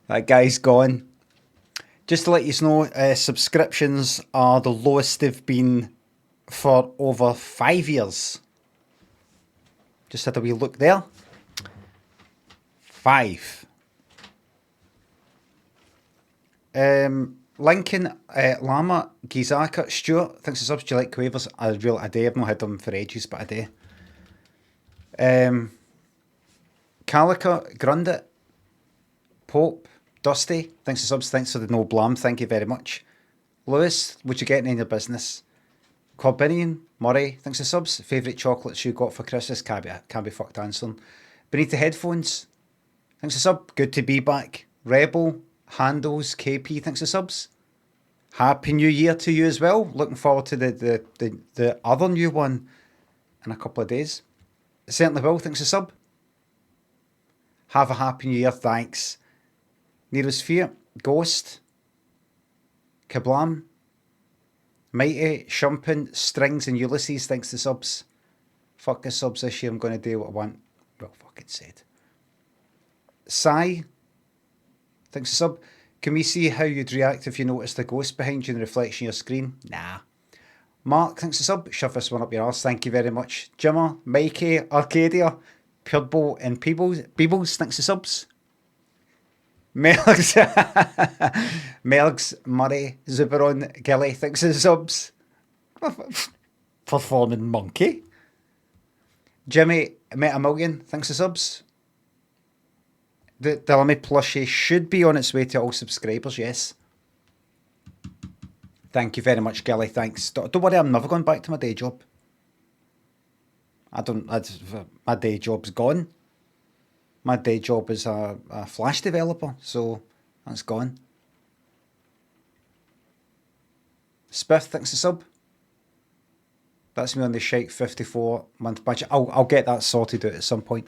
That guy's gone. Just to let you know, subscriptions are the lowest they've been for over 5 years. Just had a wee look there. 5. Lincoln, Lama, Gizaka, Stuart, thanks for subs. Do you like quavers? I do. I've not had them for ages, but I do. Calica, Grundit, Pope, Dusty, thanks for subs. Thanks for the no blam. Thank you very much. Lewis, what you getting in your business? Corbinian, Murray, thanks for subs. Favourite chocolates you got for Christmas? Can't be fucked answering. Beneath the headphones, thanks for sub. Good to be back. Rebel, Handles, KP, thanks for subs. Happy New Year to you as well. Looking forward to the other new one in a couple of days. Certainly will, thanks for sub. Have a happy New Year, thanks. Nero's Fear, Ghost, Kablam, Mighty, Shumpin, Strings, and Ulysses, thanks to subs. Fuck the subs this year, I'm going to do what I want. Well, fucking said. Sai, thanks to sub. Can we see how you'd react if you noticed a ghost behind you in the reflection of your screen? Nah. Mark, thanks to sub. Shove this one up your arse, thank you very much. Jimmer, Mikey, Arcadia, Purbo, and Peebles, thanks to subs. Mergs, Murray, Zuberon, Gilly, thanks to subs. Performing monkey. Jimmy, Met a Million, thanks to subs. The Limmy plushie should be on its way to all subscribers, yes. Thank you very much, Gilly, thanks. Don't worry, I'm never going back to my day job. My day job's gone. My day job is a Flash developer, so that's gone. Spiff, thanks to sub. That's me on the shite 54-month budget. I'll get that sorted out at some point.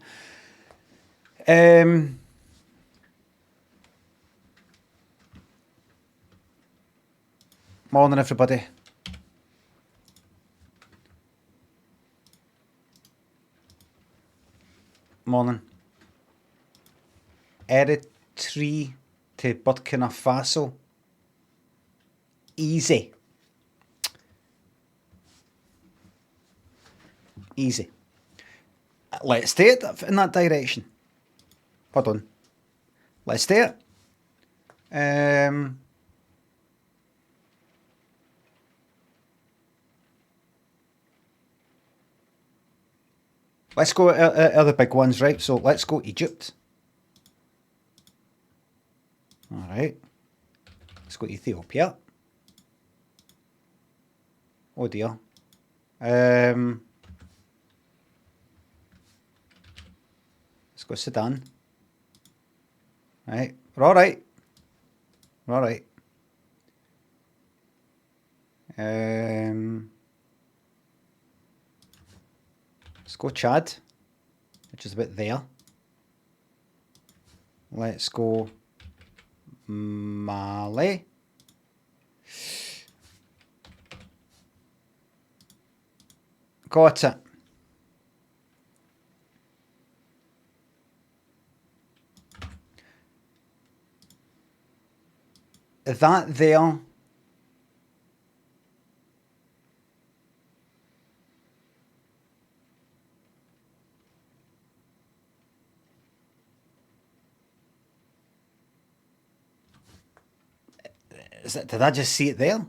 Morning, everybody. Morning. Eritrea to Burkina Faso. Easy. Easy. Let's do it in that direction. Hold on. Let's do it. Let's go other big ones, right? So let's go Egypt. All right. Let's go Ethiopia. Oh dear. Let's go Sudan. Right. We're all right. We're all right. Let's go Chad, which is about there. Let's go Mali. Got it. That there. Did I just see it there?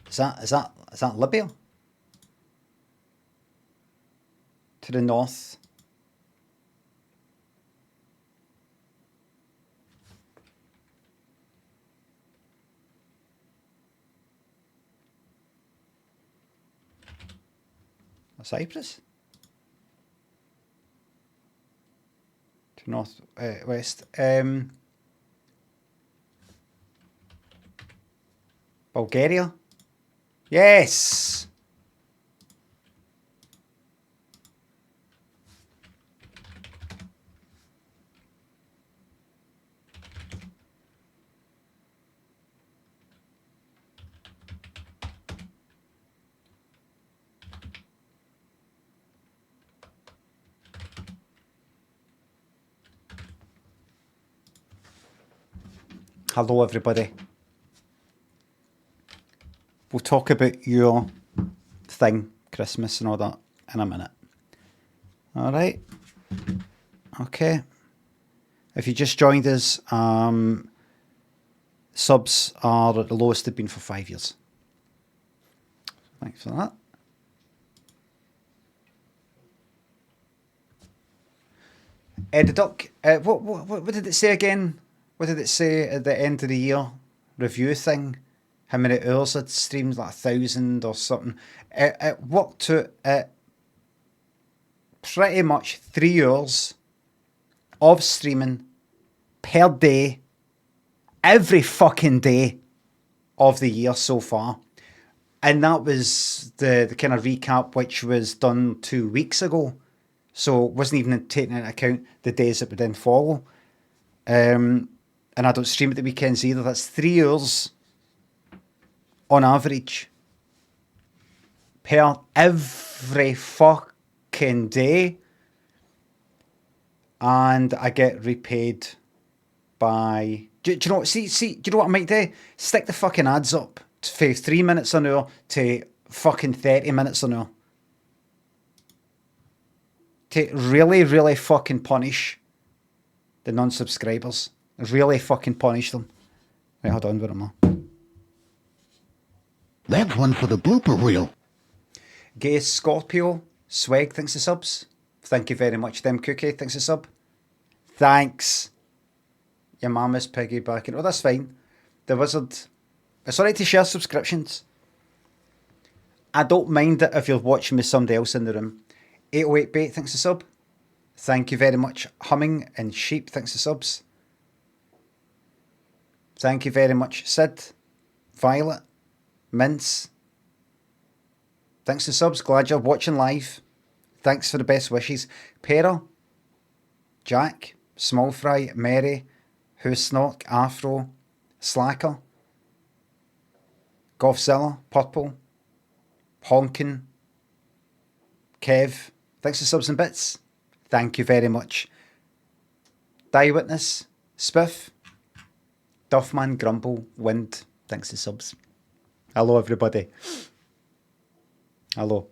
Is that Libya? To the north. Cyprus? To north west. Bulgaria? Yes! Hello, everybody. We'll talk about your thing, Christmas and all that, in a minute. All right. Okay. If you just joined us, subs are at the lowest they've been for 5 years. Thanks for that. The Duck, what did it say again? What did it say at the end of the year review thing? How many hours it streamed? Like 1,000 or something. It worked to pretty much 3 hours of streaming per day, every fucking day of the year so far. And that was the kind of recap which was done 2 weeks ago. So it wasn't even taking into account the days that would then follow. And I don't stream at the weekends either. That's 3 hours on average per every fucking day. And I get repaid by... Do you know what? See, do you know what I might do? Stick the fucking ads up for 3 minutes an hour to fucking 30 minutes an hour. To really, really fucking punish the non-subscribers. Really fucking punish them. Right, hold on, where am I? That's one for the blooper reel. Gay Scorpio, Swag, thanks for subs. Thank you very much. Them Cookie, thanks for sub. Thanks. Your mama's piggybacking. Oh, that's fine. The Wizard. It's alright to share subscriptions. I don't mind it if you're watching with somebody else in the room. 808bait, thanks for sub. Thank you very much. Humming and Sheep, thanks for subs. Thank you very much. Sid, Violet, Mince. Thanks for subs. Glad you're watching live. Thanks for the best wishes. Pera, Jack, Small Fry, Mary, Hoosnock, Afro, Slacker, Gothzilla, Purple, Honkin, Kev. Thanks for subs and bits. Thank you very much. Die Witness, Spiff, Duffman, Grumble, Wind. Thanks for subs. Hello, everybody. Hello.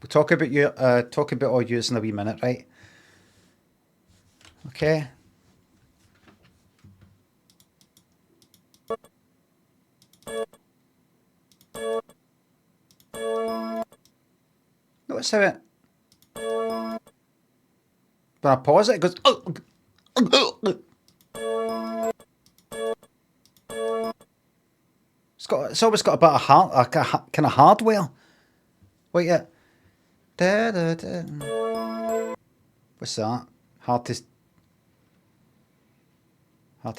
We'll talk about you. Talk about all yous in a wee minute, right? Okay. Notice how it. When I pause it, it goes. It's always got a bit of kind of hardware. Wait, yeah. What's that? Hard to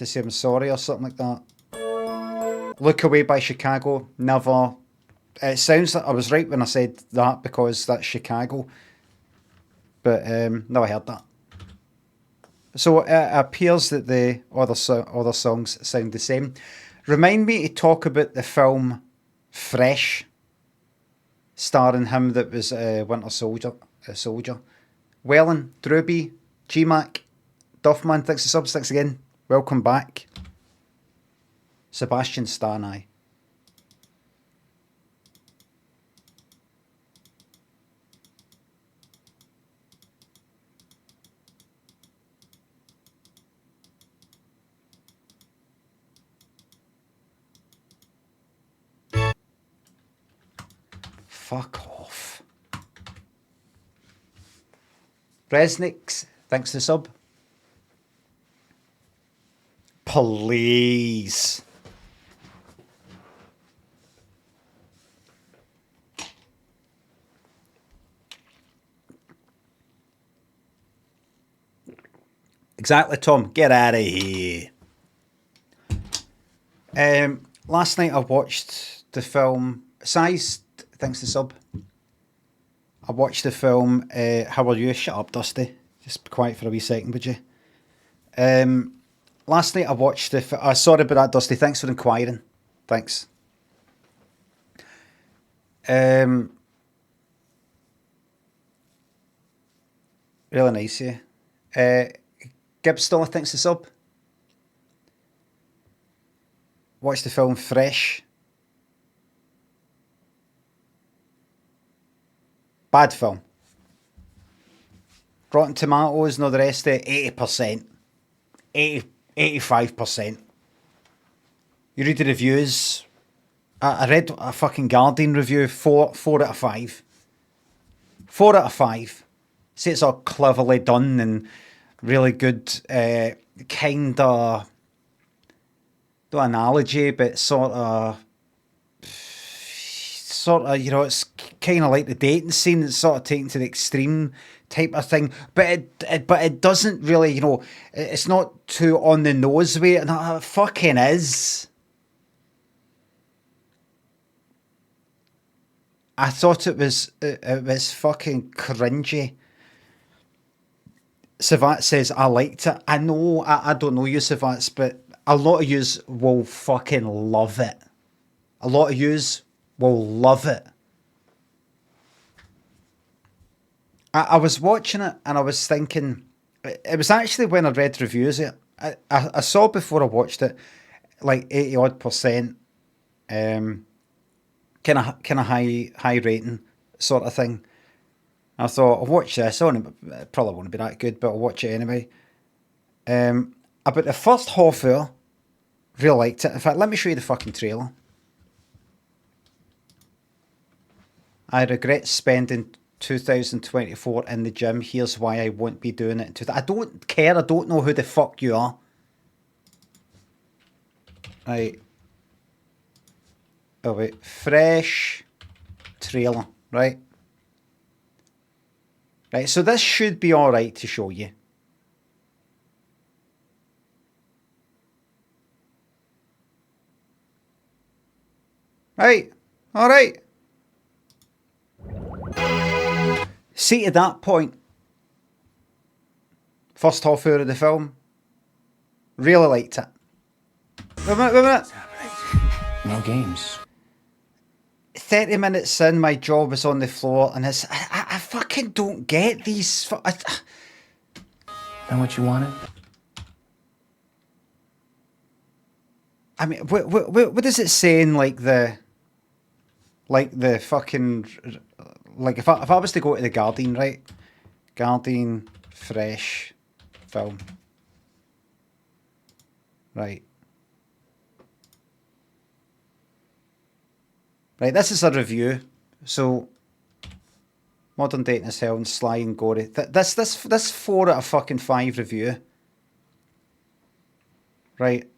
say I'm sorry or something like that. Look Away by Chicago. Never. It sounds like I was right when I said that because that's Chicago. But no, I heard that. So it appears that the other songs sound the same. Remind me to talk about the film Fresh, starring him that was Winter Soldier. Welland, Drewby, G-Mac, Duffman, thanks for subs, thanks again. Welcome back. Sebastian Stan, Fuck off. Resniks, thanks for the sub. Please. Exactly, Tom. Get out of here. Last night I watched the film Size. Thanks to sub. I watched the film. How are you? Shut up, Dusty. Just be quiet for a wee second, would you? Last night I watched the. Sorry about that, Dusty. Thanks for inquiring. Thanks. Really nice, yeah. Gibstar, thanks to sub. Watch the film Fresh. Bad film. Rotten Tomatoes and all the rest of it, 80%. 85%. You read the reviews. I read a fucking Guardian review, 4 out of 5. 4 out of 5. Say it's all cleverly done and really good, kind of, no analogy, but sort of, you know, it's kind of like the dating scene. It's sort of taken to the extreme type of thing, but it doesn't really, you know, it's not too on the nose with it, and it fucking is. I thought it was fucking cringy. Savat says, I liked it. I know, I don't know you, Savats, but a lot of yous will fucking love it. A lot of yous will love it. I was watching it and I was thinking, it was actually when I read reviews of it, I saw before I watched it, like 80 odd percent, kind of high rating sort of thing. I thought, I'll watch this. It probably won't be that good, but I'll watch it anyway. About the first half hour, really liked it. In fact, let me show you the fucking trailer. I regret spending 2024 in the gym. Here's why I won't be doing it. I don't care. I don't know who the fuck you are. Right. Oh wait. Fresh trailer. Right. Right. So this should be alright to show you. Right. Alright. See, at that point, first half hour of the film, really liked it. Wait a minute. No games. 30 minutes in, my jaw was on the floor, and I fucking don't get these. That what you wanted? I mean, what does it say in like the fucking, like if I was to go to the Guardian, right? Guardian Fresh film. Right. Right, this is a review. So, modern dating is hell and sly and gory. This 4 out of fucking 5 review. Right.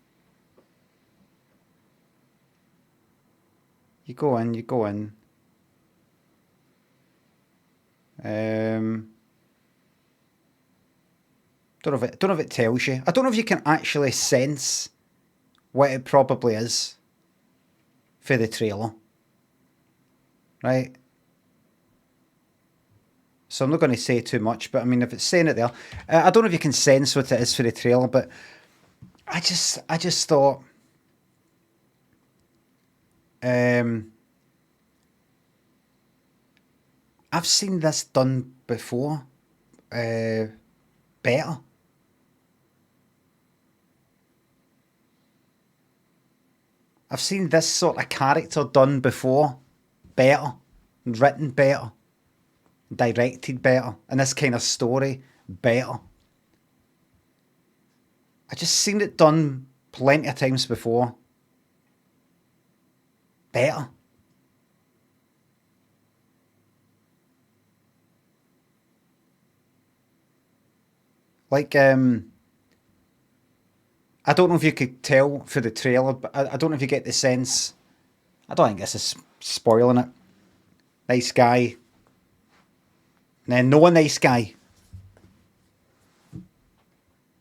You go in. Don't know if it tells you. I don't know if you can actually sense what it probably is for the trailer. Right? So I'm not going to say too much, but I mean, if it's saying it there, I don't know if you can sense what it is for the trailer, but I just thought, I've seen this done before, better. I've seen this sort of character done before, better, written better, directed better, and this kind of story better. I just seen it done plenty of times before, better. Like, I don't know if you could tell for the trailer, but I don't know if you get the sense. I don't think this is spoiling it. Nice guy. Then no nice guy.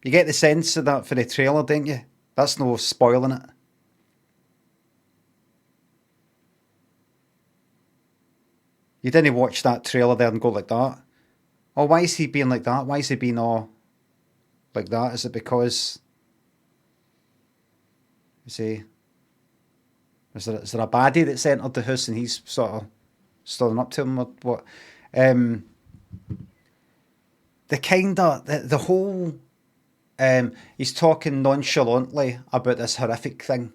You get the sense of that for the trailer, don't you? That's no spoiling it. You didn't watch that trailer there and go like that. Oh, why is he being like that? Why is he being all like that? Is it because... Is there a baddie that's entered the house and he's sort of standing up to him or what? the kind of the whole he's talking nonchalantly about this horrific thing.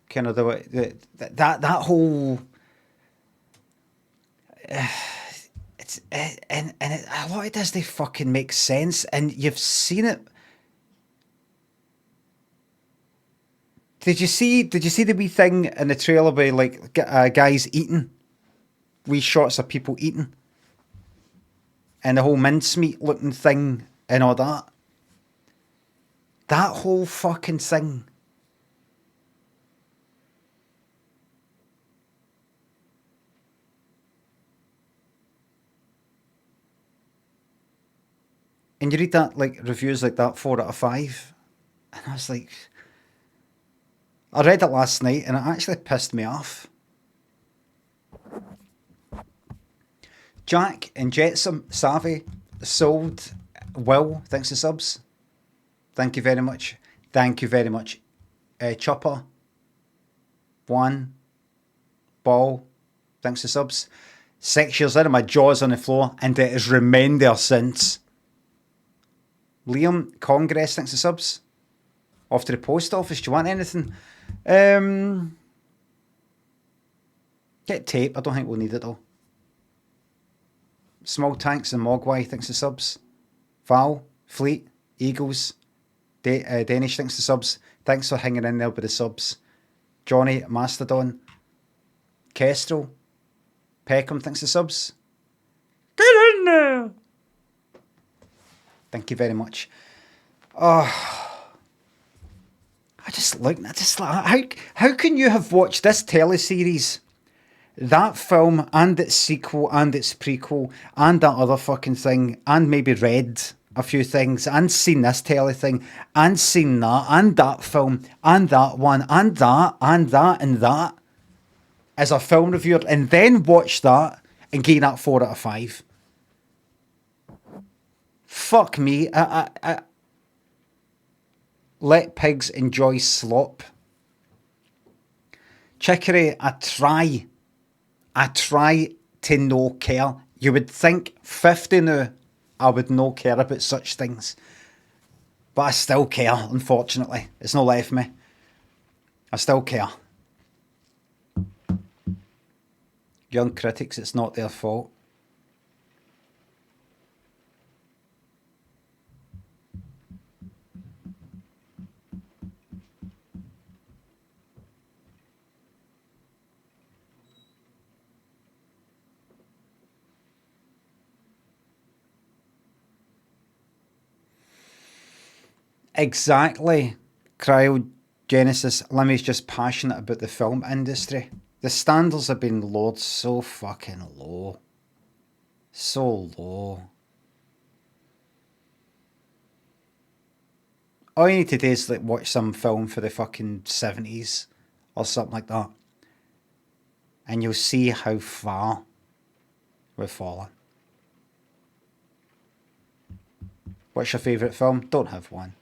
Kind of that whole it's and a lot of this they fucking make sense, and you've seen it. Did you see the wee thing in the trailer where like guys eating, wee shots of people eating, and the whole mincemeat looking thing and all that? That whole fucking thing. And you read that, like, reviews like that, 4 out of 5. And I was like, I read it last night and it actually pissed me off. Jack and Jetsam Savvy sold Will, thanks to subs. Thank you very much. Thank you very much. Chopper, One, Ball, thanks to subs. 6 years in and my jaw's on the floor and it has remained there since. Liam Congress, thanks to subs. Off to the post office. Do you want anything? Get tape. I don't think we'll need it though. Small Tanks and Mogwai, thanks to subs. Val, Fleet, Eagles, Danish, thanks to subs. Thanks for hanging in there with the subs. Johnny, Mastodon, Kestrel, Peckham, thanks to subs. Get in there! Thank you very much. Oh, I just like how can you have watched this teleseries, that film and its sequel and its prequel and that other fucking thing and maybe read a few things and seen this tele thing and seen that and that film and that one and that and that and that as a film reviewer and then watch that and gain that 4 out of 5? Fuck me. Let pigs enjoy slop. Chicory, I try to no care. You would think 50 now, I would no care about such things. But I still care, unfortunately. It's not left me. I still care. Young critics, it's not their fault. Exactly. Cryogenesis. Limmy's just passionate about the film industry. The standards have been lowered so fucking low. So low. All you need to do is like watch some film for the fucking 70s or something like that. And you'll see how far we've fallen. What's your favourite film? Don't have one.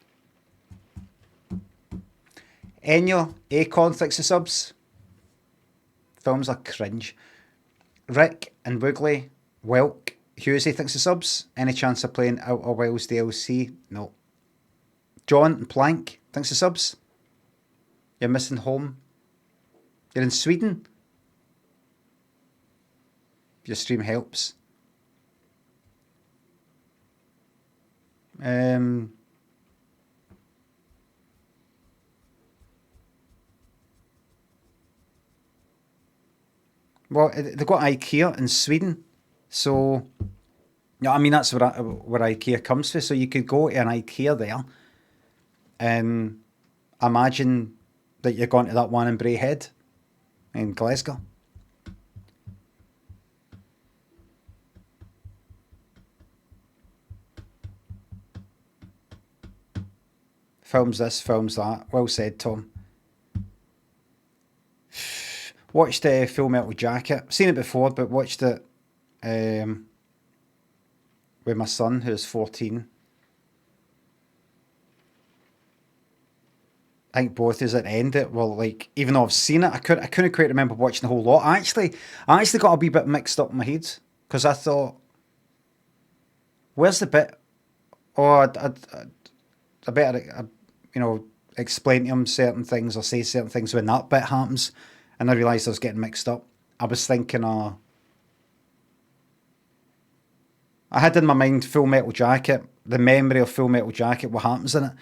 Enyo, Akon, thanks to subs. Films are cringe. Rick and Woogly, Welk, Husey, thanks to subs. Any chance of playing Outer Wilds DLC? No. John and Plank, thanks to subs. You're missing home. You're in Sweden. Your stream helps. Well, they've got IKEA in Sweden, so yeah, I mean that's where IKEA comes from. So you could go to an IKEA there, and imagine that you're going to that one in Braehead, in Glasgow. Films this, films that. Well said, Tom. Watched Full Metal Jacket. Seen it before, but watched it with my son, who's 14. I think both of us at the end it. Well, like, even though I've seen it, I couldn't quite remember watching the whole lot. I actually got a wee bit mixed up in my head because I thought, Where's the bit? Oh, I better, explain to him certain things or say certain things when that bit happens. And I realised I was getting mixed up. I was thinking, I had in my mind Full Metal Jacket, the memory of Full Metal Jacket, what happens in it.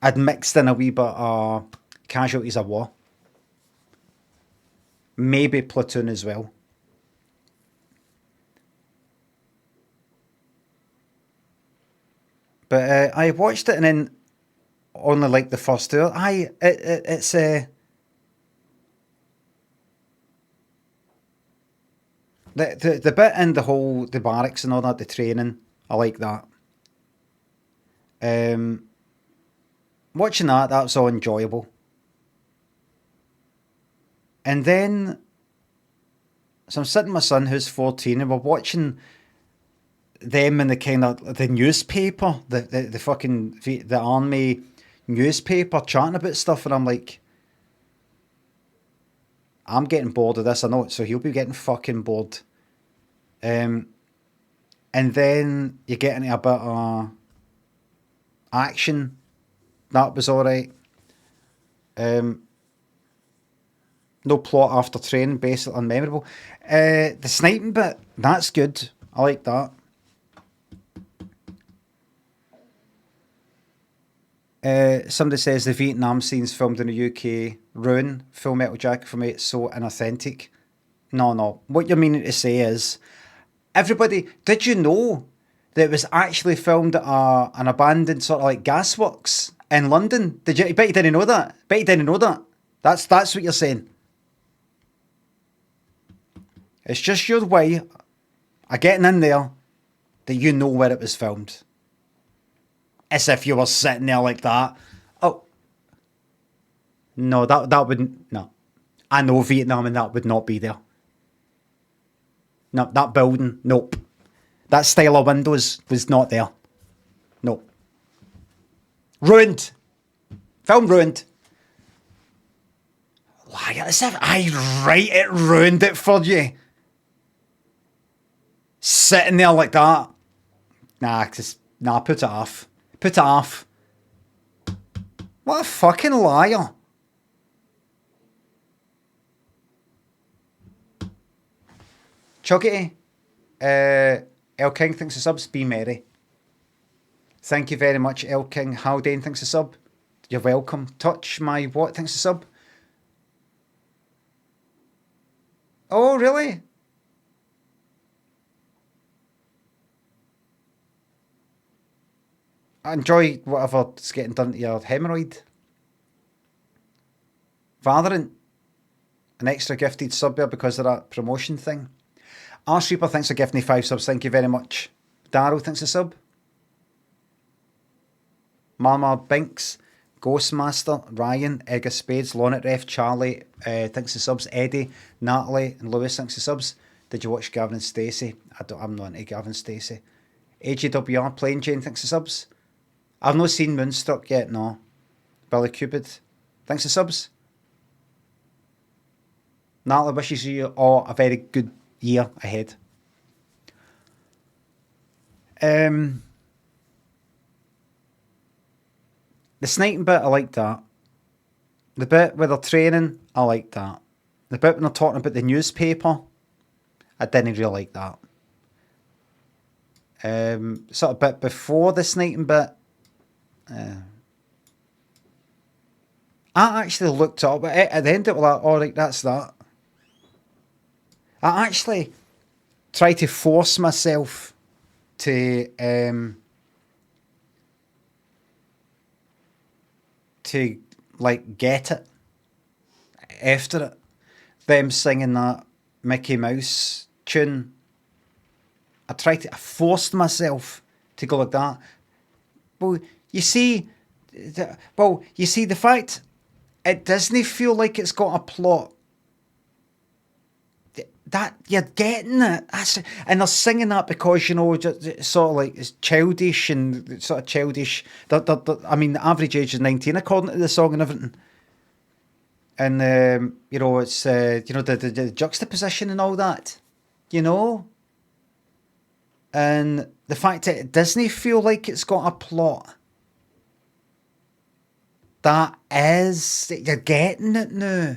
I'd mixed in a wee bit of Casualties of War. Maybe Platoon as well. But I watched it and then only like the first hour. It's the bit in the barracks and all that, the training, I like that. Watching that was all enjoyable. And then, so I'm sitting with my son who's 14 and we're watching them in the kind of, the newspaper, the fucking, the army newspaper chatting about stuff, and I'm like, I'm getting bored of this, I know, so he'll be getting fucking bored. And then you get into a bit of action. That was alright. No plot after training, basically unmemorable. The sniping bit, that's good. I like that. Somebody says the Vietnam scenes filmed in the UK ruin Full Metal Jacket for me. It's so inauthentic. No. What you're meaning to say is, everybody, did you know that it was actually filmed at an abandoned sort of like gasworks in London? Did you? I bet you didn't know that. That's what you're saying. It's just your way of getting in there that you know where it was filmed. As if you were sitting there like that. Oh. No, that wouldn't, no. I know Vietnam and that would not be there. No, that building, nope. That style of windows was not there. No. Ruined. Film ruined. Liar, as if it ruined it for you. Sitting there like that. Nah, put it off. Put it off. What a fucking liar. Chuggity. El King thinks the subs. Be merry. Thank you very much, El King. Haldane thinks the sub. You're welcome. Touch my what thinks the sub. Oh, really? I enjoy whatever's getting done to your hemorrhoid. Valorant. An extra gifted sub there because of that promotion thing. Arse Reaper thanks for gifting me 5 subs. Thank you very much. Darrow thanks a sub. Mama Binks. Ghostmaster. Ryan. Egg of Spades. Lonnet Ref. Charlie. Thanks for subs. Eddie. Natalie. And Lewis thanks for subs. Did you watch Gavin and Stacey? I'm not into Gavin and Stacey. AGWR. Plain Jane thanks for subs. I've not seen Moonstruck yet, no. Billy Cupid. Thanks for subs. Natalie wishes you all a very good year ahead. The sniping bit, I like that. The bit where they're training, I like that. The bit when they're talking about the newspaper, I didn't really like that. Sort of bit before the sniping bit, I actually looked up at the end it was like, all right, that's that. I actually try to force myself to like get it after it. Them singing that Mickey Mouse tune. I forced myself to go like that. Well, you see the fact it doesn't feel like it's got a plot. That you're getting it, and they're singing that because just sort of like it's childish and sort of childish. I mean, the average age is 19 according to the song and everything. And it's the juxtaposition and all that. And the fact that it doesn't feel like it's got a plot. That is, you're getting it now.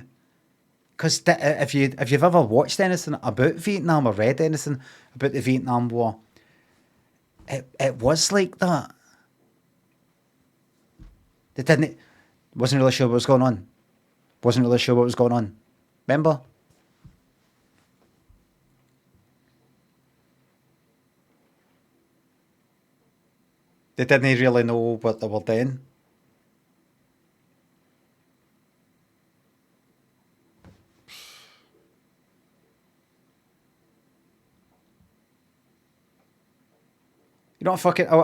Because if you've ever watched anything about Vietnam or read anything about the Vietnam War, it was like that. They didn't, wasn't really sure what was going on. Wasn't really sure what was going on. Remember? They didn't really know what they were doing. You know, fucking, so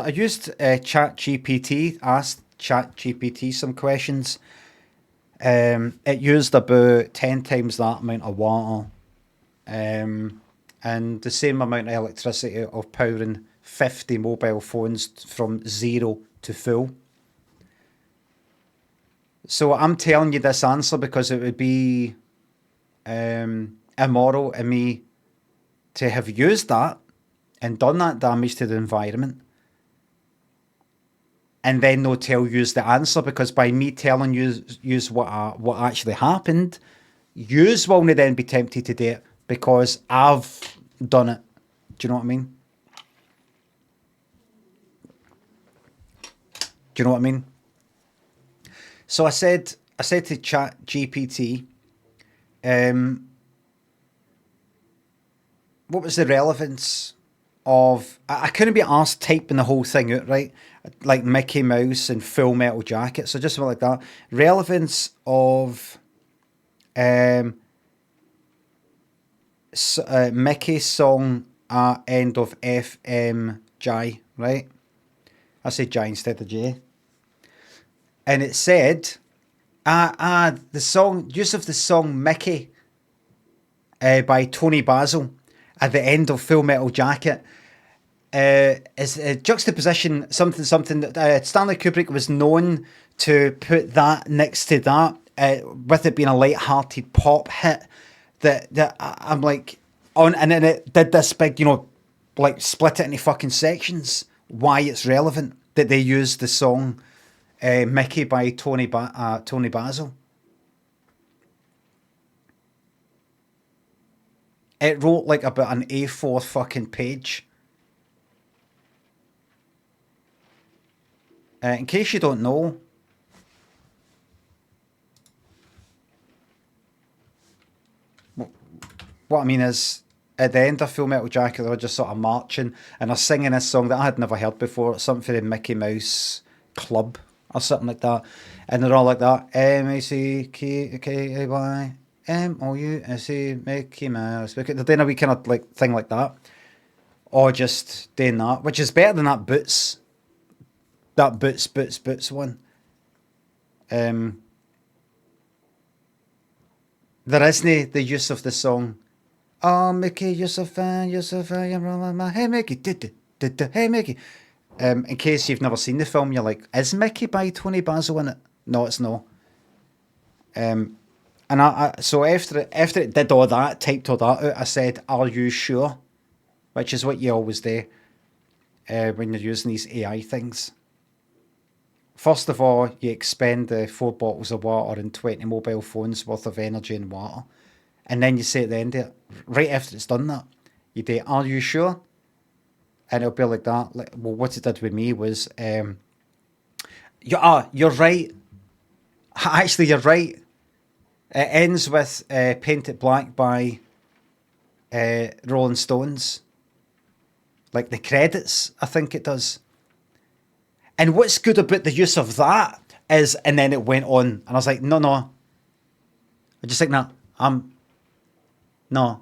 I used ChatGPT, asked ChatGPT some questions. It used about 10 times that amount of water, and the same amount of electricity of powering 50 mobile phones from zero to full. So I'm telling you this answer because it would be immoral of me to have used that and done that damage to the environment and then no tell you the answer, because by me telling you what actually happened, yous will then be tempted to do it because I've done it. Do you know what I mean? Do you know what I mean? So I said to Chat GPT, what was the relevance of, I couldn't be asked typing the whole thing out, right? Like Mickey Mouse and Full Metal Jacket. So just something like that. Relevance of Mickey's song End of FM J, right? I said J instead of J. And it said, the song, use of the song Mickey by Tony Basil at the end of Full Metal Jacket is a juxtaposition, something that Stanley Kubrick was known to put that next to that, with it being a light-hearted pop hit. That I'm like, on, and then it did this big, like split it into fucking sections. Why it's relevant that they used the song Mickey by Tony Basil. It wrote like about an A4 fucking page. In case you don't know, what I mean is, at the end of Full Metal Jacket, they were just sort of marching and they're singing this song that I had never heard before. Something for the Mickey Mouse Club or something like that. And they're all like that. M-A-C-K-A-Y-M-O-U-S-E, Mickey Mouse. They're doing a wee kind of like thing like that. Or just doing that, which is better than that Boots. That Boots one. There isn't the use of the song. Oh, Mickey, you're so fine, you're rolling my, hey Mickey, hey Mickey. In case you've never seen the film, you're like, is Mickey by Tony Basil in it? No, it's not. And so after it did all that, typed all that out, I said, are you sure? Which is what you always do when you're using these AI things. First of all, you expend the 4 bottles of water and 20 mobile phones worth of energy and water. And then you say at the end of it, right after it's done that, you do, are you sure? And it'll be like that. Like, well, what it did with me was, you're right. Actually, you're right. It ends with Paint It Black by Rolling Stones. Like the credits, I think it does. And what's good about the use of that is, and then it went on, and I was like, no. I just think, no.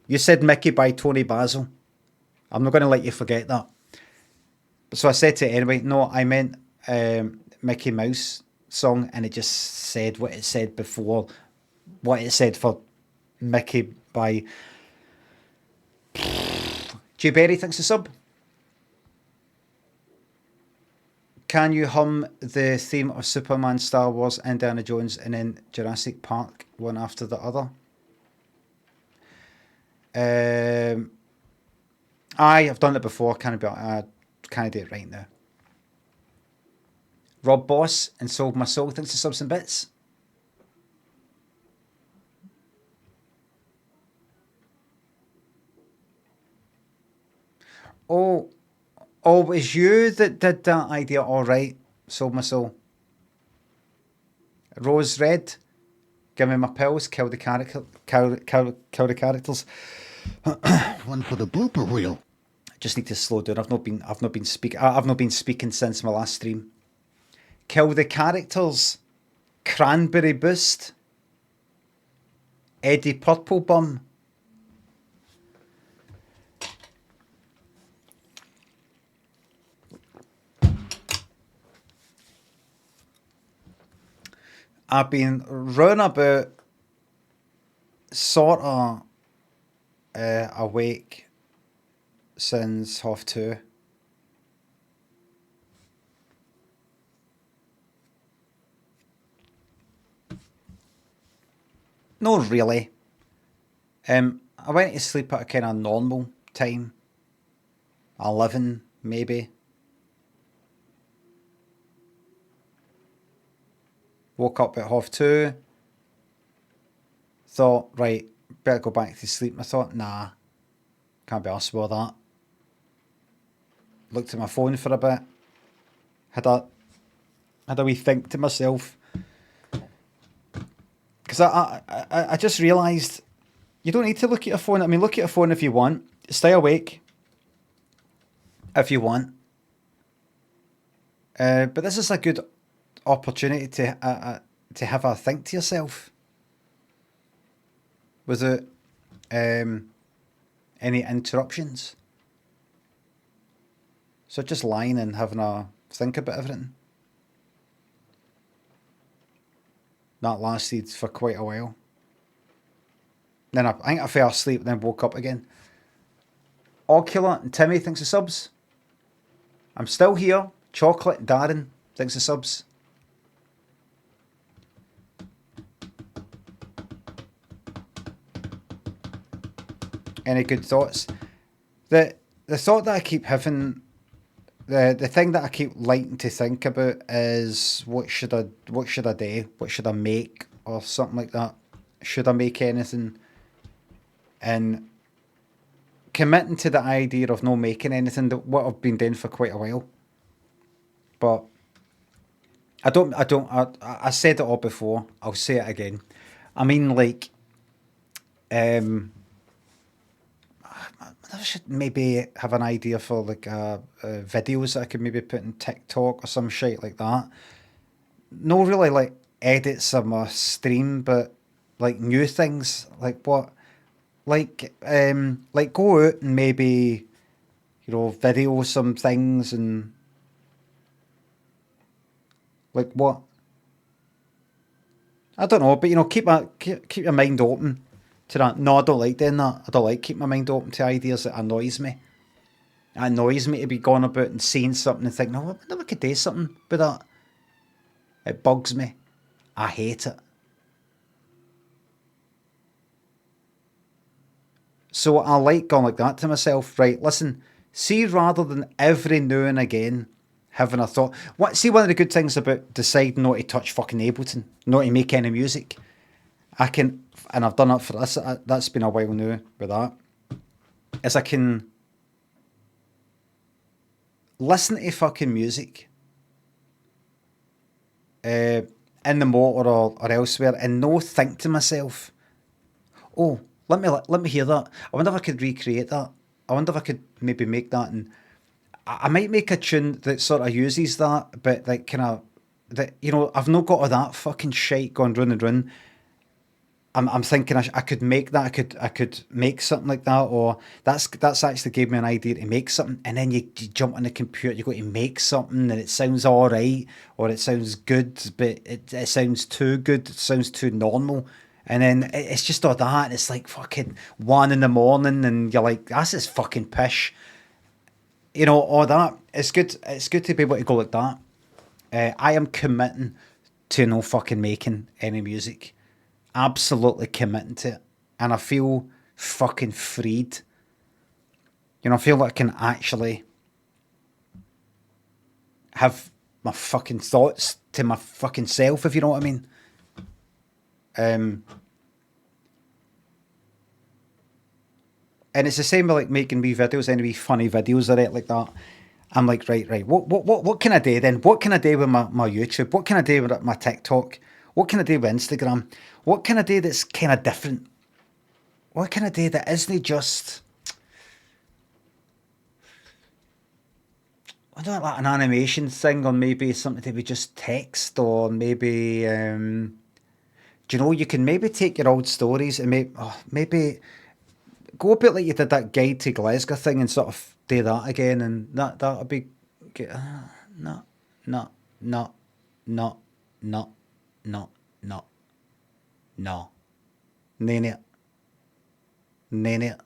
You said Mickey by Tony Basil. I'm not going to let you forget that. So I said to it anyway, no, I meant Mickey Mouse song, and it just said what it said before, what it said for Mickey by J Berry. Thanks for sub. Can you hum the theme of Superman, Star Wars, Indiana Jones, and then Jurassic Park, one after the other? Aye, I've done it before. Can't do it right now. Rob Boss and Sold My Soul. Thanks to subs and bits. Oh, oh, it was you that did that idea. All right, Sold My Soul. Rose Red. Give me my pills. Kill the character. Kill the characters. One for the blooper reel. Just need to slow down. I've not been speaking since my last stream. Kill the characters. Cranberry Boost. Eddie Purple Bum. I've been running about sort of awake since 2:30. No, really. I went to sleep at a kind of normal time. 11, maybe. Woke up at 2:30. Thought, right, better go back to sleep. I thought, nah, can't be arsed with that. Looked at my phone for a bit. Had a wee think to myself. Because I just realised you don't need to look at your phone. I mean, look at your phone if you want. Stay awake if you want. But this is a good opportunity to have a think to yourself without any interruptions. So just lying and having a think about everything. That lasted for quite a while. Then I think I fell asleep, then woke up again. Ocular and Timmy, thanks for subs. I'm still here. Chocolate, Darren, thanks for subs. Any good thoughts? The thought that I keep having, the thing that I keep liking to think about is what should I do? What should I make? Or something like that. Should I make anything? And committing to the idea of not making anything, that what I've been doing for quite a while. But I said it all before. I'll say it again. I mean, like, I should maybe have an idea for like videos that I could maybe put in TikTok or some shit like that. No, really like edits of my stream, but like new things. Like what? Like go out and maybe, video some things and like what? I don't know, but keep your mind open to that. No, I don't like doing that. I don't like keeping my mind open to ideas that annoys me. It annoys me to be going about and seeing something and thinking, no, I wonder if I could do something with that. It bugs me. I hate it. So I like going like that to myself. Right, listen, see, rather than every now and again having a thought. See, one of the good things about deciding not to touch fucking Ableton, not to make any music, I can, and I've done that for this, that's been a while now with that, is I can listen to fucking music in the motor or elsewhere and no think to myself, oh, let me hear that. I wonder if I could recreate that. I wonder if I could maybe make that, and I might make a tune that sort of uses that, but like kind of that, I've not got all that fucking shite going run and run. I'm thinking I could make that. I could make something like that, or that's actually gave me an idea to make something. And then you jump on the computer, you go to make something, and it sounds all right, or it sounds good, but it sounds too good. It sounds too normal. And then it's just all that. It's like fucking 1 a.m, and you're like, that's just fucking pish. All that. It's good. It's good to be able to go like that. I am committing to no fucking making any music. Absolutely committing to it. And I feel fucking freed. You know, I feel like I can actually have my fucking thoughts to my fucking self, if you know what I mean. And it's the same with like making wee videos, any wee funny videos or it like that. I'm like, right. What can I do then? What can I do with my YouTube? What can I do with my TikTok? What can I do with Instagram? What can I do that's kind of different? What can I do that isn't just, I don't know, like an animation thing, or maybe something to do with just text, or maybe, do you know, you can maybe take your old stories and maybe go a bit like you did that Guide to Glasgow thing and sort of do that again, and that would be good. No, no, no, no, no, no, no, no, name it, name it.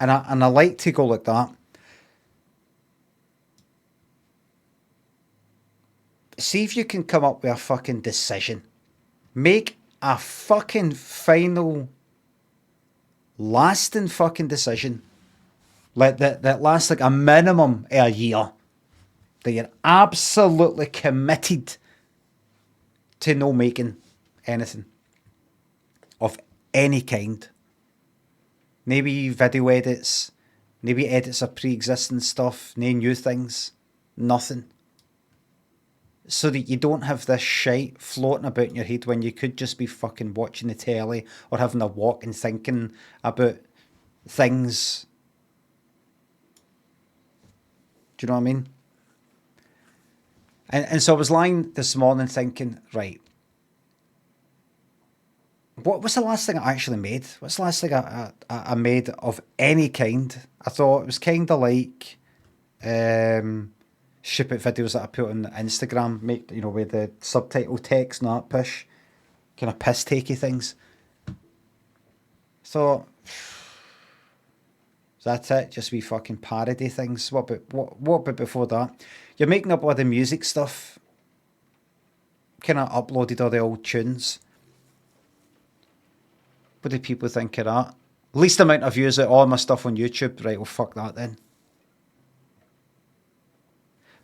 And I like to go like that. See if you can come up with a fucking decision. Make a fucking final, lasting fucking decision. Like that lasts like a minimum of a year. That you're absolutely committed to no making anything of any kind. Maybe video edits, maybe edits of pre-existing stuff, no new things, nothing. So that you don't have this shite floating about in your head when you could just be fucking watching the telly or having a walk and thinking about things. Do you know what I mean? And so I was lying this morning thinking, right, what was the last thing I actually made? What's the last thing I made of any kind? I thought it was kind of like ship out videos that I put on Instagram, make, you know, with the subtitle text and that push, kind of piss takey things. So that's it, just wee fucking parody things. What about before that? You're making up all the music stuff. Kind of uploaded all the old tunes. What do people think of that? Least amount of views out all my stuff on YouTube. Right, well, fuck that then.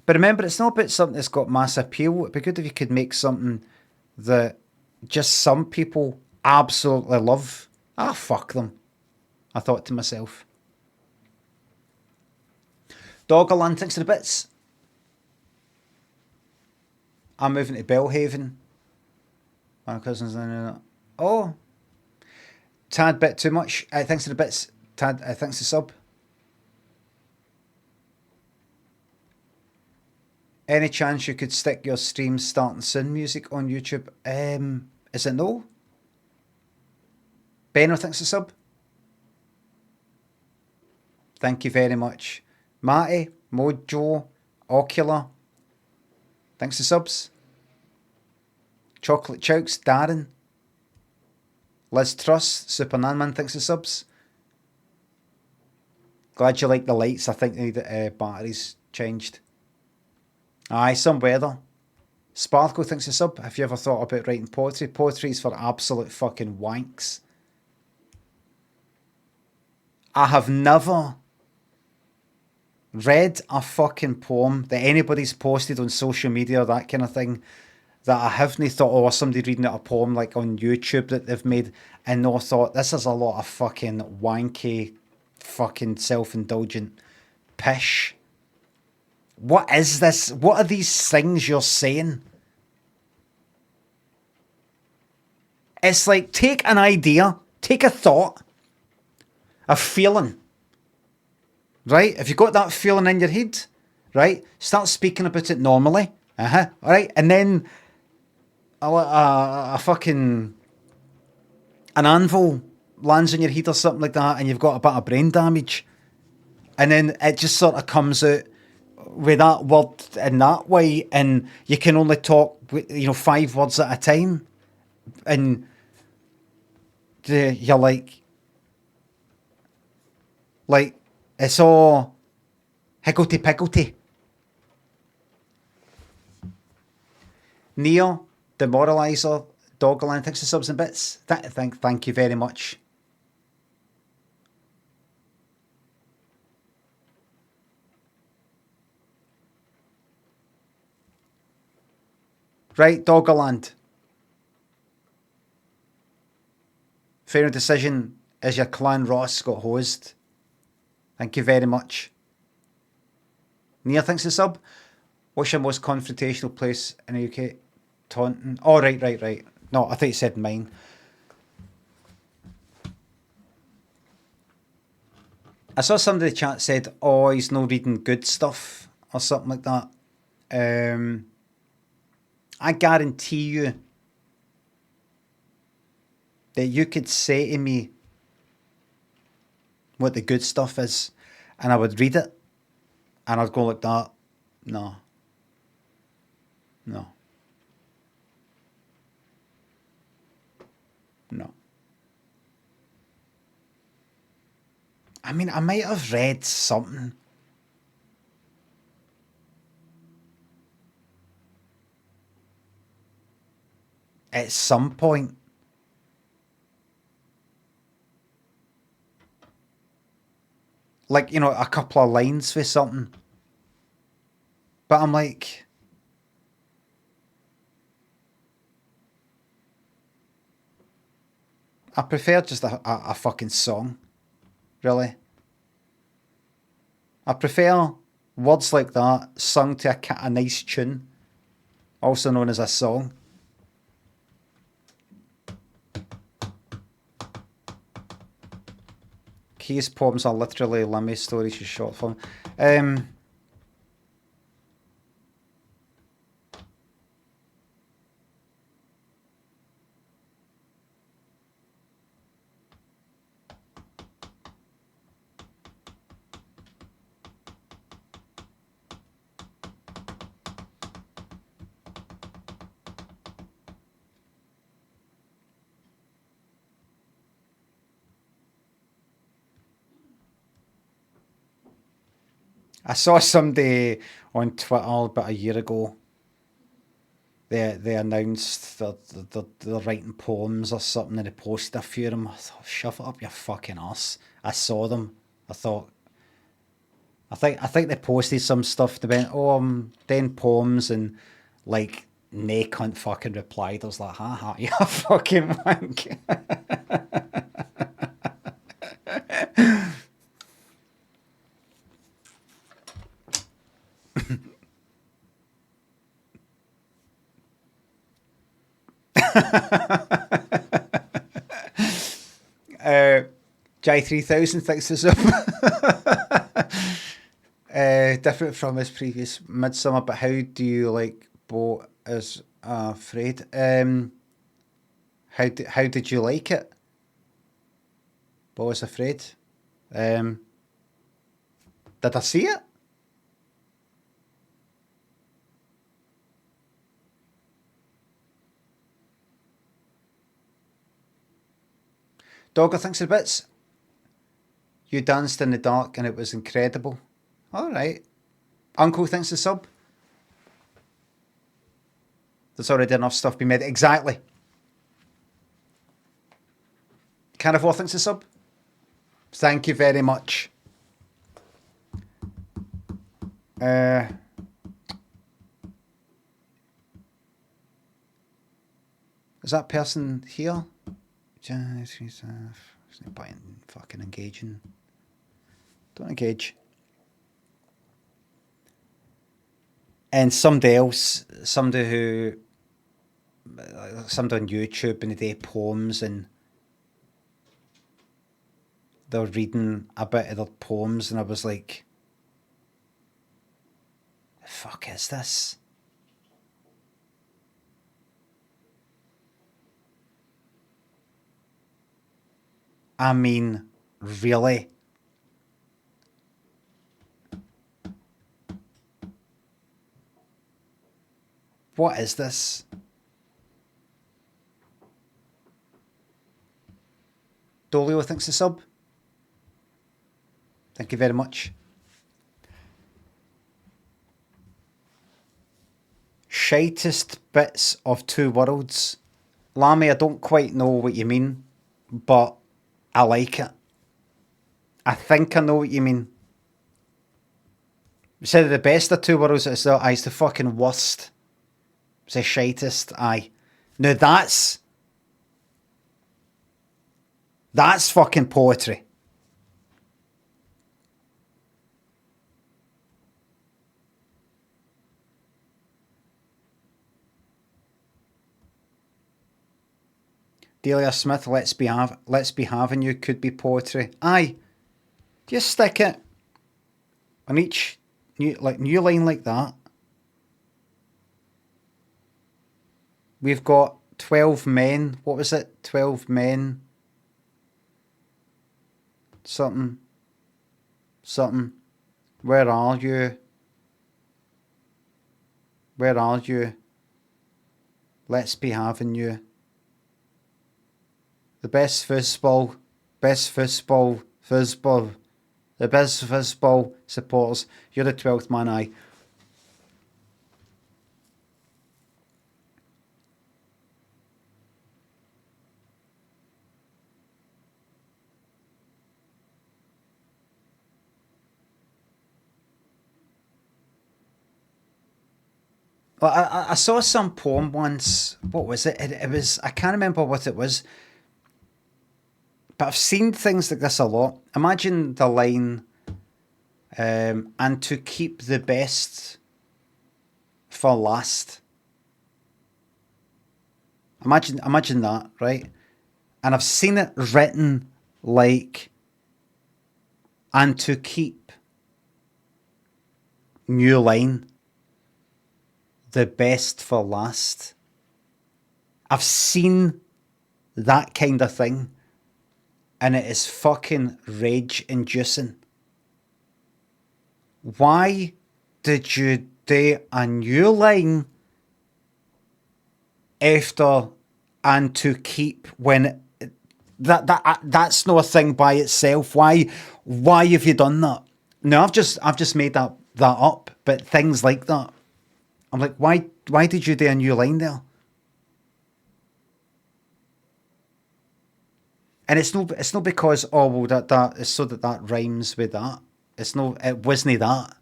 But remember, it's not about something that's got mass appeal. It'd be good if you could make something that just some people absolutely love. Ah, fuck them. I thought to myself. Doggerland, thanks to the bits. I'm moving to Belhaven. My cousin's in. Oh. Tad bit too much. Thanks to the bits. Tad, thanks to sub. Any chance you could stick your streams starting soon music on YouTube? Is it no? Benno, thanks to sub. Thank you very much. Matty, Mojo, Ocular, thanks to subs. Chocolate Chokes, Darren. Liz Truss, Super Nanman, thanks to subs. Glad you like the lights. I think the batteries changed. Aye, some weather. Sparkle, thanks to sub. Have you ever thought about writing poetry? Poetry's for absolute fucking wanks. I have never read a fucking poem that anybody's posted on social media or that kind of thing that I haven't thought, oh, somebody reading out a poem like on YouTube that they've made, and no thought, this is a lot of fucking wanky, fucking self-indulgent pish. What is this? What are these things you're saying? It's like, take an idea, take a thought, a feeling, right? If you've got that feeling in your head, right, start speaking about it normally, all right, and then a fucking, an anvil lands on your head or something like that, and you've got a bit of brain damage, and then it just sort of comes out with that word in that way, and you can only talk, 5 words at a time, and you're like it's all higgledy-piggledy. Neo, Demoralizer, Doggerland, thanks for subs and bits. Thank you very much. Right, Doggerland. Final decision is your clan Ross got hosed. Thank you very much. Near, thanks for sub. What's your most confrontational place in the UK? Taunton. Oh, right. No, I thought you said mine. I saw somebody in the chat said, oh, he's no reading good stuff or something like that. I guarantee you that you could say to me what the good stuff is and I would read it and I'd go like that. No. I mean, I might have read something. At some point. Like, you know, a couple of lines for something. But I'm like... I prefer just a fucking song. Really. I prefer words like that sung to a nice tune. Also known as a song. His poems are literally Limmy stories she's short form. I saw somebody on Twitter about a year ago. They announced they're writing poems or something and they posted a few of them. I thought, shove it up your fucking arse. I saw them. I thought, I think they posted some stuff. They went, oh, I'm doing poems, and like nae cunt fucking replied. I was like, haha, you fucking wank. J3000 thinks this up. Different from his previous Midsummer, but how do you like Bo is Afraid? How did you like it? Bo is Afraid. Did I see it? Dogger thinks of bits. You danced in the dark and it was incredible. Alright. Uncle thinks the sub. There's already enough stuff being made. Exactly. Carnivore thinks the sub. Thank you very much. Is that person here? She's not buying, fucking engaging. Don't engage. And somebody else, somebody on YouTube, and they do poems, and they're reading a bit of their poems, and I was like, the fuck is this? I mean, really? What is this? Dolio thinks the sub. Thank you very much. Shitest bits of Two Worlds. Lammy, I don't quite know what you mean, but I like it. I think I know what you mean. Instead of the best of two worlds, it's the fucking worst. It's the shitest, aye. Now that's fucking poetry. Delia Smith, let's be having you could be poetry. Aye. Just stick it on each new line like that. We've got 12 men. What was it? 12 men. Something. Where are you? Where are you? Let's be having you. The best football. The best football supporters. You're the 12th man, aye. Well, I saw some poem once. What was it? It was, I can't remember what it was. But I've seen things like this a lot. Imagine the line, and to keep the best for last. Imagine that, right? And I've seen it written like, and to keep, new line, the best for last. I've seen that kind of thing, and it is fucking rage inducing. Why did you do a new line after and to keep when that's not a thing by itself? Why have you done that? No, I've just made that up, but things like that. I'm like, why did you do a new line there? And it's not because, oh well, that is so that rhymes with that. It wasn't that.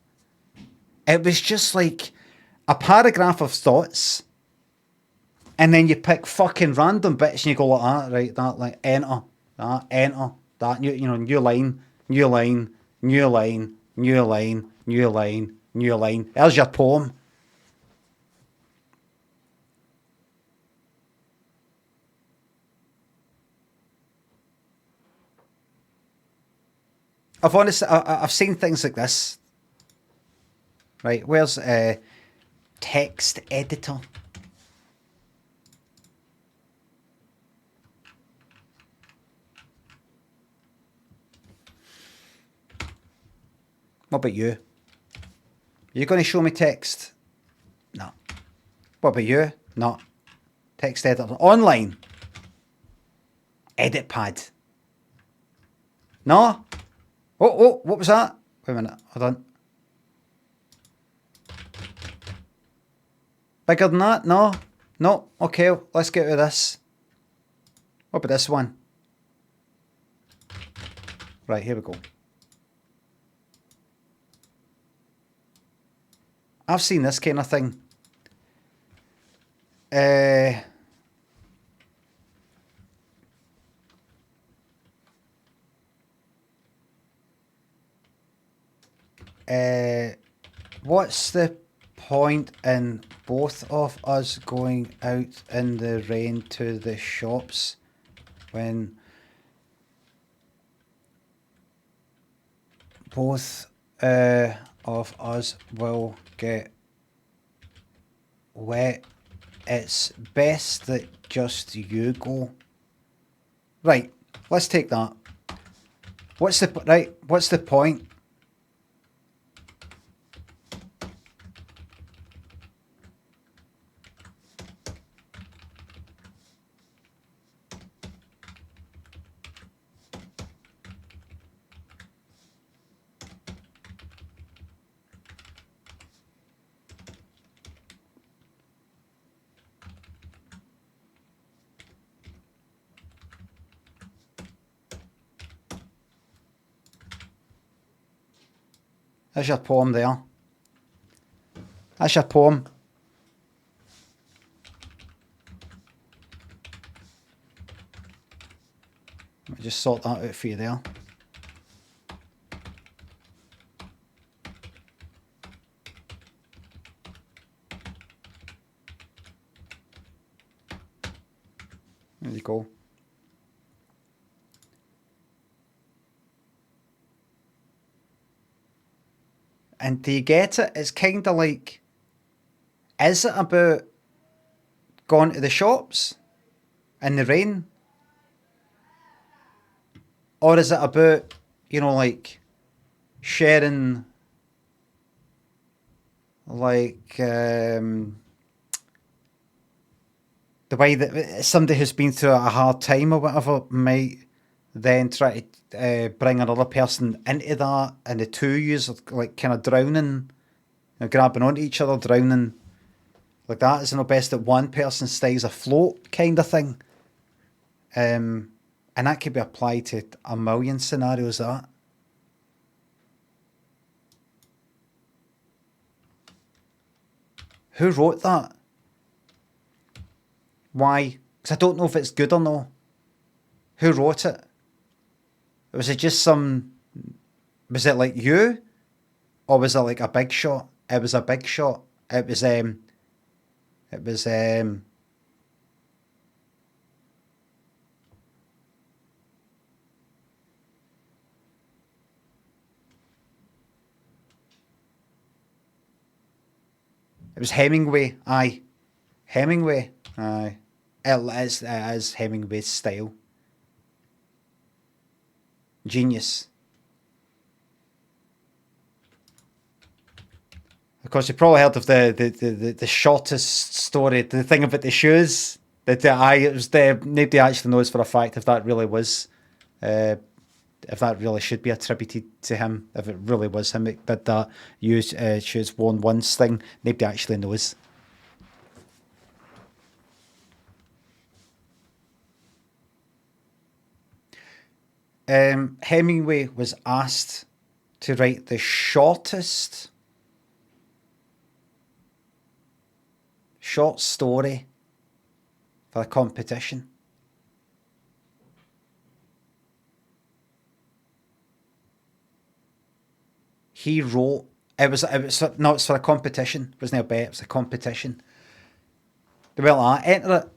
It was just like a paragraph of thoughts, and then you pick fucking random bits and you go like that, right? That like enter that new line, new line, new line, new line, new line, new line. There's your poem. I've seen things like this. Right, where's text editor? What about you? Are you going to show me text? No. What about you? No. Text editor. Online. Edit pad. No? Oh, what was that? Wait a minute, hold on. Bigger than that? No? No? Okay, let's get rid of this. What about this one? Right, here we go. I've seen this kind of thing. What's the point in both of us going out in the rain to the shops when both of us will get wet? It's best that just you go. Right, let's take that. What's the point? There's your poem there. That's your poem. Let me just sort that out for you there. There you go. And do you get it? It's kind of like, is it about going to the shops in the rain? Or is it about, you know, like sharing, like, the way that somebody who's been through a hard time or whatever might then try to bring another person into that, and the two yous are like kind of drowning, you know, grabbing onto each other, drowning like that. Is no best that one person stays afloat, kind of thing. And that could be applied to a million scenarios. That. Who wrote that? Why? Because I don't know if it's good or no. Who wrote it? Was it just some... Was it like you? Or was it like a big shot? It was a big shot. It was... It was... It was Hemingway. Aye. Hemingway. Aye. It is Hemingway's style. Genius. Of course, you probably heard of the shortest story, the thing about the shoes. That it was nobody actually knows for a fact if that really was, if that really should be attributed to him. If it really was him that did that shoes worn once thing, nobody actually knows. Hemingway was asked to write the shortest short story for a competition. He wrote it's for a competition. It wasn't a bet, it was a competition. Well, enter it.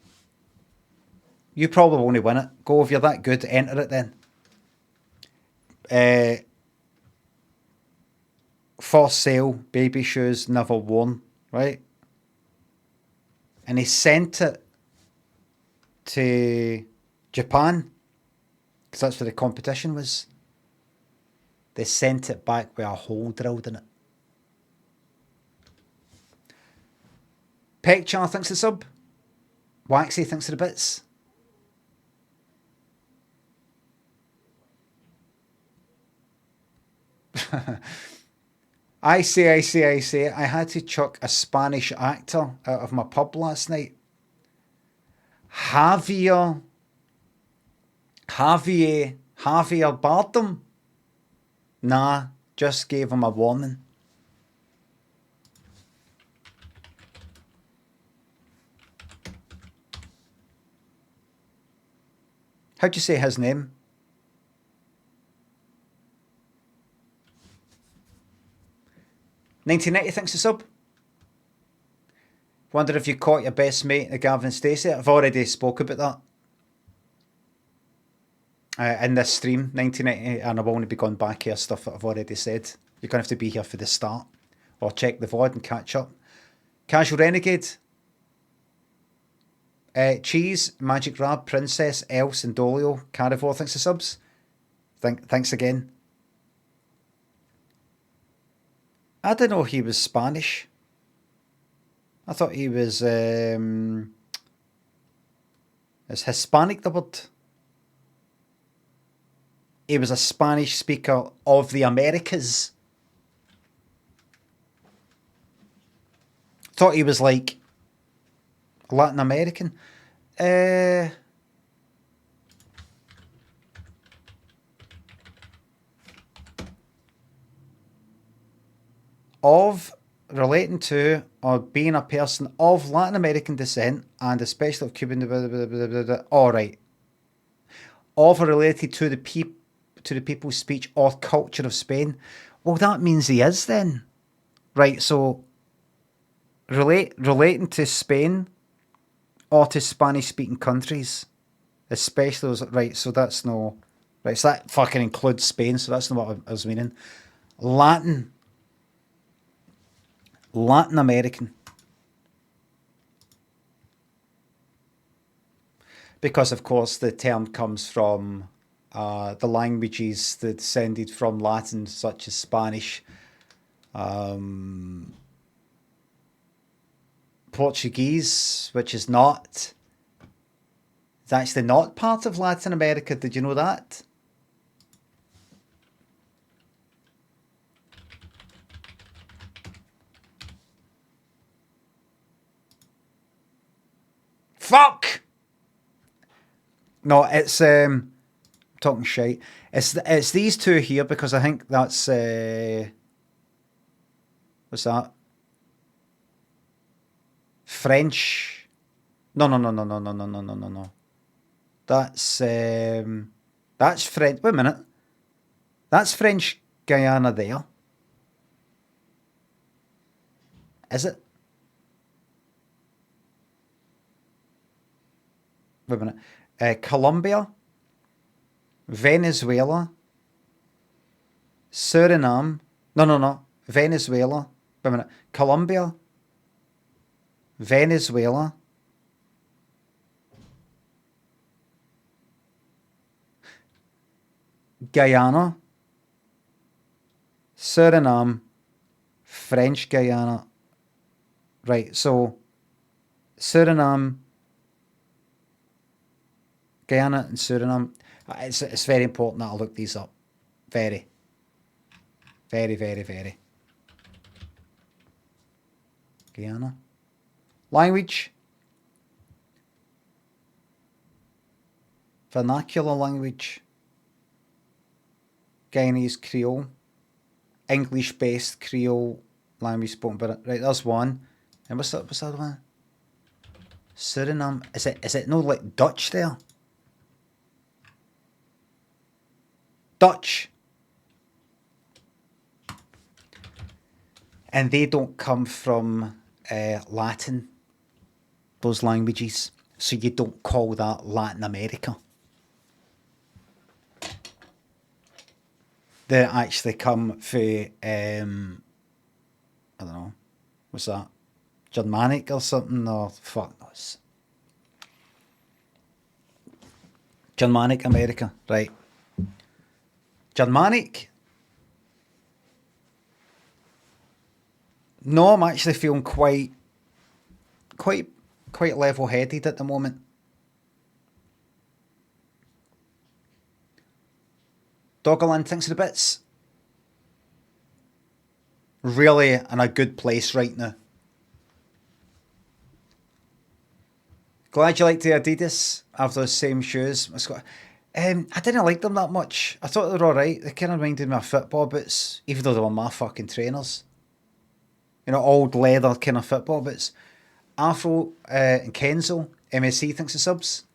You probably won't win it. Go if you're that good, enter it then. For sale, baby shoes never worn, right? And he sent it to Japan because that's where the competition was. They sent it back with a hole drilled in it. Peckchar thinks the sub. Waxy thinks of the bits. I say. I had to chuck a Spanish actor out of my pub last night. Javier Bardem. Nah, just gave him a warning. How'd you say his name? $19.90 thanks to sub. Wonder if you caught your best mate, the Gavin Stacey. I've already spoke about that in this stream, $19.90, and I won't be going back here stuff that I've already said. You're going to have to be here for the start, or check the VOD and catch up. Casual Renegade. Cheese, Magic Rab, Princess, Else, and Dolio, Carivore, thanks to subs. Thanks again. I didn't know he was Spanish. I thought he was is Hispanic the word? He was a Spanish speaker of the Americas. Thought he was like Latin American. of relating to or being a person of Latin American descent and especially of Cuban. All right. Of or related to the people's speech or culture of Spain. Well, that means he is then, right? So relating to Spain or to Spanish speaking countries, especially those, right? So that's no right. So that fucking includes Spain. So that's not what I was meaning. Latin American. Because, of course, the term comes from the languages that descended from Latin, such as Spanish, Portuguese, which is not. It's actually not part of Latin America. Did you know that? Fuck! No, it's talking shite. It's these two here because I think that's what's that? French. No. That's French. Wait a minute. That's French Guyana there. Is it? Wait a minute. Colombia, Venezuela, Suriname. No. Venezuela. Wait a minute. Colombia, Venezuela, Guyana, Suriname, French Guyana. Right, so Suriname, Guyana and Suriname. It's very important that I look these up. Very. Guyana. Language. Vernacular language. Guyanese Creole. English-based Creole language spoken by it. Right, there's one. And what's the other one? Suriname. Is it no like Dutch there? Dutch. And they don't come from Latin, those languages. So you don't call that Latin America. They actually come from, I don't know, what's that? Germanic or something? Or fuck knows. Germanic America, right. Germanic. No, I'm actually feeling quite level-headed at the moment. Doggerland thinks of the bits. Really in a good place right now. Glad you liked the Adidas. I have those same shoes. I didn't like them that much. I thought they were alright. They kind of reminded me of football boots, even though they were my fucking trainers. You know, old leather kind of football boots. Afro and Kenzo, MSC thinks of subs.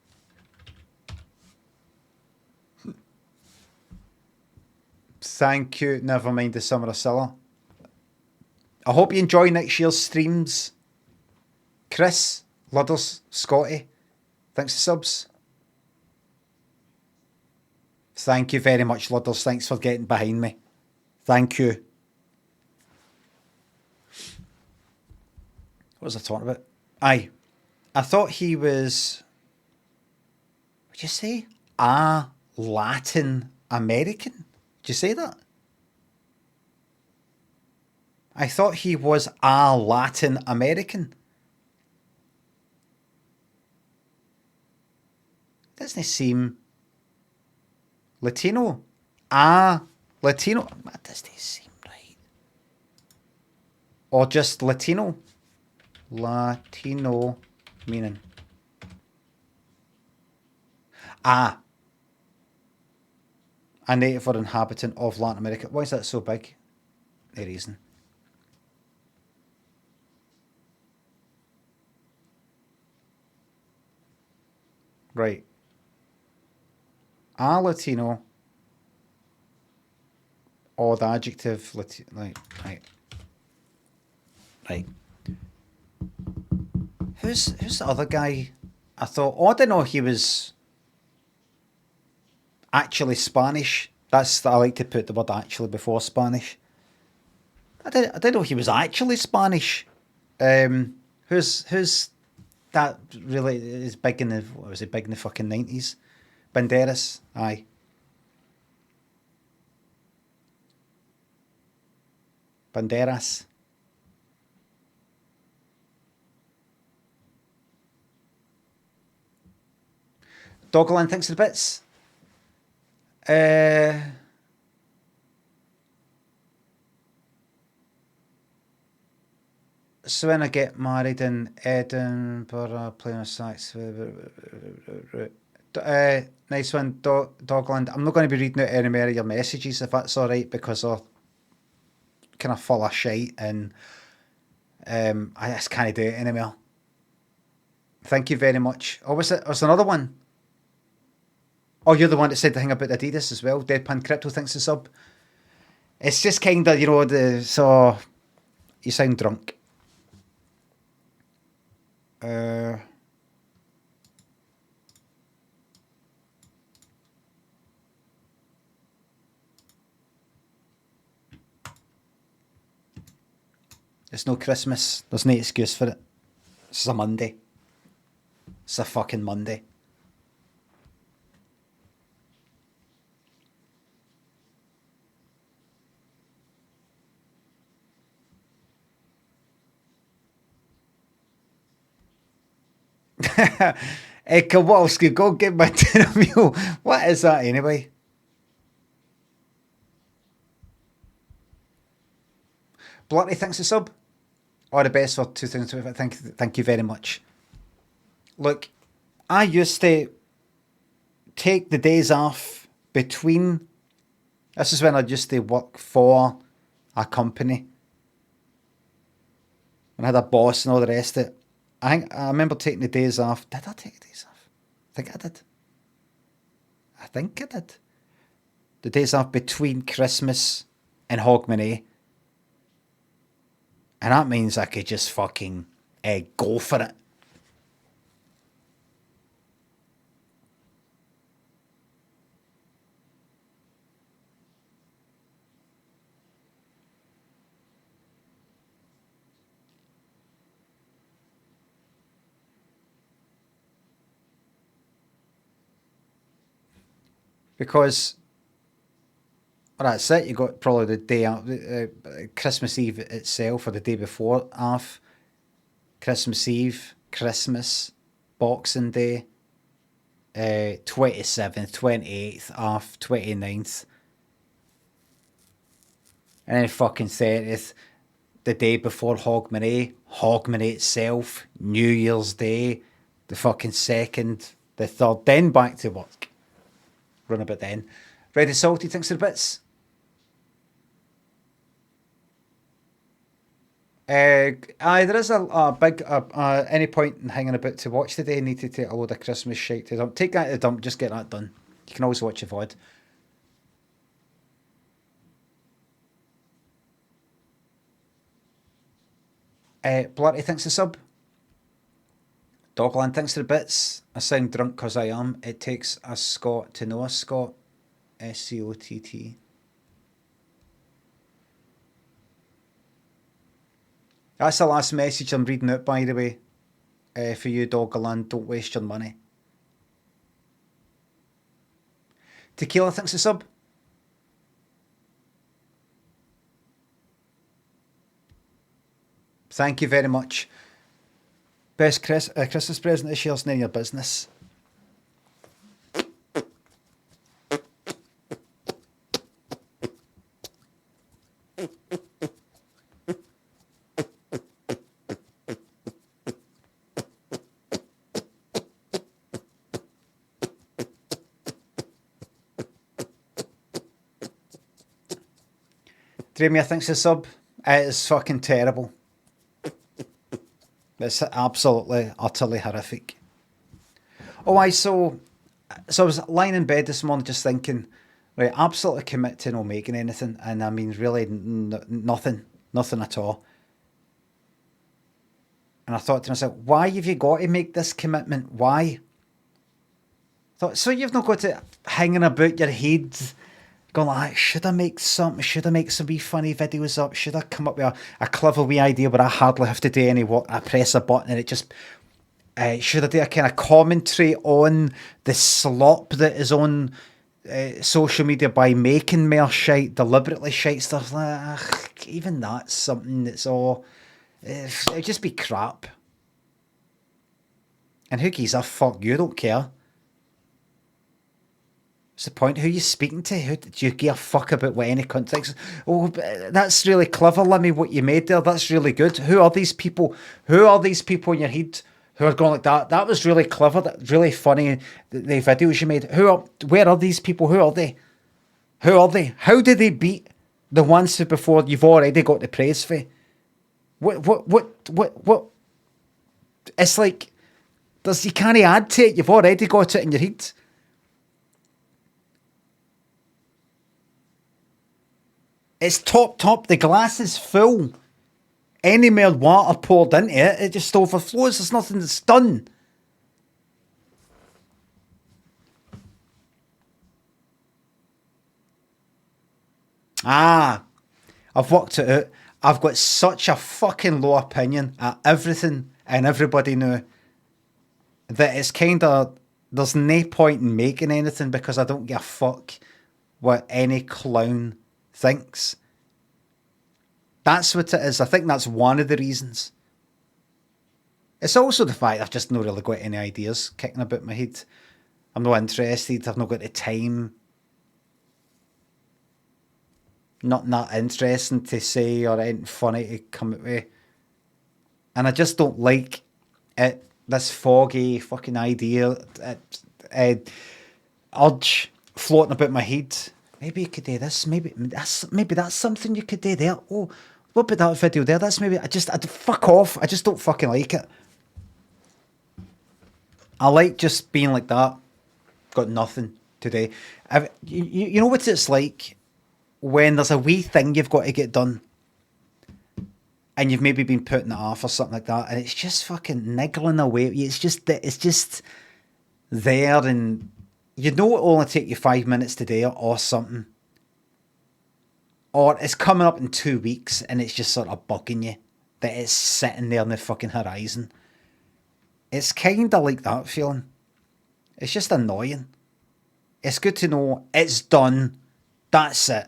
Thank you. Never mind the Summer of Silla. I hope you enjoy next year's streams. Chris, Ludders, Scotty, thanks for subs. Thank you very much, Ludders. Thanks for getting behind me. Thank you. What was I talking about? Aye. I thought he was... What'd you say? Latin American? Did you say that? I thought he was a Latin American. Doesn't he seem Latino? Latino. That doesn't seem right. Or just Latino. Latino meaning. A native or inhabitant of Latin America. Why is that so big? No reason. Right. A Latino. Odd adjective. Right. Right. Who's the other guy? I thought, oh, I didn't know he was actually Spanish. I like to put the word actually before Spanish. I didn't know he was actually Spanish. Who's that really is big in the, what was he, big in the fucking 90s? Banderas, aye. Banderas. Dogland thinks of the bits. So when I get married in Edinburgh, playing a sax. Nice one, Dogland. I'm not going to be reading out any more of your messages if that's all right, because they're kind of full of shite and I just can't do it anymore. Thank you very much. Oh, was another one? Oh, you're the one that said the thing about Adidas as well. Deadpan Crypto thinks the sub. It's just kind of, so you sound drunk. It's no Christmas. There's no excuse for it. It's a Monday. It's a fucking Monday. Kowalski, go get my dinner meal. What is that anyway? Blurty thinks the sub. All the best for 2025. Thank you very much. Look, I used to take the days off between. This is when I used to work for a company. And I had a boss and all the rest of it. I remember taking the days off. Did I take the days off? I think I did. The days off between Christmas and Hogmanay. And that means I could just fucking go for it. Because, well, that's it. You got probably the day out, Christmas Eve itself, or the day before off. Christmas Eve, Christmas, Boxing Day, 27th, 28th off, 29th. And then fucking 30th, the day before Hogmanay itself, New Year's Day, the fucking 2nd, the 3rd, then back to work. Run a bit then. Ready Salty thinks of the bits. There is a big any point in hanging about to watch today. Need to take a load of Christmas shite to dump. Take that to the dump, just get that done. You can always watch a VOD. Blurty thinks the sub. Dogland thinks the bits. I sound drunk because I am. It takes a Scot to know a Scot. SCOTT. That's the last message I'm reading out, by the way. For you, Dogland, don't waste your money. Tequila thinks the sub. Thank you very much. Best Christmas present this year's none of your business. Dreamia thinks the sub. It is fucking terrible. It's absolutely, utterly horrific. Oh, so I was lying in bed this morning just thinking, right, absolutely commit to not making anything. And I mean, really, nothing at all. And I thought to myself, why have you got to make this commitment? Why? I thought, so you've not got to hanging about your head, going like, should I make something? Should I make some wee funny videos up? Should I come up with a clever wee idea where I hardly have to do any work? I press a button and it just... should I do a kind of commentary on the slop that is on social media by making more shite, deliberately shite stuff? Like, even that's something that's all... it'd just be crap. And who gives a fuck? You don't care. What's the point? Who are you speaking to? Who do you give a fuck about what any context? Oh, that's really clever, Limmy, what you made there. That's really good. Who are these people? Who are these people in your head who are going like that? That was really clever. That really funny. The videos you made. Where are these people? Who are they? Who are they? How did they beat the ones who before you've already got the praise for? What? It's like you can't add to it. You've already got it in your head. It's top. The glass is full. Any more water poured into it, it just overflows. There's nothing that's done. I've worked it out. I've got such a fucking low opinion at everything and everybody now that it's kind of, there's no point in making anything because I don't give a fuck what any clown thinks. That's what it is. I think that's one of the reasons. It's also the fact I've just not really got any ideas kicking about my head. I'm not interested. I've not got the time. Not that interesting to say or anything funny to come out with. And I just don't like it. This foggy fucking idea, urge floating about my head. Maybe you could do this. Maybe that's something you could do there. Oh, what about that video there? That's maybe... I fuck off. I just don't fucking like it. I like just being like that. Got nothing today. You know what it's like when there's a wee thing you've got to get done and you've maybe been putting it off or something like that, and it's just fucking niggling away at you. It's just there, and you know it'll only take you 5 minutes to do it or something. Or it's coming up in 2 weeks and it's just sort of bugging you that it's sitting there on the fucking horizon. It's kind of like that feeling. It's just annoying. It's good to know it's done. That's it.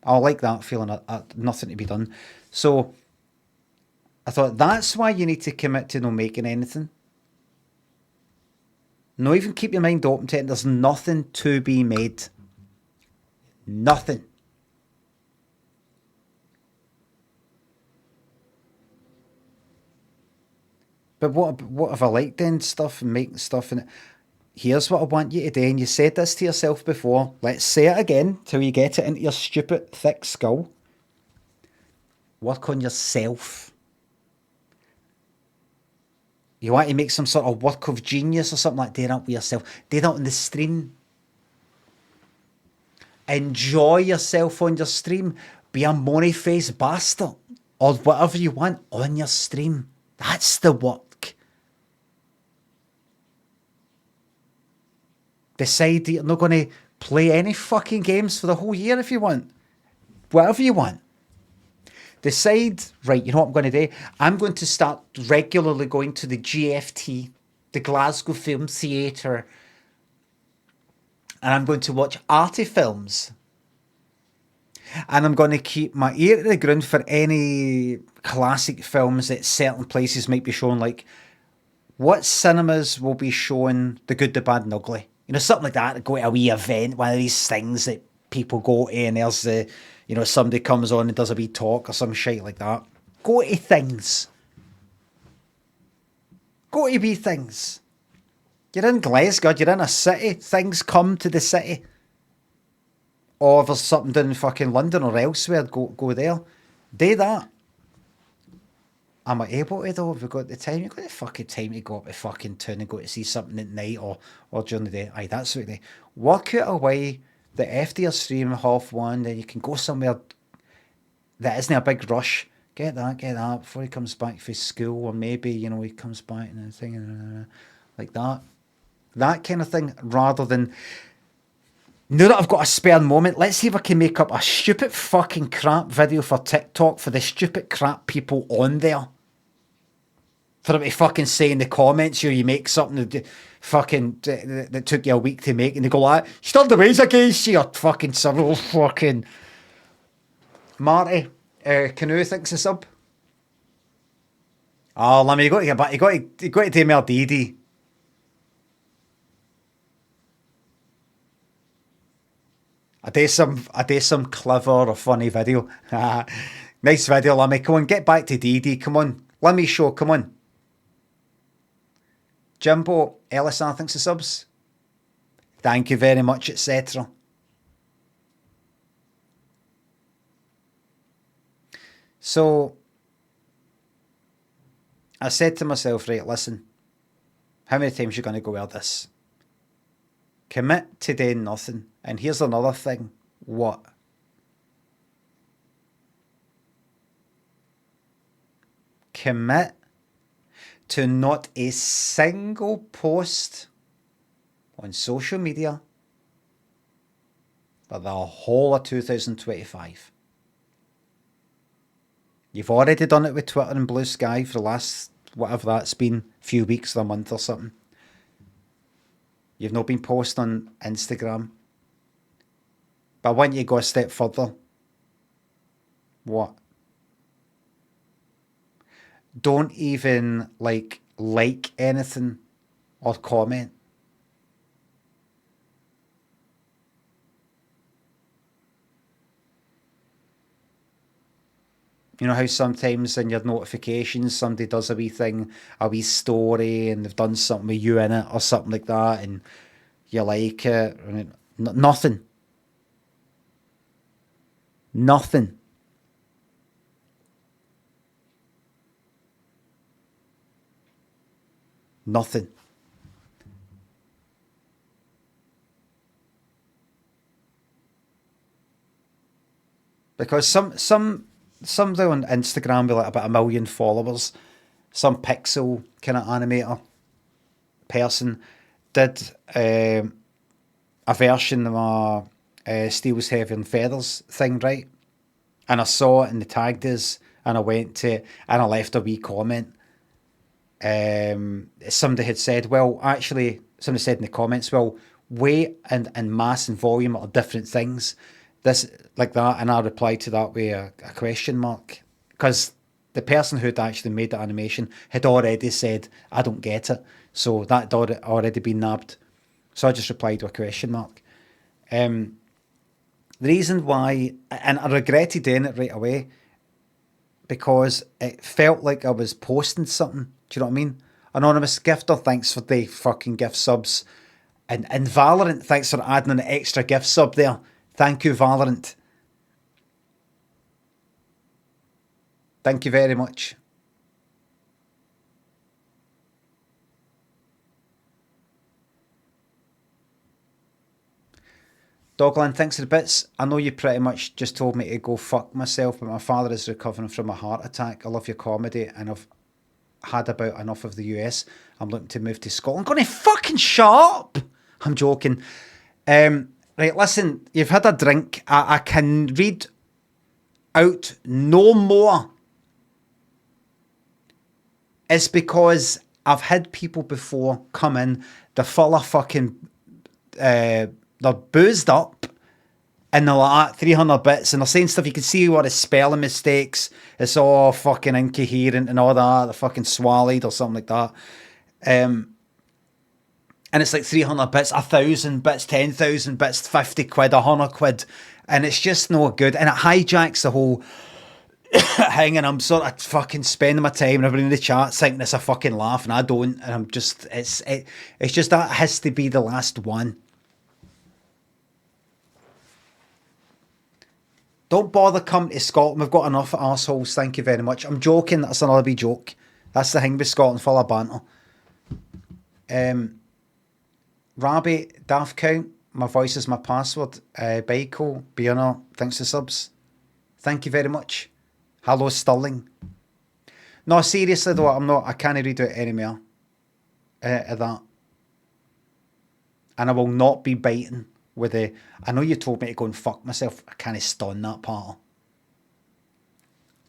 I like that feeling. Nothing to be done. So I thought that's why you need to commit to not making anything. No, even keep your mind open to it. There's nothing to be made. Nothing. But what have I liked then stuff and making stuff and here's what I want you to do, and you said this to yourself before. Let's say it again till you get it into your stupid thick skull. Work on yourself. You want to make some sort of work of genius or something like that with yourself. Do that on the stream. Enjoy yourself on your stream. Be a money-faced bastard. Or whatever you want on your stream. That's the work. Decide you're not going to play any fucking games for the whole year if you want. Whatever you want. Decide, right, you know what I'm going to do? I'm going to start regularly going to the GFT, the Glasgow Film Theatre, and I'm going to watch arty films. And I'm going to keep my ear to the ground for any classic films that certain places might be showing, like what cinemas will be showing The Good, the Bad and Ugly. You know, something like that, go to a wee event, one of these things that people go to and there's the, you know, somebody comes on and does a wee talk or some shit like that. Go to things. Go to wee things. You're in Glasgow, you're in a city, things come to the city. Or if there's something down in fucking London or elsewhere, go there. Do that. am I able to though? Have we got the time? You've got the fucking time to go up to fucking town and go to see something at night or during the day. Aye, that's what they work out a way that after your stream 1:30, then you can go somewhere that isn't a big rush. Get that before he comes back from school, or maybe, you know, he comes back and everything like that. That kind of thing, rather than, now that I've got a spare moment, let's see if I can make up a stupid fucking crap video for TikTok for the stupid crap people on there. For them to fucking say in the comments, you make something that took you a week to make, and they go like, still the ways against you, fucking several fucking... Marty, Canoe thinks a sub. Oh, Limmy, you got to get back, you got to do more DD. I do some clever or funny video. Nice video, Limmy. Come on, get back to DD. Come on. Limmy show, come on. Jimbo, Ellison thinks the subs. Thank you very much, etc. So, I said to myself, right, listen, how many times are you going to go wear this? Commit to doing nothing. And here's another thing. What? Commit to not a single post on social media for the whole of 2025. You've already done it with Twitter and Blue Sky for the last, whatever that's been, few weeks or a month or something. You've not been posting on Instagram. But I want you to go a step further. What? Don't even like anything or comment. You know how sometimes in your notifications somebody does a wee thing, a wee story, and they've done something with you in it or something like that, and you like it. Nothing. Nothing. Nothing. Because somebody on Instagram with like about 1 million followers, some pixel kind of animator person did a version of a Steel's Heavy and Feathers thing, right? And I saw it and they tagged us, and I went to it and I left a wee comment. Somebody had said, well, actually, somebody said in the comments, well, weight and mass and volume are different things. This, like that, and I replied to that with a question mark, because the person who'd actually made the animation had already said, I don't get it. So that had already been nabbed. So I just replied with a question mark. The reason why, and I regretted doing it right away, because it felt like I was posting something. Do you know what I mean? Anonymous Gifter, thanks for the fucking gift subs. And Valorant, thanks for adding an extra gift sub there. Thank you, Valorant. Thank you very much. Dogland, thanks for the bits. I know you pretty much just told me to go fuck myself, but my father is recovering from a heart attack. I love your comedy, and I've had about enough of the US. I'm looking to move to Scotland. I'm going to fucking shut up. I'm joking. Right, listen, you've had a drink. I can read out no more. It's because I've had people before come in, they're full of fucking, they're boozed up, and they're like 300 bits, and they're saying stuff, you can see what is spelling mistakes, it's all fucking incoherent and all that, they're fucking swallowed or something like that. And it's like 300 bits, 1,000 bits, 10,000 bits, 50 quid, 100 quid. And it's just no good. And it hijacks the whole thing. And I'm sort of fucking spending my time and everybody in the chat thinking it's a fucking laugh. And I don't. And I'm just, it's just that has to be the last one. Don't bother coming to Scotland. We've got enough arseholes. Thank you very much. I'm joking. That's another wee joke. That's the thing with Scotland, full of banter. Rabbi, Daft Count, my voice is my password. Baiko, Bierner, thanks for subs. Thank you very much. Hello, Stirling. No, seriously though, I can't read out any more of that. And I will not be biting with the... I know you told me to go and fuck myself. I can't stand that part.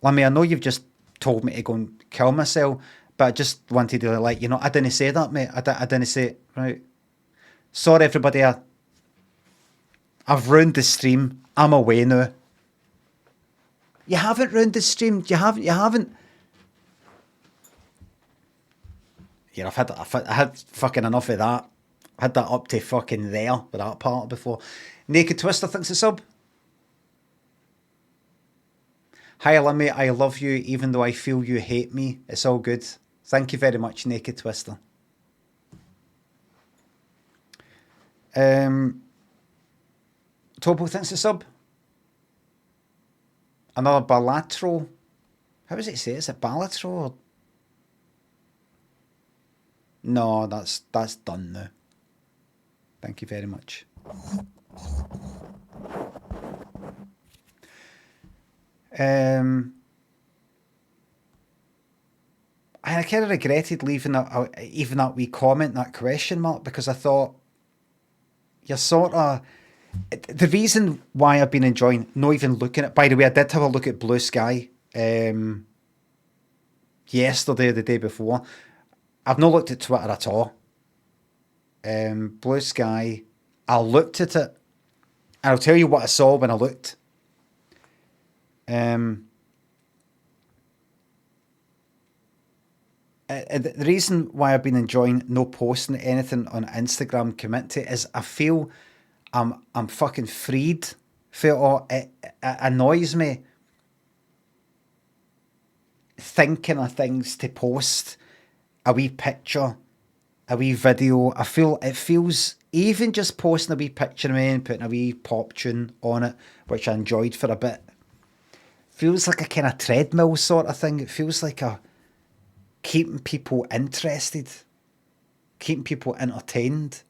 Limmy, I know you've just told me to go and kill myself, but I just wanted to let you know, I didn't say that, mate. I didn't say it, right? Sorry, everybody. I've ruined the stream. I'm away now. You haven't ruined the stream. You haven't. Yeah, I had fucking enough of that. I had that up to fucking there with that part before. Naked Twister thinks a sub. Hi, Limmy. I love you, even though I feel you hate me. It's all good. Thank you very much, Naked Twister. Topo thinks a sub. Another Balatro. How does it say? Is it Balatro? Or... No, that's done now. Thank you very much. I kind of regretted leaving that, even that wee comment, that question mark, because I thought you're sort of... The reason why I've been enjoying not even looking at... By the way, I did have a look at Blue Sky yesterday or the day before. I've not looked at Twitter at all. Blue Sky, I looked at it, and I'll tell you what I saw when I looked. The reason why I've been enjoying no posting anything on Instagram community is I feel I'm fucking freed for it all. It annoys me thinking of things to post, a wee picture, a wee video. It feels, even just posting a wee picture of me and putting a wee pop tune on it, which I enjoyed for a bit, feels like a kind of treadmill sort of thing. It feels like a keeping people interested, keeping people entertained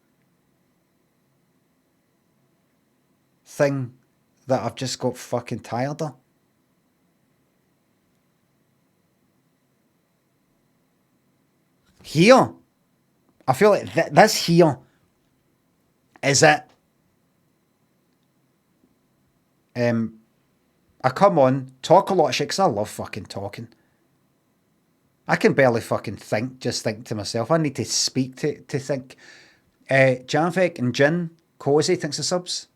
thing that I've just got fucking tired of. Here, I feel like this here is it. I come on, talk a lot of shit, because I love fucking talking. I can barely fucking think, just think to myself. I need to speak to think. Janvik and Jin, Cozy, thanks for subs.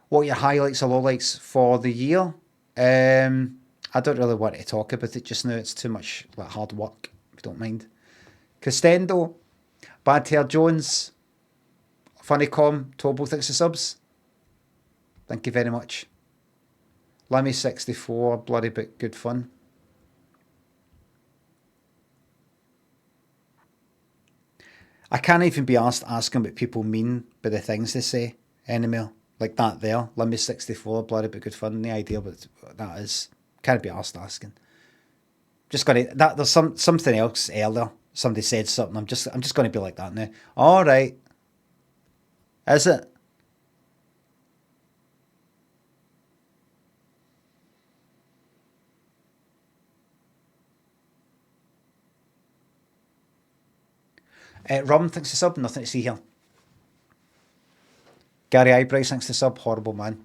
What are your highlights or lowlights for the year? I don't really want to talk about it just now. It's too much like hard work, if you don't mind. Costendo, Bad Hair Jones, Funnycom, Tobo, thanks for subs. Thank you very much. Lemmy64, bloody bit good fun. I can't even be asked asking what people mean by the things they say anymore. Like that there, Lemmy64, bloody bit good fun. The idea what that is, can't be asked asking. Just gonna there's something else earlier. Somebody said something. I'm just gonna be like that now. All right, is it? Rum thanks to sub, nothing to see here. Gary Eyebrows thanks to sub, horrible man.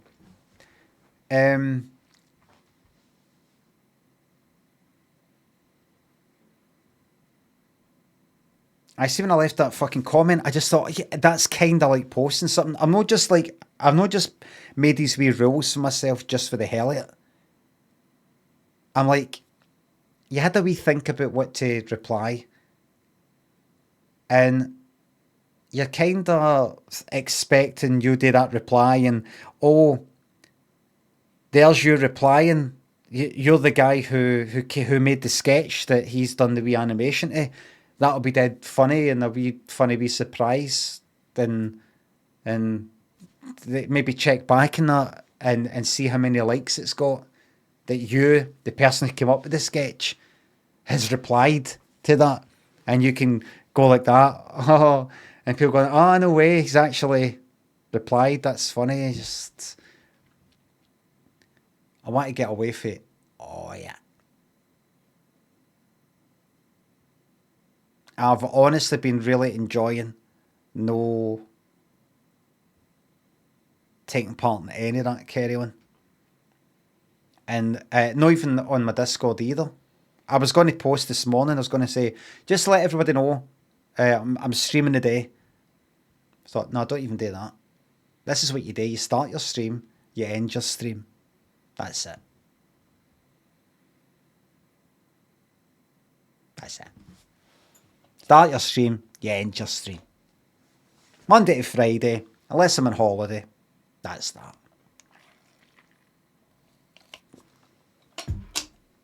I see when I left that fucking comment, I just thought, yeah, that's kind of like posting something. I've not just made these wee rules for myself just for the hell of it. I'm like, you had a wee think about what to reply. And you're kind of expecting you do that reply and, oh, there's you replying. You're the guy who made the sketch that he's done the wee animation to. That'll be dead funny and a wee funny wee surprise. And maybe check back in that and see how many likes it's got, that you, the person who came up with the sketch, has replied to that. And you can go like that. Oh, and people going, oh, no way, he's actually replied. That's funny. Just, I want to get away from it. Oh, yeah. I've honestly been really enjoying no taking part in any of that carry on. And not even on my Discord either. I was going to post this morning, I was going to say, just to let everybody know, I'm streaming today. I thought, no, don't even do that. This is what you do. You start your stream, you end your stream. That's it. That's it. Start your stream, you end your stream. Monday to Friday, unless I'm on holiday, that's that.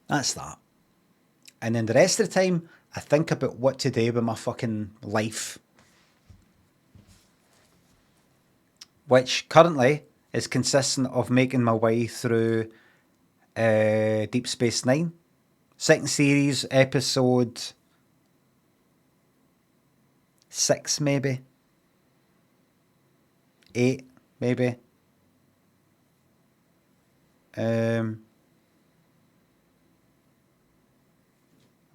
That's that. And then the rest of the time, I think about what to do with my fucking life. Which currently is consistent of making my way through Deep Space Nine. Second series, episode 6 maybe. 8 maybe. I'm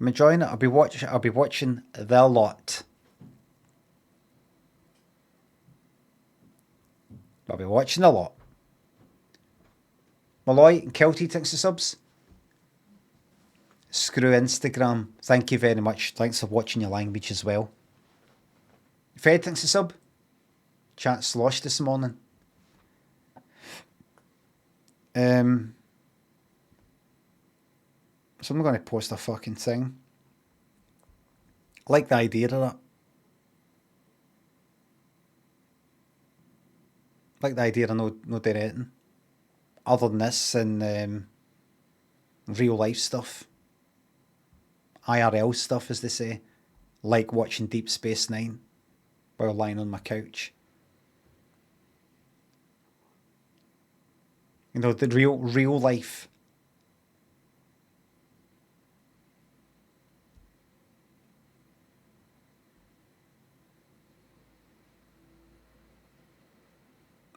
enjoying it. I'll be watching the lot. I'll be watching a lot. Malloy and Kelty, thanks for subs. Screw Instagram. Thank you very much. Thanks for watching your language as well. Fed, thanks for sub. Chat sloshed this morning. So I'm not going to post a fucking thing. I like the idea of that. I like the idea of no doing anything. Other than this and real life stuff. IRL stuff, as they say. Like watching Deep Space Nine while lying on my couch. You know, the real life.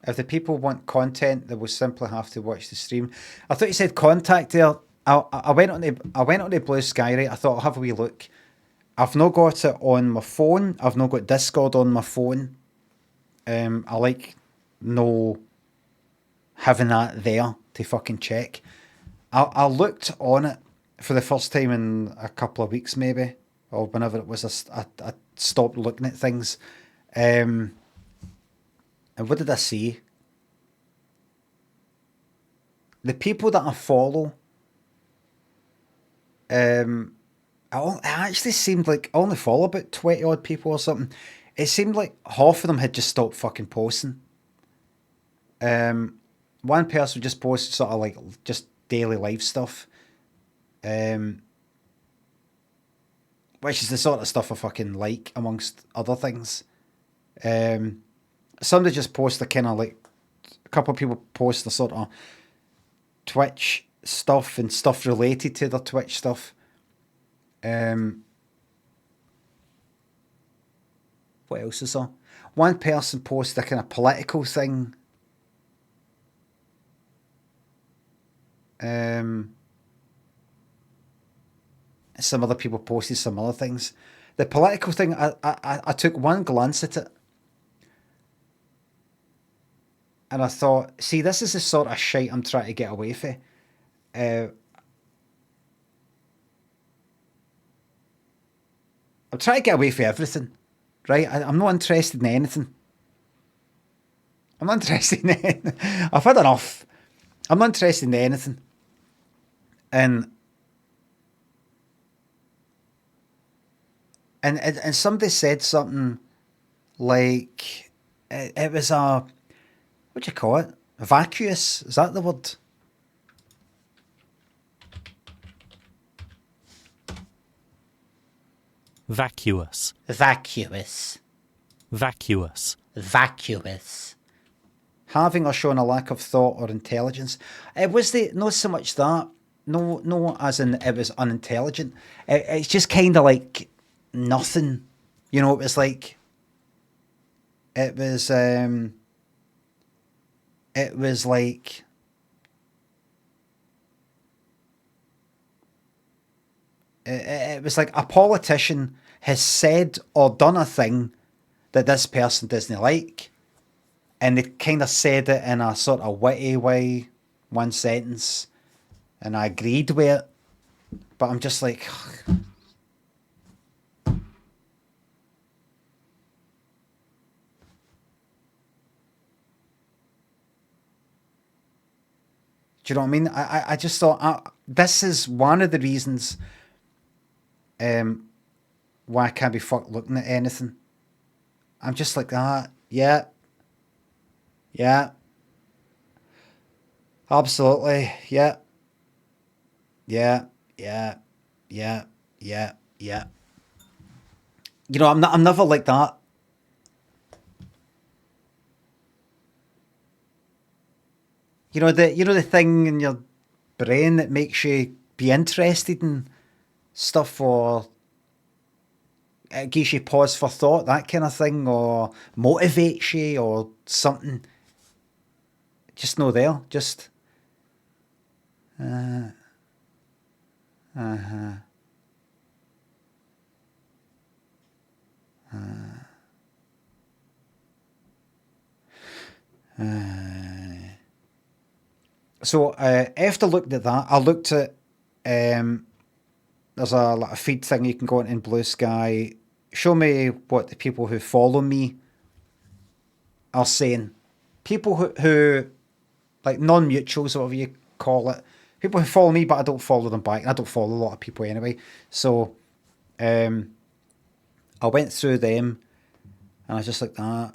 If the people want content, they will simply have to watch the stream. I thought you said contact there. I went on the Blue Sky, right? I thought I'll have a wee look. I've not got it on my phone. I've not got Discord on my phone. I like no having that there to fucking check. I looked on it for the first time in a couple of weeks maybe, or whenever it was I stopped looking at things. And what did I see? The people that I follow, it actually seemed like I only follow about 20 odd people or something. It seemed like half of them had just stopped fucking posting. One person just posted sort of like just daily life stuff. Which is the sort of stuff I fucking like, amongst other things. Somebody just posted kind of like, a couple of people post the sort of Twitch stuff and stuff related to their Twitch stuff. What else is there? One person posted a kind of political thing. Some other people posted some other things. The political thing, I took one glance at it. And I thought, see, this is the sort of shite I'm trying to get away from. I'm trying to get away from everything, right? I'm not interested in anything. I'm not interested in anything. I've had enough. I'm not interested in anything. And somebody said something like, it was a, what do you call it? Vacuous? Is that the word? Vacuous. Vacuous. Vacuous. Vacuous. having or showing a lack of thought or intelligence. It was not so much that. No, as in it was unintelligent. It's just kind of like nothing. You know, it was like, it was like, it was like a politician has said or done a thing that this person doesn't like, and they kind of said it in a sort of witty way, one sentence, and I agreed with it, but I'm just like, do you know what I mean? I just thought, this is one of the reasons why I can't be fucked looking at anything. I'm just like, yeah, absolutely, yeah. You know, I'm never like that. You know the thing in your brain that makes you be interested in stuff, or it gives you pause for thought, that kind of thing, or motivates you or something. Just no there. Just So after looking at that, I looked at there's a like a feed thing you can go in Blue Sky. Show me what the people who follow me are saying. People who like non-mutuals, or whatever you call it. People who follow me, but I don't follow them back. I don't follow a lot of people anyway. So I went through them, and I was just like that.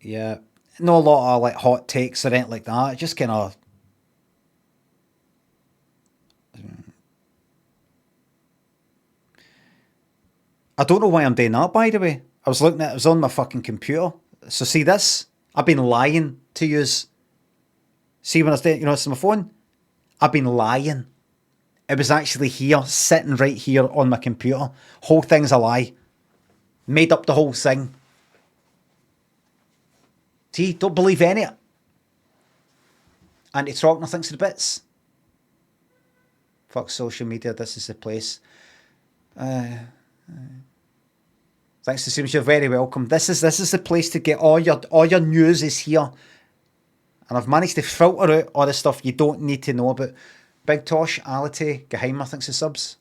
Yeah. No, a lot of like hot takes or anything like that. Just kind of. I don't know why I'm doing that, by the way. I was looking at it, was on my fucking computer. So see this? I've been lying to yous. See when I was doing, it's on my phone? I've been lying. It was actually here, sitting right here on my computer. Whole thing's a lie. Made up the whole thing. See, don't believe any of it. Anti-Trockner thinks of the bits. Fuck social media, this is the place. Thanks to Seamus, you're very welcome. This is the place to get all your news is here. And I've managed to filter out all the stuff you don't need to know about. Big Tosh, Ality, Geheimer thinks of subs.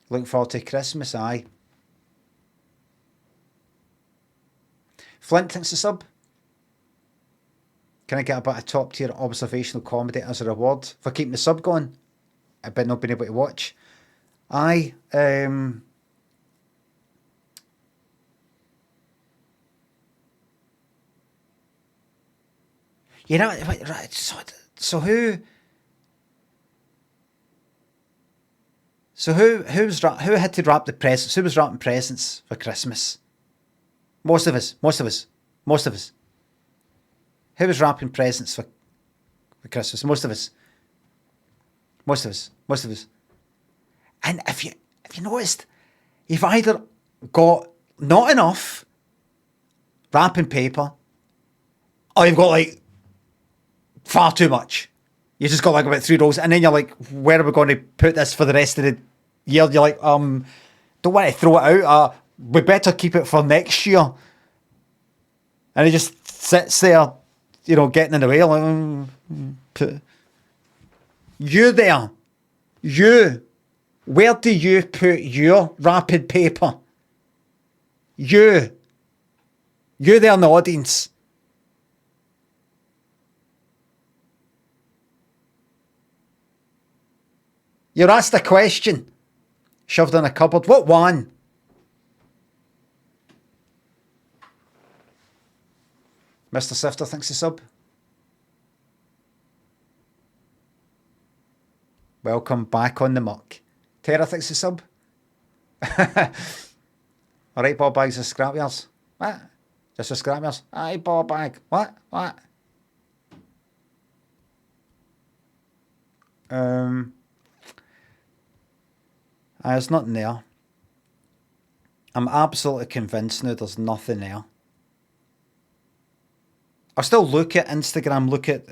Looking forward to Christmas, aye. Flint thinks of sub. Can I get a bit of top tier observational comedy as a reward for keeping the sub going? I bet not being able to watch. Aye. You know, right, so who had to wrap the presents? Who was wrapping presents for Christmas? Most of us. Who was wrapping presents for Christmas? Most of us. And if you noticed, you've either got not enough wrapping paper, or you've got like far too much. You just got like about 3 rolls, and then you're like, where are we going to put this for the rest of the year? You're like, don't want to throw it out. We better keep it for next year. And it just sits there, getting in the way. Like, you there. You. Where do you put your wrapping paper? You. You there in the audience. You're asked a question, shoved in a cupboard. What one? Mr. Sifter thinks a sub. Welcome back on the muck. Tara thinks a sub. Alright, Bob Bags of Scrapyards. What? Just a scrappers? Aye, ball bag. What? What? There's nothing there. I'm absolutely convinced now there's nothing there. I still look at Instagram, look at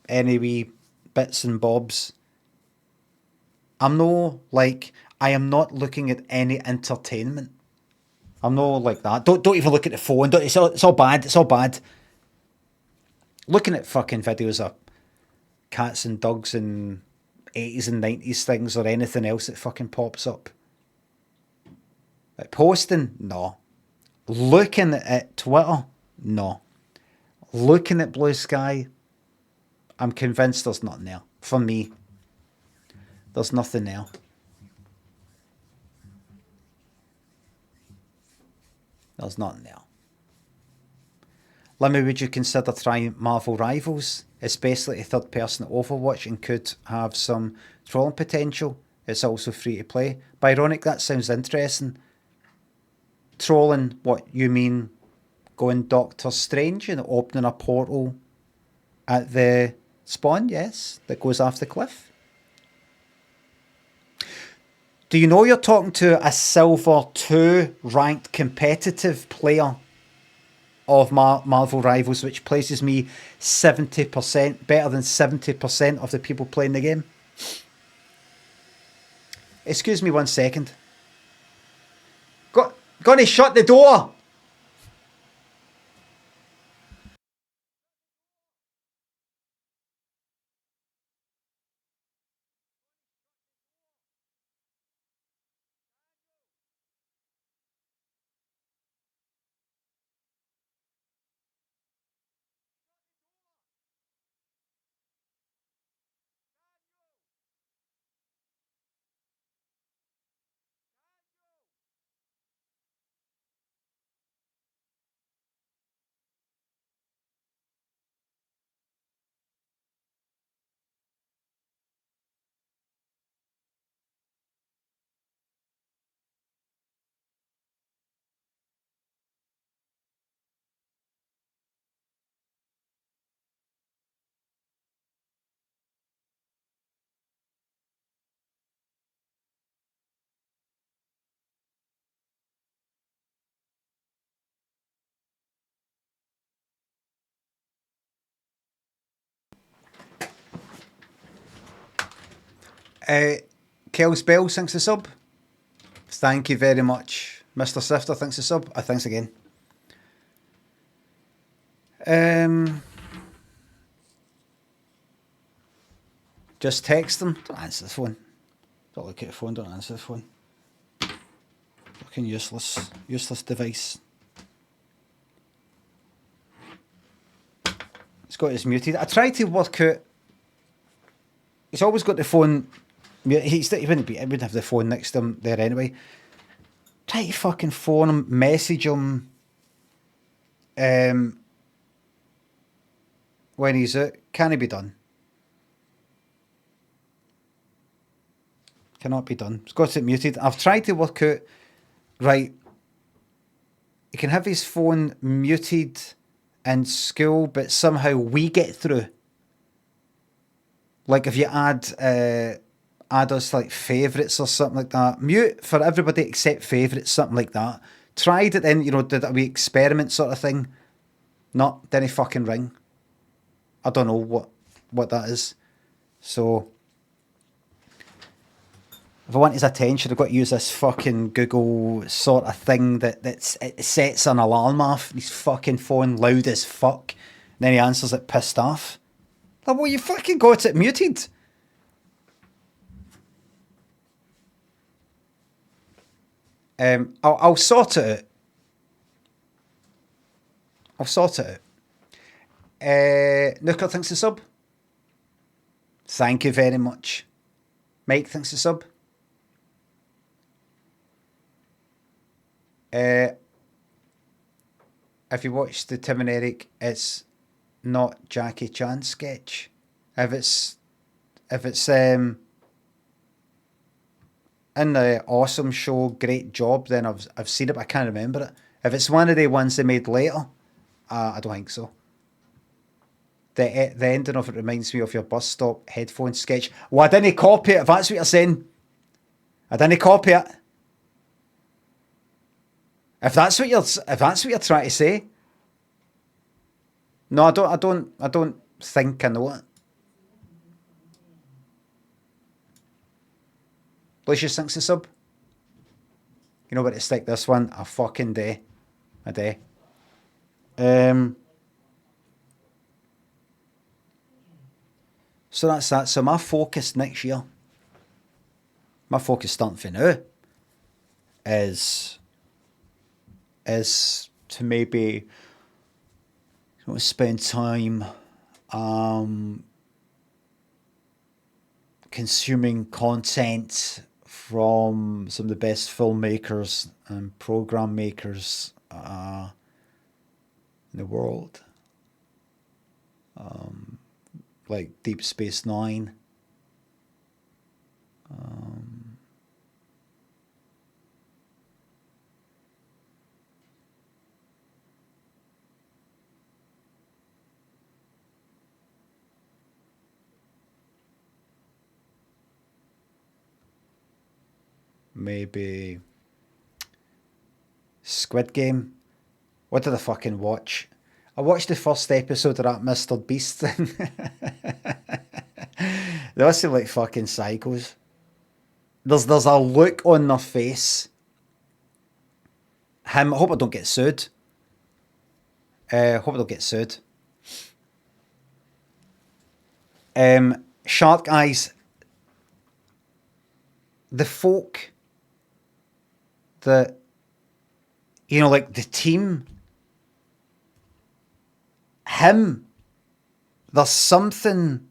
any wee bits and bobs. I'm no like I am not looking at any entertainment. I'm no like that. Don't even look at the phone. It's all bad. It's all bad. Looking at fucking videos of cats and dogs and 80s and 90s things or anything else that fucking pops up. Like posting, no. Looking at Twitter, no. Looking at Blue Sky, I'm convinced there's nothing there. For me, there's nothing there. There's nothing there. Limmy, would you consider trying Marvel Rivals? It's basically a third person Overwatch and could have some trolling potential. It's also free to play. Byronic, that sounds interesting. Trolling, what you mean going Doctor Strange and opening a portal at the spawn, yes, that goes off the cliff. Do you know you're talking to a Silver 2 ranked competitive player of Marvel Rivals, which places me 70%, better than 70% of the people playing the game? Excuse me 1 second. Gonna shut the door! Kel's Bell thanks the sub. Thank you very much. Mr. Sifter thanks the sub. Thanks again. Just text them. Don't answer the phone. Don't look at the phone. Don't answer the phone. Fucking useless device. It's got his muted. I tried to work out. He's always got the phone. He wouldn't have the phone next to him there anyway. Try to fucking phone him, message him. When he's out, can it be done? Cannot be done. It's got it muted. I've tried to work out. Right. He can have his phone muted in school, but somehow we get through. Like if you add us like favourites or something like that. Mute for everybody except favourites, something like that. Tried it then, did a wee experiment sort of thing. Not, didn't fucking ring. I don't know what that is. So if I want his attention, I've got to use this fucking Google sort of thing that it sets an alarm off. His fucking phone loud as fuck. And then he answers it pissed off. Like, well, you fucking got it muted. I'll sort it out. I'll sort it out. Nooker thanks the sub. Thank you very much. Mike thanks the sub. If you watch the Tim and Eric, it's not Jackie Chan sketch. If it's in the Awesome Show, Great Job, then I've seen it, but I can't remember it. If it's one of the ones they made later, I don't think so. The ending of it reminds me of your bus stop headphone sketch. Well, I didn't copy it, if that's what you're saying. I didn't copy it. If that's what you're trying to say. No, I don't think I know it. Lucius thinks the sub. You know where to stick this one? A fucking day. A day. So that's that. So my focus next year, my focus starting for now, is to maybe spend time consuming content from some of the best filmmakers and program makers in the world. Like Deep Space Nine. Maybe Squid Game. What did I fucking watch? I watched the first episode of that Mr. Beast thing. They all seem like fucking psychos. There's a look on their face. I hope I don't get sued. Hope I don't get sued. Shark Eyes. The folk that, like the team, him, there's something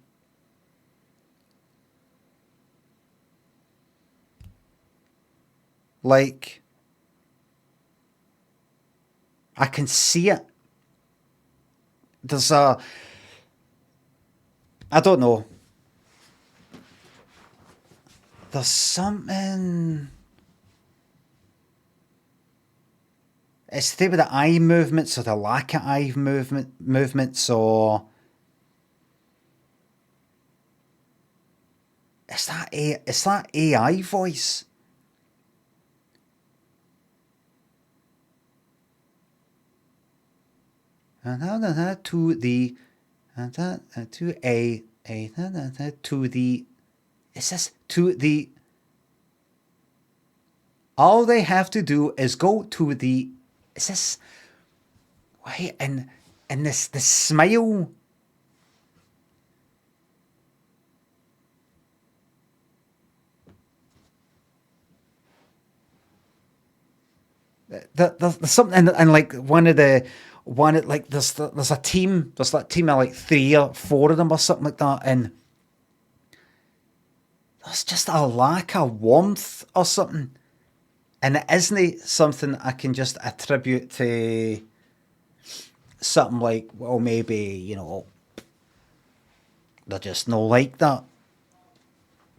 like, I can see it. There's I don't know. There's something. It's to do with the eye movements or the lack of eye movements, or it's that AI voice. To the to the. It says to the. All they have to do is go to the. It says. Wait, and the smile. There's something, and like like there's a team. There's that team of like 3 or 4 of them or something like that, and. There's just a lack of warmth or something. And it isn't something I can just attribute to something like, well, maybe, they're just not like that.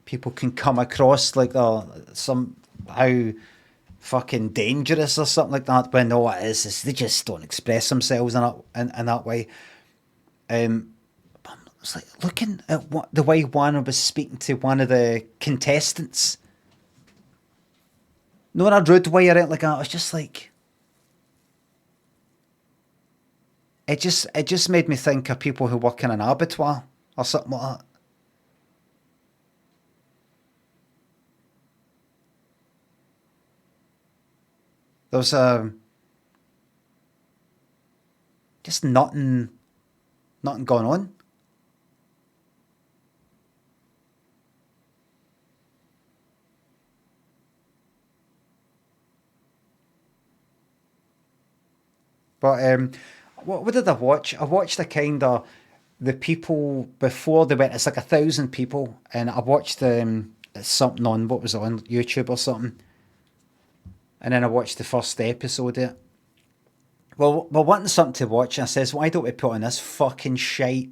People can come across like they're somehow fucking dangerous or something like that. When no, it is they just don't express themselves in that way. It's like looking at the way one was speaking to one of the contestants. Not in a rude way or anything like that. It was just like it just made me think of people who work in an abattoir or something like that. There was just nothing going on. But what did I watch? I watched the people before they went. It's like 1,000 people, and I watched something on what was it, on YouTube or something, and then I watched the first episode of it. Well, we're wanting something to watch, and I says, why don't we put on this fucking shite?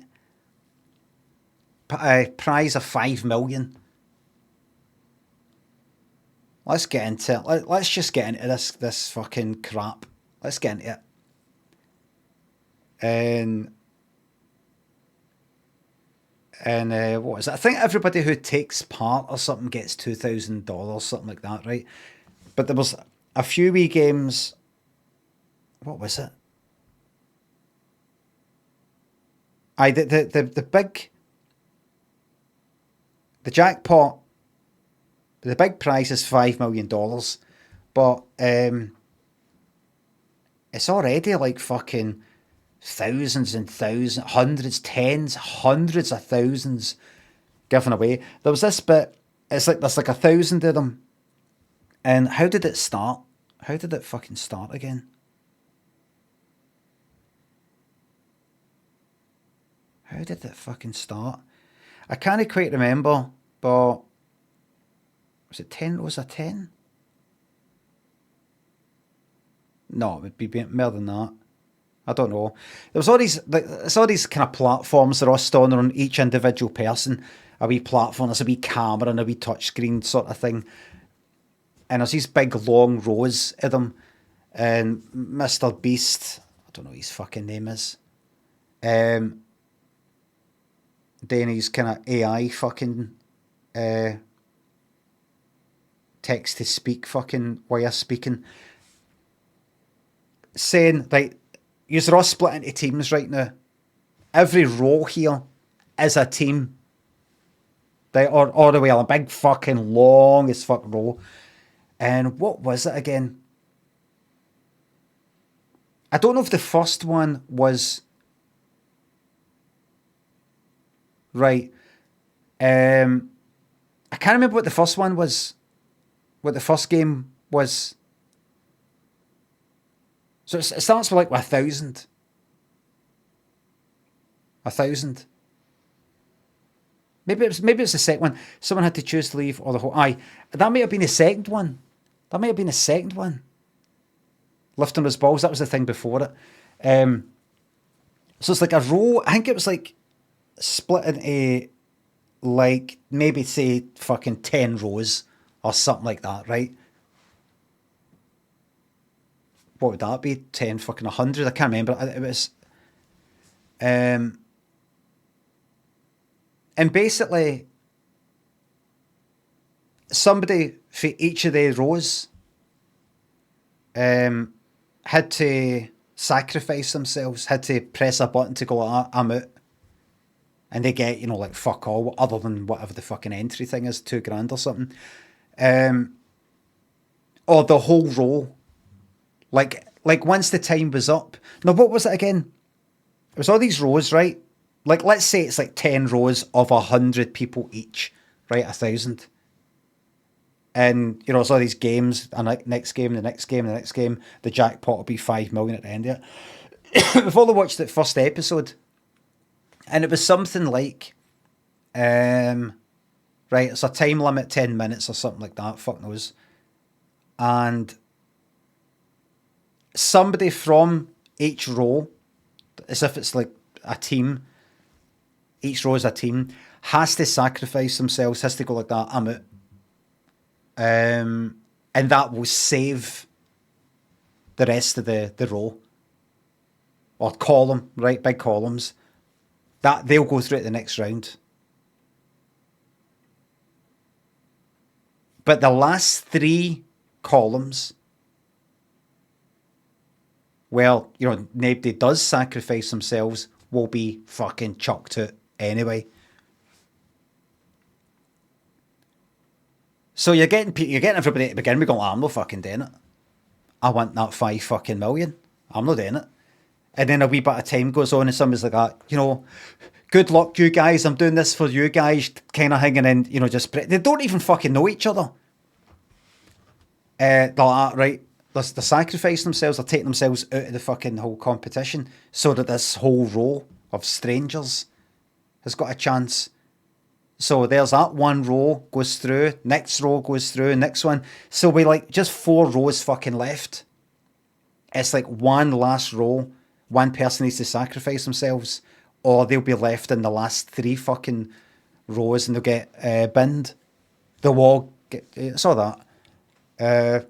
Prize of 5 million. Let's get into it. Let's just get into this fucking crap. Let's get into it. And what is it? I think everybody who takes part or something gets $2,000, something like that, right? But there was a few wee games. What was it? The jackpot, the big prize is $5 million, but it's already like fucking thousands and thousands, hundreds, tens, hundreds of thousands given away. There was this bit, it's like there's like 1,000 of them. And how did it start? How did it fucking start again? How did it fucking start? I can't quite remember, but was it 10 rows of 10? No, it would be more than that. I don't know. There was all these kind of platforms that are all stored on each individual person. A wee platform, there's a wee camera and a wee touchscreen sort of thing. And there's these big long rows of them. And Mr. Beast, I don't know what his fucking name is. Danny's kind of AI fucking text to speak fucking way of speaking. Saying, like, you're all split into teams right now. Every row here is a team. Or the way a big fucking long as fuck row. And what was it again? I don't know if the first one was right. I can't remember what the first one was. What the first game was. So it starts with like 1,000. 1,000. Maybe it's the second one. Someone had to choose to leave or the whole. Aye, that may have been the second one. Lifting his balls. That was the thing before it. So it's like a row. I think it was like split into like maybe say fucking 10 rows or something like that, right? What would that be? 10 fucking 100? I can't remember. It was. And basically, somebody for each of the rows had to sacrifice themselves, had to press a button to go, I'm out. And they get, like fuck all, other than whatever the fucking entry thing is, $2,000 or something. Or the whole row. Like once the time was up. No, what was it again? It was all these rows, right? Like, let's say it's like 10 rows of 100 people each, right? 1,000. And, it's all these games, and like next game, the next game, the next game, the jackpot will be 5 million at the end of it. We've all watched the first episode, and it was something like, right, it's a time limit, 10 minutes or something like that, fuck knows. And somebody from each row, as if it's like a team, each row is a team, has to sacrifice themselves, has to go like that, I'm out. And that will save the rest of the row. Or column, right? Big columns. That they'll go through it the next round. But the last 3 columns, well, nobody does sacrifice themselves, will be fucking chucked out anyway. So you're getting everybody to begin with going, I'm not fucking doing it. I want that 5 fucking million. I'm not doing it. And then a wee bit of time goes on and somebody's like that, good luck you guys, I'm doing this for you guys, kind of hanging in, just, they don't even fucking know each other. They're like, right, they're sacrificing themselves, they're taking themselves out of the fucking whole competition so that this whole row of strangers has got a chance. So there's that one row goes through, next row goes through, next one. So we like just 4 rows fucking left. It's like one last row. One person needs to sacrifice themselves, or they'll be left in the last 3 fucking rows and they'll get binned. They'll all get, it's all that.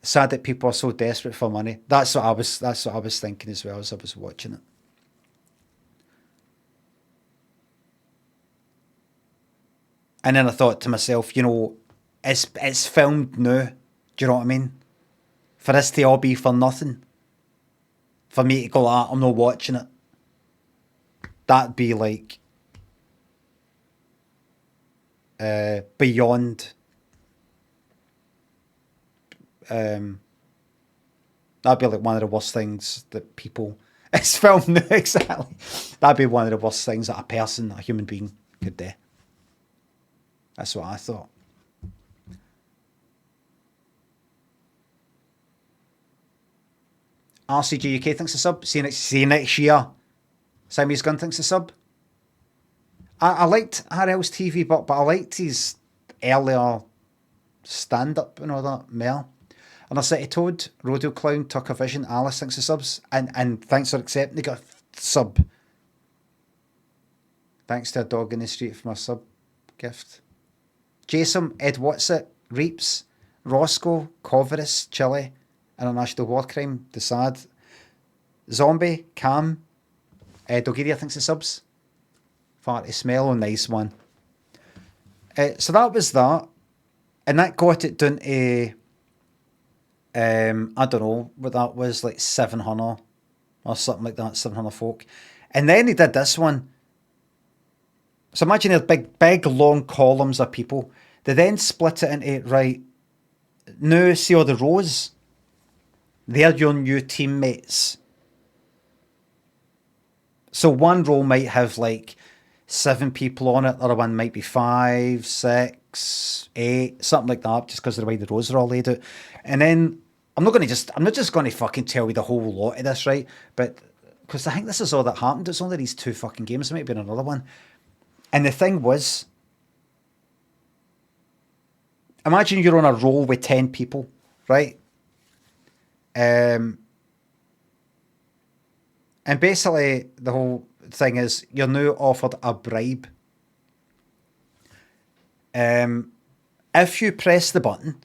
sad that people are so desperate for money. That's what I was thinking as well as I was watching it. And then I thought to myself, you know, it's filmed now. Do you know what I mean? For this to all be for nothing. For me to go, I'm not watching it. That'd be like beyond. That'd be like one of the worst things that people. It's filmed now, exactly. That'd be one of the worst things that a human being could do. That's what I thought. RCG UK thinks a sub. See you next year. Siamese Gun thinks a sub. I liked Harrell's TV, but I liked his earlier stand-up and all that more. And I said to Toad, Rodeo Clown, Tucker Vision, Alice thinks a subs. And thanks for accepting. They got a sub. Thanks to a dog in the street for my sub gift. Jason, Ed Whatsit, Reeps, Roscoe, Coverus, Chile, International War Crime, Desad, Zombie, Cam, Dogiria thinks the subs. Farty Smell, nice one. So that was that. And that got it down to, I don't know what that was, like 700 or something like that, 700 folk. And then he did this one. So imagine there's big, long columns of people. They then split it into, right, now see all the rows. They're your new teammates. So one row might have like 7 people on it. The other one might be 5, 6, 8, something like that, just because of the way the rows are all laid out. And then I'm not just going to fucking tell you the whole lot of this, right? But because I think this is all that happened. It's only these 2 fucking games. There might be another one. And the thing was, imagine you're on a roll with 10 people, right? And basically the whole thing is you're now offered a bribe. If you press the button,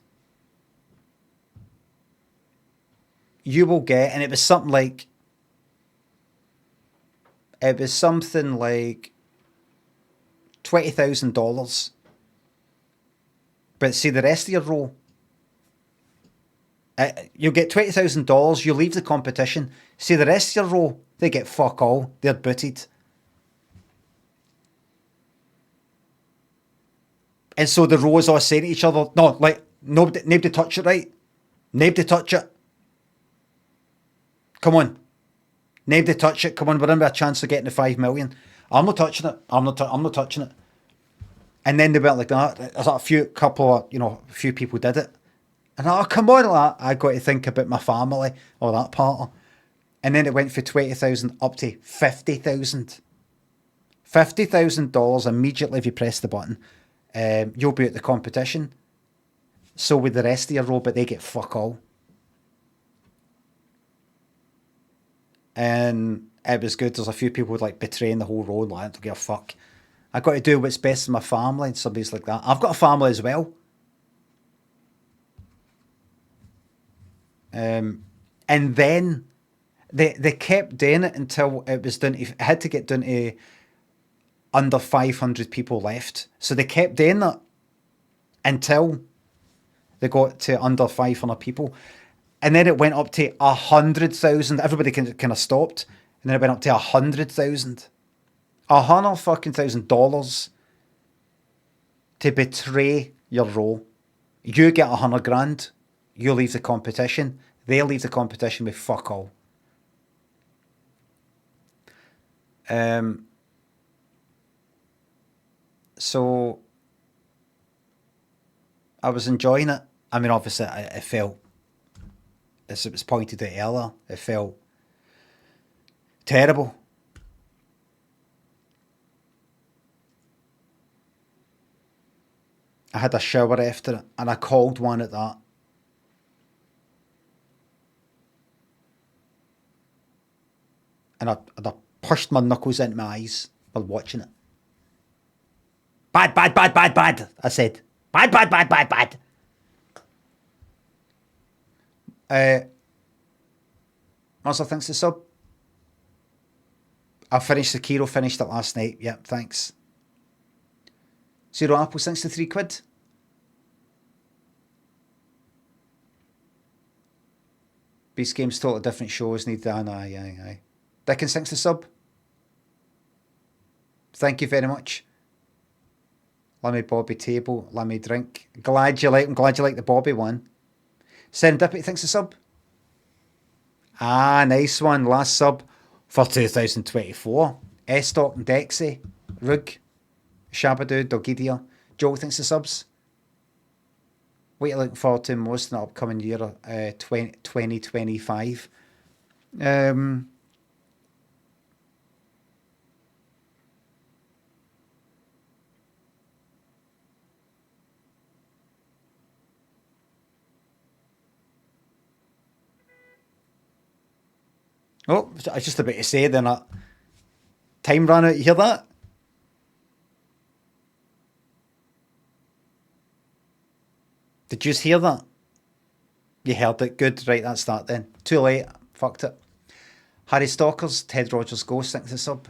you will get, and it was something like $20,000. But see the rest of your row, you'll get $20,000. You leave the competition. See the rest of your row, they get fuck all. They're booted. And so the rows all say to each other, no, like, nobody touch it, right? Nobody touch it. Come on. Nobody touch it. Come on, we're in with a chance of getting the 5 million. I'm not touching it. I'm not touching it. And then they went like that. There's a few people did it. And come on, like, I got to think about my family or that part. And then it went from 20,000 up to 50,000. $50,000 immediately if you press the button. You'll be at the competition. So with the rest of your row, but they get fuck all. And it was good. There's a few people like betraying the whole row. Like, I don't give a fuck. I got to do what's best for my family. And somebody's like that. I've got a family as well. And then they kept doing it until it was done. It had to get done to under 500 people left. So they kept doing that until they got to under 500 people. And then it went up to 100,000. Everybody kind of stopped. And then it went up to 100,000. $100,000 to betray your role. You get 100 grand. You leave the competition. They leave the competition with fuck all. So I was enjoying it. I mean, obviously, it felt, as it was pointed out earlier, it felt terrible. I had a shower after it, and I called one at that. And I pushed my knuckles into my eyes while watching it. Bad, bad, bad, bad, bad, I said. Bad, bad, bad, bad, bad. Muzzler, thanks to sub. I finished the Kiro, finished it last night. Yep, thanks. Zero Apples, thanks to £3. Beast Games, totally different shows. Need that. Aye. Dickens, thanks to sub. Thank you very much. Limmy Bobby Table, Limmy Drink. I'm glad you like the Bobby one. Serendipity, thanks to sub. Ah, nice one. Last sub for 2024. Estock and Dexy, Rug, Shabadoo, Dogidia. Joe, thanks to subs. What are you looking forward to most in the upcoming year, 2025? Oh, I was just about to say then time ran out. You hear that? Did you just hear that? You heard it. Good. Right, that's that then. Too late. Fucked it. Harry Stalkers, Ted Rogers Ghost, thanks to sub.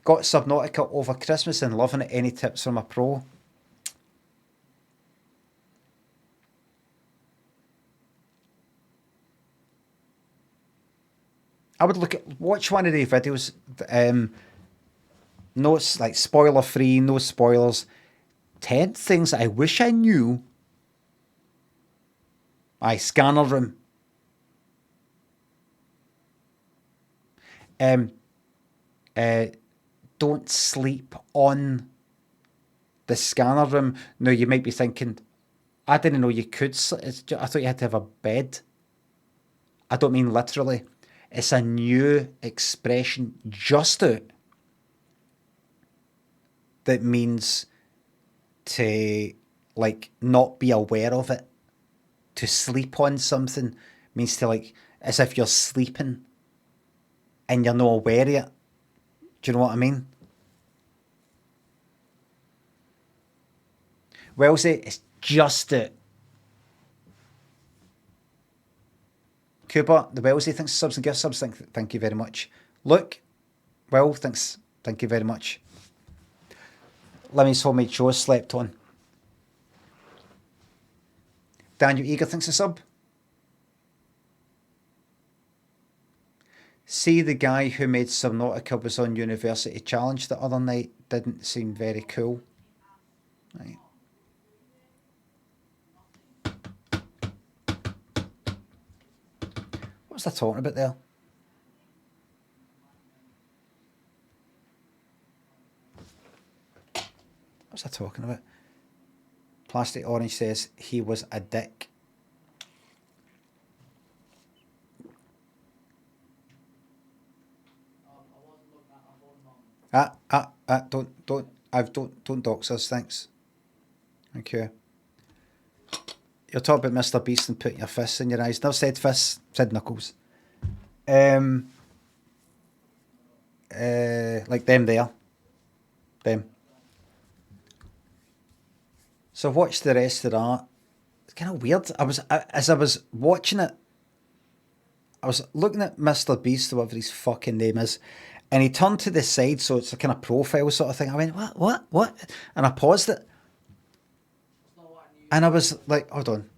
Got Subnautica over Christmas and loving it. Any tips from a pro? I would watch one of the videos. No, it's like spoiler free, no spoilers. 10 things I wish I knew. Scanner room. Don't sleep on the scanner room. Now you might be thinking, I didn't know you could. I thought you had to have a bed. I don't mean literally. It's a new expression just out that means to like not be aware of it. To sleep on something means to like as if you're sleeping and you're not aware of it. Do you know what I mean? Wellesley, it's just it. Cuba, the Wellesley thinks subs and gift subs. Thank you very much. Look, Will, thanks. Thank you very much. Lemmy's homemade show slept on. Daniel Eager thinks a sub. See, the guy who made Subnautica was on University Challenge the other night. Didn't seem very cool. Right. What was I talking about there? What was I talking about? Plastic Orange says he was a dick. Don't dox us, thanks. Okay. You're talking about Mr. Beast and putting your fists in your eyes. Never said fists, said knuckles. Like them there. Them. So watch the rest of that. It's kind of weird. As I was watching it, I was looking at Mr. Beast, whatever his fucking name is, and he turned to the side, so it's a kind of profile sort of thing. I went, what? And I paused it. And I was like, hold on.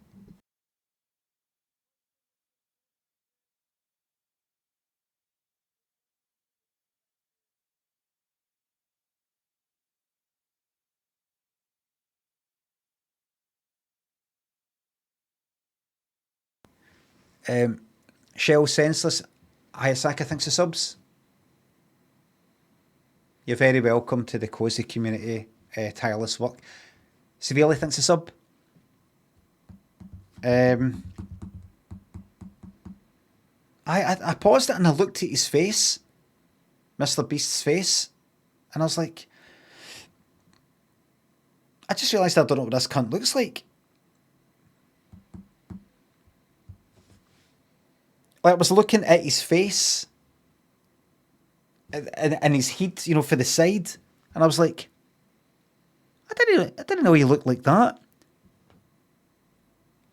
Shell Senseless, Hayasaka thinks of subs. You're very welcome to the cozy community, tireless work. Severely thinks of sub. I paused it and I looked at his face, Mr. Beast's face, and I was like, I just realised I don't know what this cunt looks like. I was looking at his face and his head, for the side, and I was like, I didn't know he looked like that.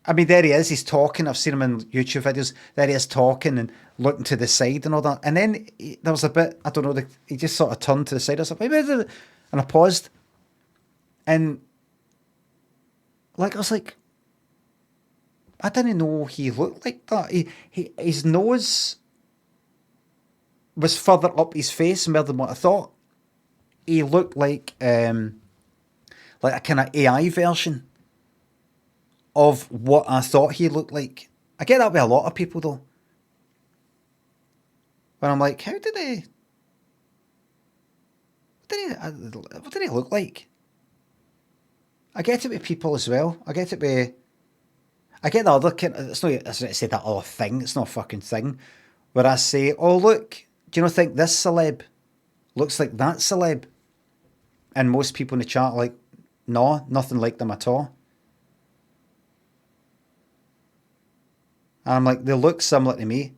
I mean, there he is. He's talking. I've seen him in YouTube videos. There he is talking and looking to the side and all that. And then there was a bit, I don't know, he just sort of turned to the side. I was like, and I paused. And like, I was like, I didn't know he looked like that. His nose was further up his face more than what I thought. He looked like a kind of AI version of what I thought he looked like. I get that with a lot of people though. When I'm like, what did he look like? I get it with people as well. I get the other kind. It's not. I say that other thing. It's not a fucking thing. Where I say, oh look, do you not think this celeb looks like that celeb? And most people in the chat are like, no, nothing like them at all. And I'm like, they look similar to me.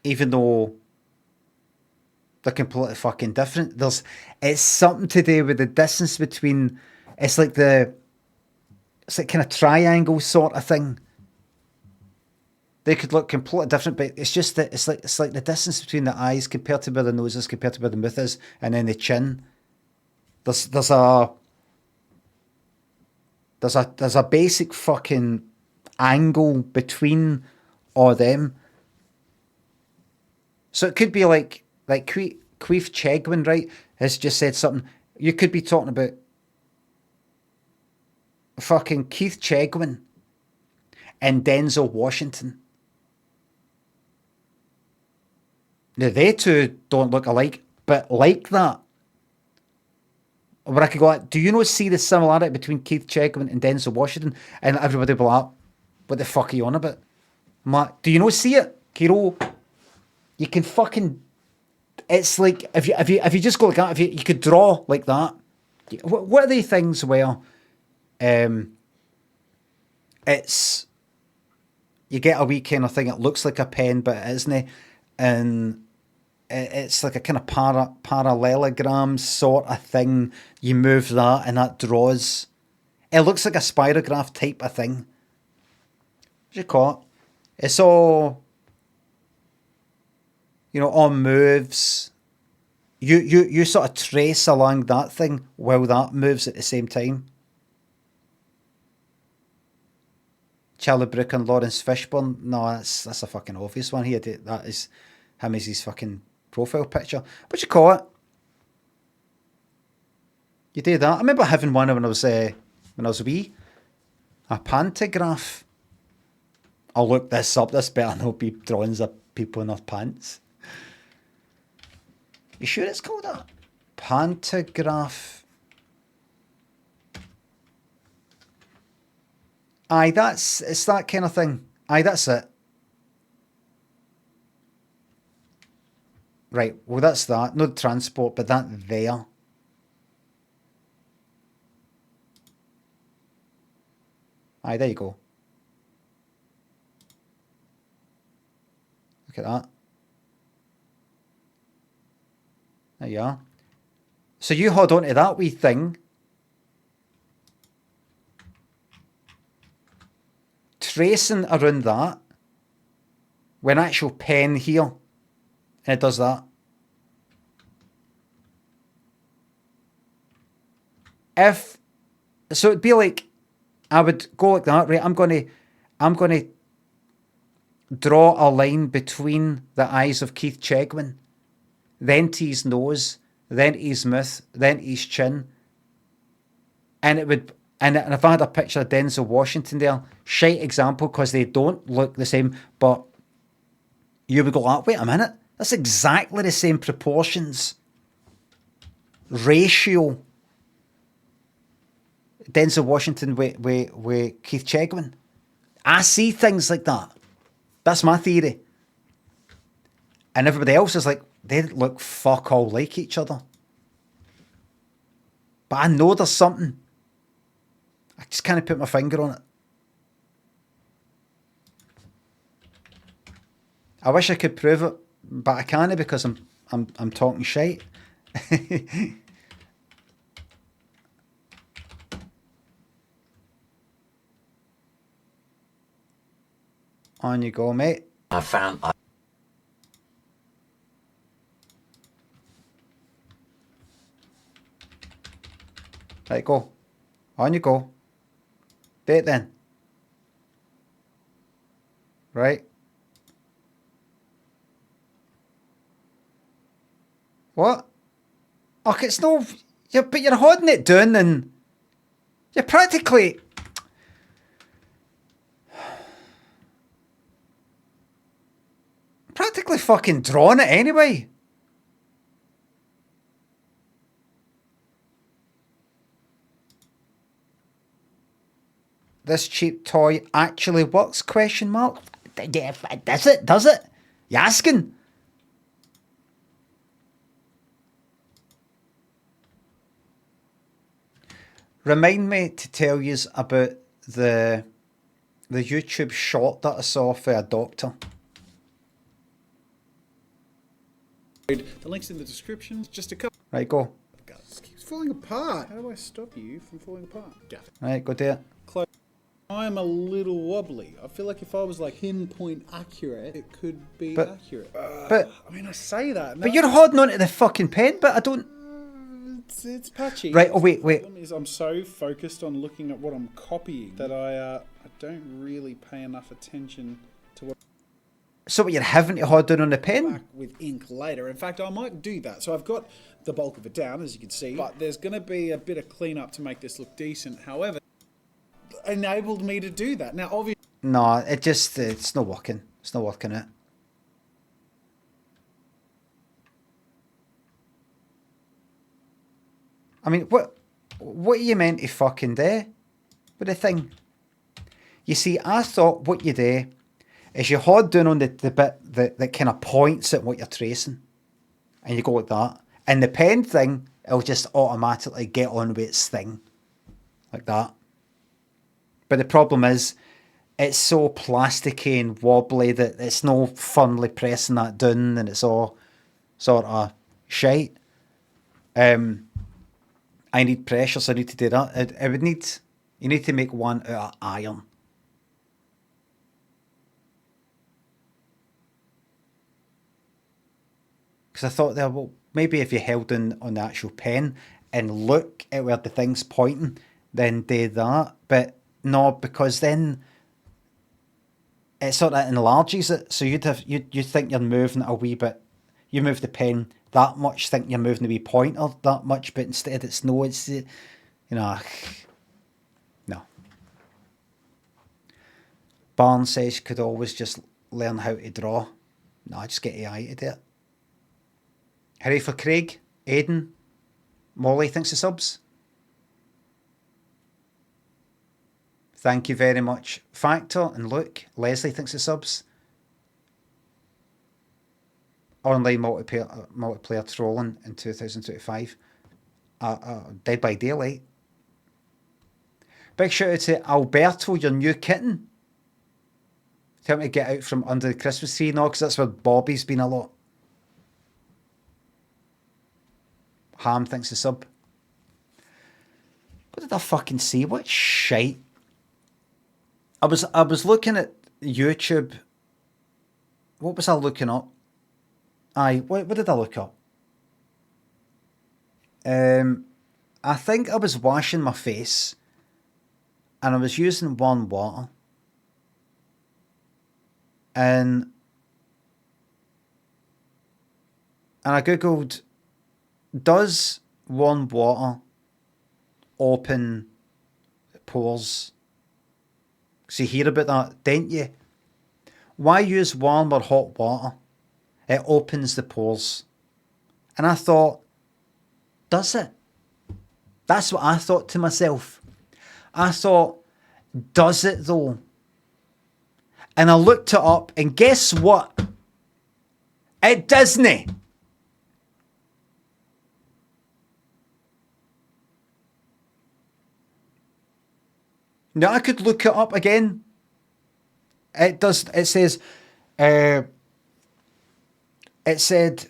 Even though they're completely fucking different. It's something to do with the distance between, it's like kind of triangle sort of thing. They could look completely different, but it's just that it's like the distance between the eyes compared to where the nose is, compared to where the mouth is, and then the chin. There's a basic fucking angle between all them. So it could be like Queef Chegwin, right, has just said something. You could be talking about fucking Keith Chegwin and Denzel Washington. Now, they two don't look alike, but like that. Where I could go, do you not see the similarity between Keith Chegwin and Denzel Washington? And everybody will be like, what the fuck are you on about? I'm like, do you not see it, Kiro? You can fucking... It's like, if you just go like that, if you could draw like that. What are the things where it's... You get a wee kind of thing, it looks like a pen, but it isn't. And it's like a kind of parallelogram sort of thing. You move that and that draws. It looks like a spirograph type of thing. What do you call it? It's all, all moves. You sort of trace along that thing while that moves at the same time. Charlie Brooker and Lawrence Fishburne. No, that's a fucking obvious one here. That is him as his fucking profile picture. What do you call it? You do that. I remember having one when I was wee. A pantograph. I'll look this up. This better not be drawings of people in their pants. You sure it's called that? Pantograph. Aye, it's that kind of thing. Aye, that's it. Right, well that's that. No transport, but that there. Aye, there you go. Look at that. There you are. So you hold on to that wee thing. Tracing around that. With an actual pen here. And it does that. So it'd be like, I would go like that, right? I'm gonna draw a line between the eyes of Keith Chegwin, then to his nose, then to his mouth, then to his chin. And it would, and if I had a picture of Denzel Washington there, shite example because they don't look the same, but you would go, wait a minute, that's exactly the same proportions. Ratio. Denzel Washington with Keith Chegwin. I see things like that. That's my theory. And everybody else is like, they look fuck all like each other. But I know there's something. I just can't put my finger on it. I wish I could prove it, but I can't because I'm talking shite. On you go, mate. Right, go. On you go. Do it then. Right. What? Oh, it's no... but you're holding it down and... You're practically... Practically fucking drawing it anyway. This cheap toy actually works? Question mark. Does it? Does it? You asking? Remind me to tell you about the YouTube short that I saw for a doctor. The link's in the description. Just a couple. Right, go. It keeps falling apart. How do I stop you from falling apart? Gaff. Right, go do it. Close. I'm a little wobbly. I feel like if I was like pinpoint accurate, it could be accurate. But I mean, I say that. but you're holding on to the fucking pen, but I don't... It's patchy. Right, oh wait. The problem is I'm so focused on looking at what I'm copying that I don't really pay enough attention to what So what, you're having to hold down on the pen? back with ink later. In fact, I might do that. So I've got the bulk of it down, as you can see, but there's going to be a bit of cleanup to make this look decent. However, enabled me to do that. Now, obviously, No, it's not working. It's not working out. I mean, what are you meant to fucking do with the thing? You see, I thought what you do is you hold down on the bit that kind of points at what you're tracing. And you go like that. And the pen thing, it'll just automatically get on with its thing. Like that. But the problem is, it's so plasticky and wobbly that it's no funly pressing that down and it's all sort of shite. I need pressure, so I need to do that. You need to make one out of iron. Because I thought there, well, maybe if you held in on the actual pen and look at where the thing's pointing, then do that. But no, because then it sort of enlarges it. So you'd think you're moving it a wee bit. You move the pen that much, think you're moving the wee pointer that much, but instead it's no. No. Barnes says you could always just learn how to draw. No, just get AI to do it. Hooray for Craig, Aidan, Molly, thanks for subs. Thank you very much. Factor and Luke, Leslie, thanks for subs. Online multiplayer trolling in 2025. Dead by Daylight. Big shout out to Alberto, your new kitten. Tell me to get out from under the Christmas tree now, because that's where Bobby's been a lot. Ham, thanks for sub. What did I fucking see? What shite? I was looking at YouTube. What was I looking up? What did I look up? I think I was washing my face and I was using warm water. And I googled, does warm water open pores? So you hear about that, didn't you? Why use warm or hot water? It opens the pores. And I thought, does it? That's what I thought to myself. I thought, does it though? And I looked it up, and guess what? It doesn't. Now I could look it up again. It does. It says, it said,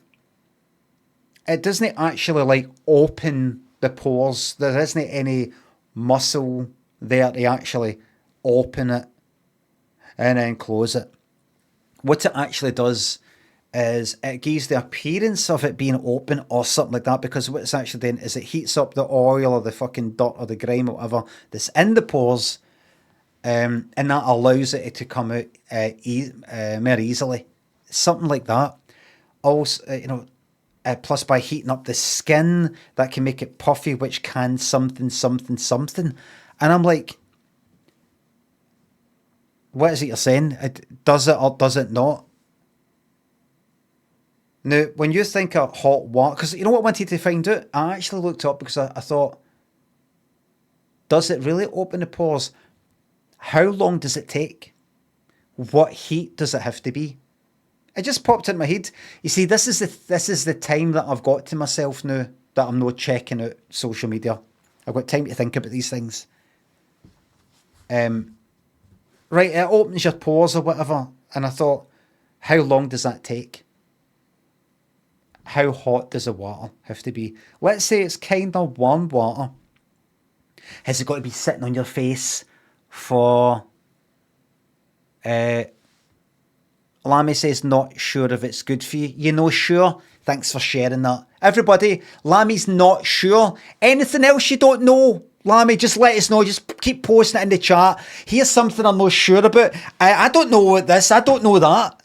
it doesn't actually like open the pores. There isn't any muscle there to actually open it and then close it. what it actually does is it gives the appearance of it being open or something like that, because what it's actually doing is it heats up the oil or the fucking dirt or the grime or whatever that's in the pores, and that allows it to come out more easily. Something like that. Also, plus by heating up the skin, that can make it puffy, which can something. And I'm like, what is it you're saying? Does it or does it not? Now, when you think of hot water, because you know what I wanted to find out? I actually looked up because I thought, does it really open the pores? How long does it take? What heat does it have to be? It just popped in my head. You see, this is the time that I've got to myself now that I'm not checking out social media. I've got time to think about these things. Right, it opens your pores or whatever, and I thought, how long does that take? How hot does the water have to be? Let's say it's kind of warm water. Has it got to be sitting on your face for... Lammy says, not sure if it's good for you. You know, sure. Thanks for sharing that. Everybody, Lammy's not sure. Anything else you don't know? Lammy, just let us know. Just keep posting it in the chat. Here's something I'm not sure about. I don't know what this. I don't know that.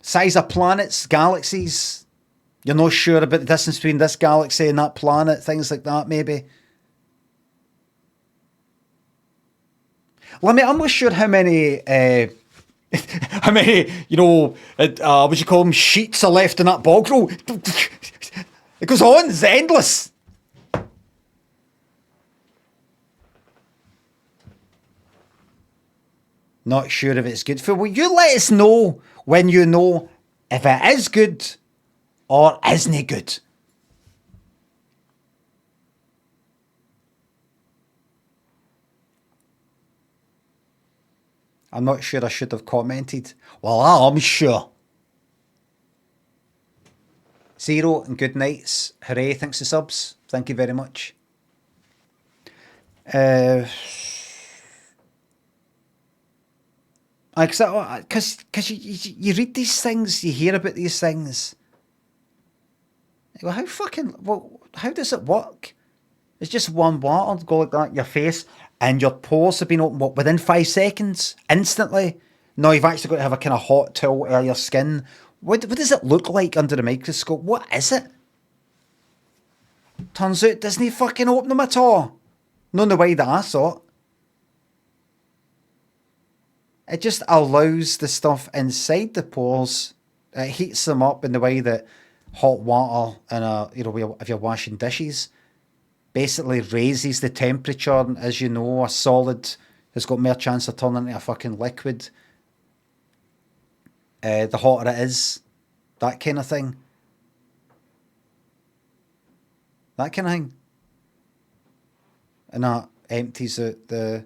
Size of planets, galaxies. You're not sure about the distance between this galaxy and that planet. Things like that, maybe. Well, I mean, I'm not sure how many, what you call them, sheets are left in that bog roll. It goes on, it's endless. Not sure if it's good for. Will you let us know when you know if it is good or isn't good? I'm not sure I should have commented. Well, I'm sure. Zero and good nights. Hooray, thanks for subs. Thank you very much. Because you read these things, you hear about these things. Well, how does it work? It's just one water, go like that in your face, and your pores have been opened within 5 seconds, instantly. No, you've actually got to have a kind of hot towel air your skin. What does it look like under the microscope? What is it? Turns out it doesn't fucking open them at all. Not in the way that I thought. It just allows the stuff inside the pores. It heats them up in the way that hot water and if you're washing dishes basically raises the temperature. And as you know, a solid has got more chance of turning into a fucking liquid. The hotter it is, that kind of thing. That kind of thing. And that empties out the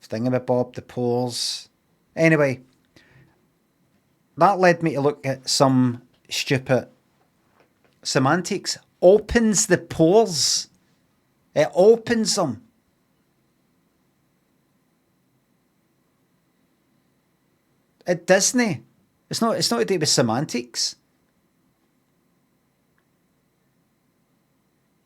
thingamabob, the pores. Anyway, that led me to look at some stupid semantics. Opens the pores. It opens them. It doesn't. It's not to do with semantics.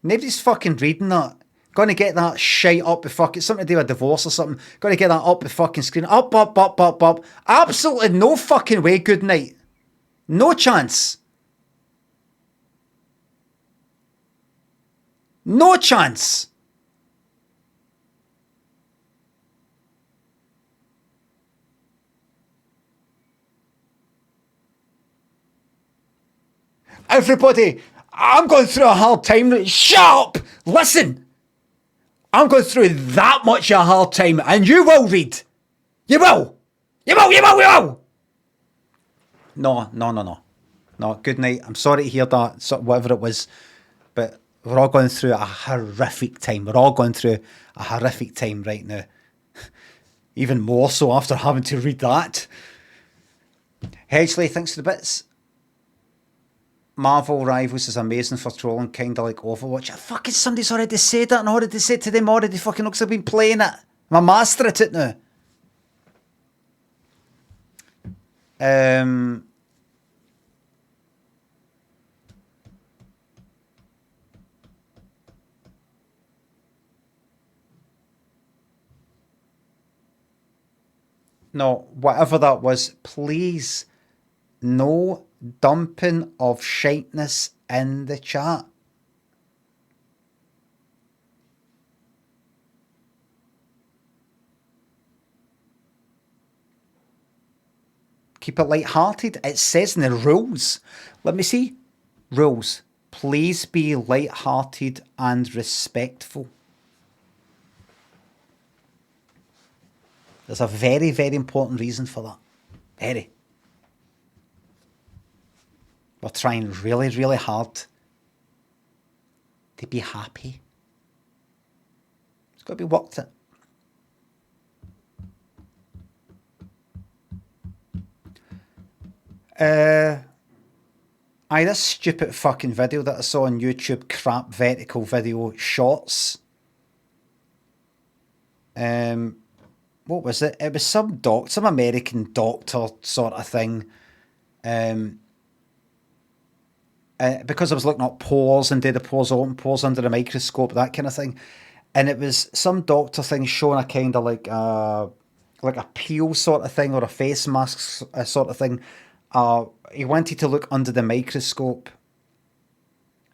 Nobody's fucking reading that. Gonna get that shite up the fucking... Something to do with a divorce or something. Gonna get that up the fucking screen. Up. Absolutely no fucking way, good night. No chance. No chance. Everybody, I'm going through a hard time. Shut up! Listen! I'm going through that much of a hard time, and you will read. You will! You will! No. No, good night. I'm sorry to hear that, whatever it was, but we're all going through a horrific time. We're all going through a horrific time right now. Even more so after having to read that. Hedgley, thanks for the bits. Marvel Rivals is amazing for trolling, kind of like Overwatch. Fucking somebody's already said that and already said to them already fucking looks I've been playing it. I'm a master at it now. No, whatever that was, please, no dumping of shiteness in the chat. Keep it light-hearted. It says in the rules. Let me see. Rules. Please be light-hearted and respectful. There's a very, very important reason for that. Very. We're trying really, really hard to be happy. It's got to be worked at. This stupid fucking video that I saw on YouTube, crap vertical video shorts. What was it? It was some American doctor sort of thing. Because I was looking at pores and did the pores open, pores under the microscope, that kind of thing. And it was some doctor thing showing a kind of like a peel sort of thing or a face mask sort of thing. He wanted to look under the microscope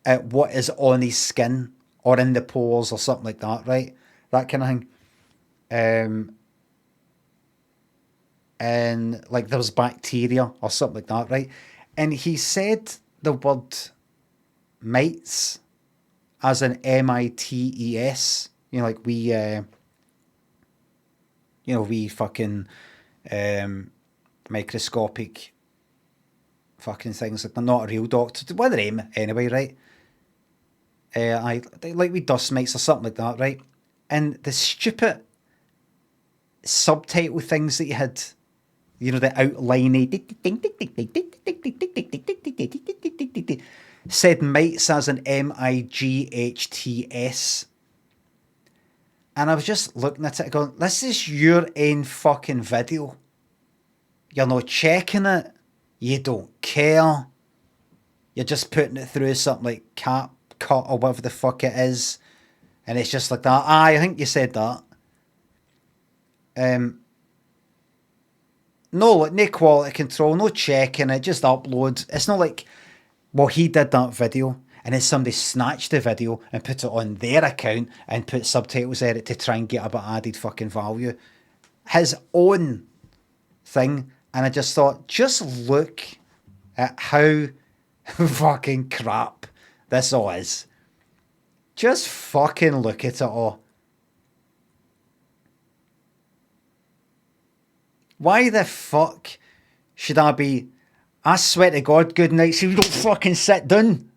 at what is on his skin or in the pores or something like that, right? That kind of thing. And like there was bacteria or something like that, right? And he said the word mites as an M-I-T-E-S, like we fucking microscopic fucking things. Like they're not a real doctor. One of them anyway, right? Like we dust mites or something like that, right? And the stupid subtitle things that you had, the outliney said mites as an M-I-G-H-T-S. And I was just looking at it going, this is your own fucking video. You're not checking it. You don't care. You're just putting it through something like CapCut or whatever the fuck it is. And it's just like that. I think you said that. No, like, no quality control, no checking it, just upload. It's not like, well, he did that video and then somebody snatched the video and put it on their account and put subtitles in it to try and get a bit added fucking value. His own thing. And I just thought, just look at how fucking crap this all is. Just fucking look at it all. Why the fuck should I be... I swear to God, good night, so you don't fucking sit down.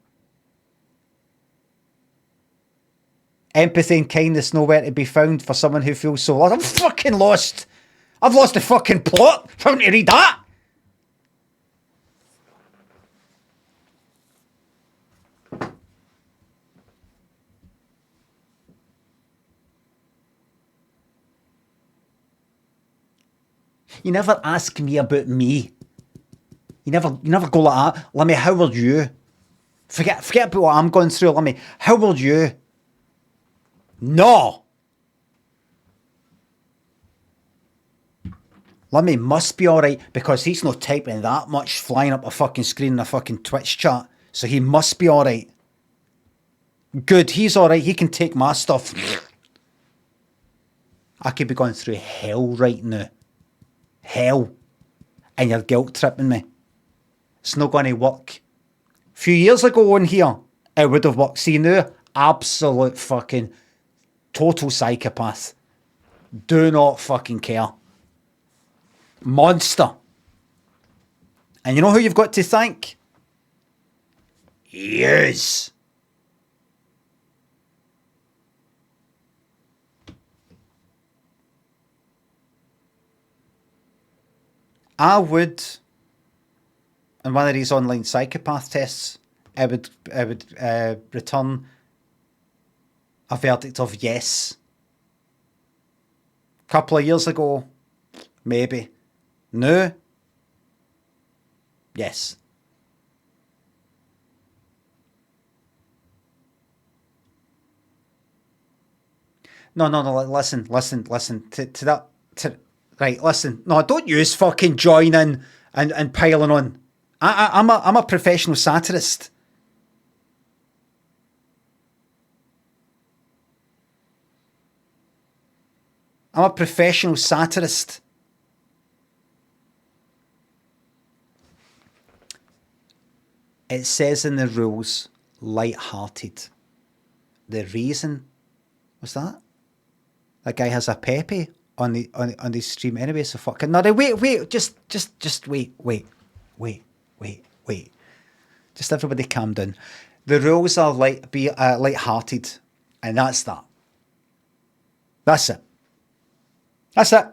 Empathy and kindness nowhere to be found for someone who feels so lost. I'm fucking lost. I've lost the fucking plot. Having to read that. You never ask me about me. You never go like that. Limmy, how are you? Forget about what I'm going through, Limmy. How are you? No. Limmy must be alright because he's not typing that much flying up a fucking screen in a fucking Twitch chat. So he must be alright. Good, he's alright. He can take my stuff. I could be going through hell right now. Hell. And you're guilt tripping me. It's not going to work. A few years ago on here, it would have worked. See now, absolute fucking total psychopath. Do not fucking care. Monster. And you know who you've got to thank? Yes. I would, in one of these online psychopath tests, I would return a verdict of yes. A couple of years ago, maybe. No. Yes. No, listen. To that, right, listen. No, don't use fucking join in and piling on. I'm a professional satirist. I'm a professional satirist. It says in the rules, light-hearted. The reason was that? That guy has a Pepe on the stream anyway, so fucking no. Wait, just wait. Just everybody calm down. The rules are light-hearted, and that's that. That's it. That's it.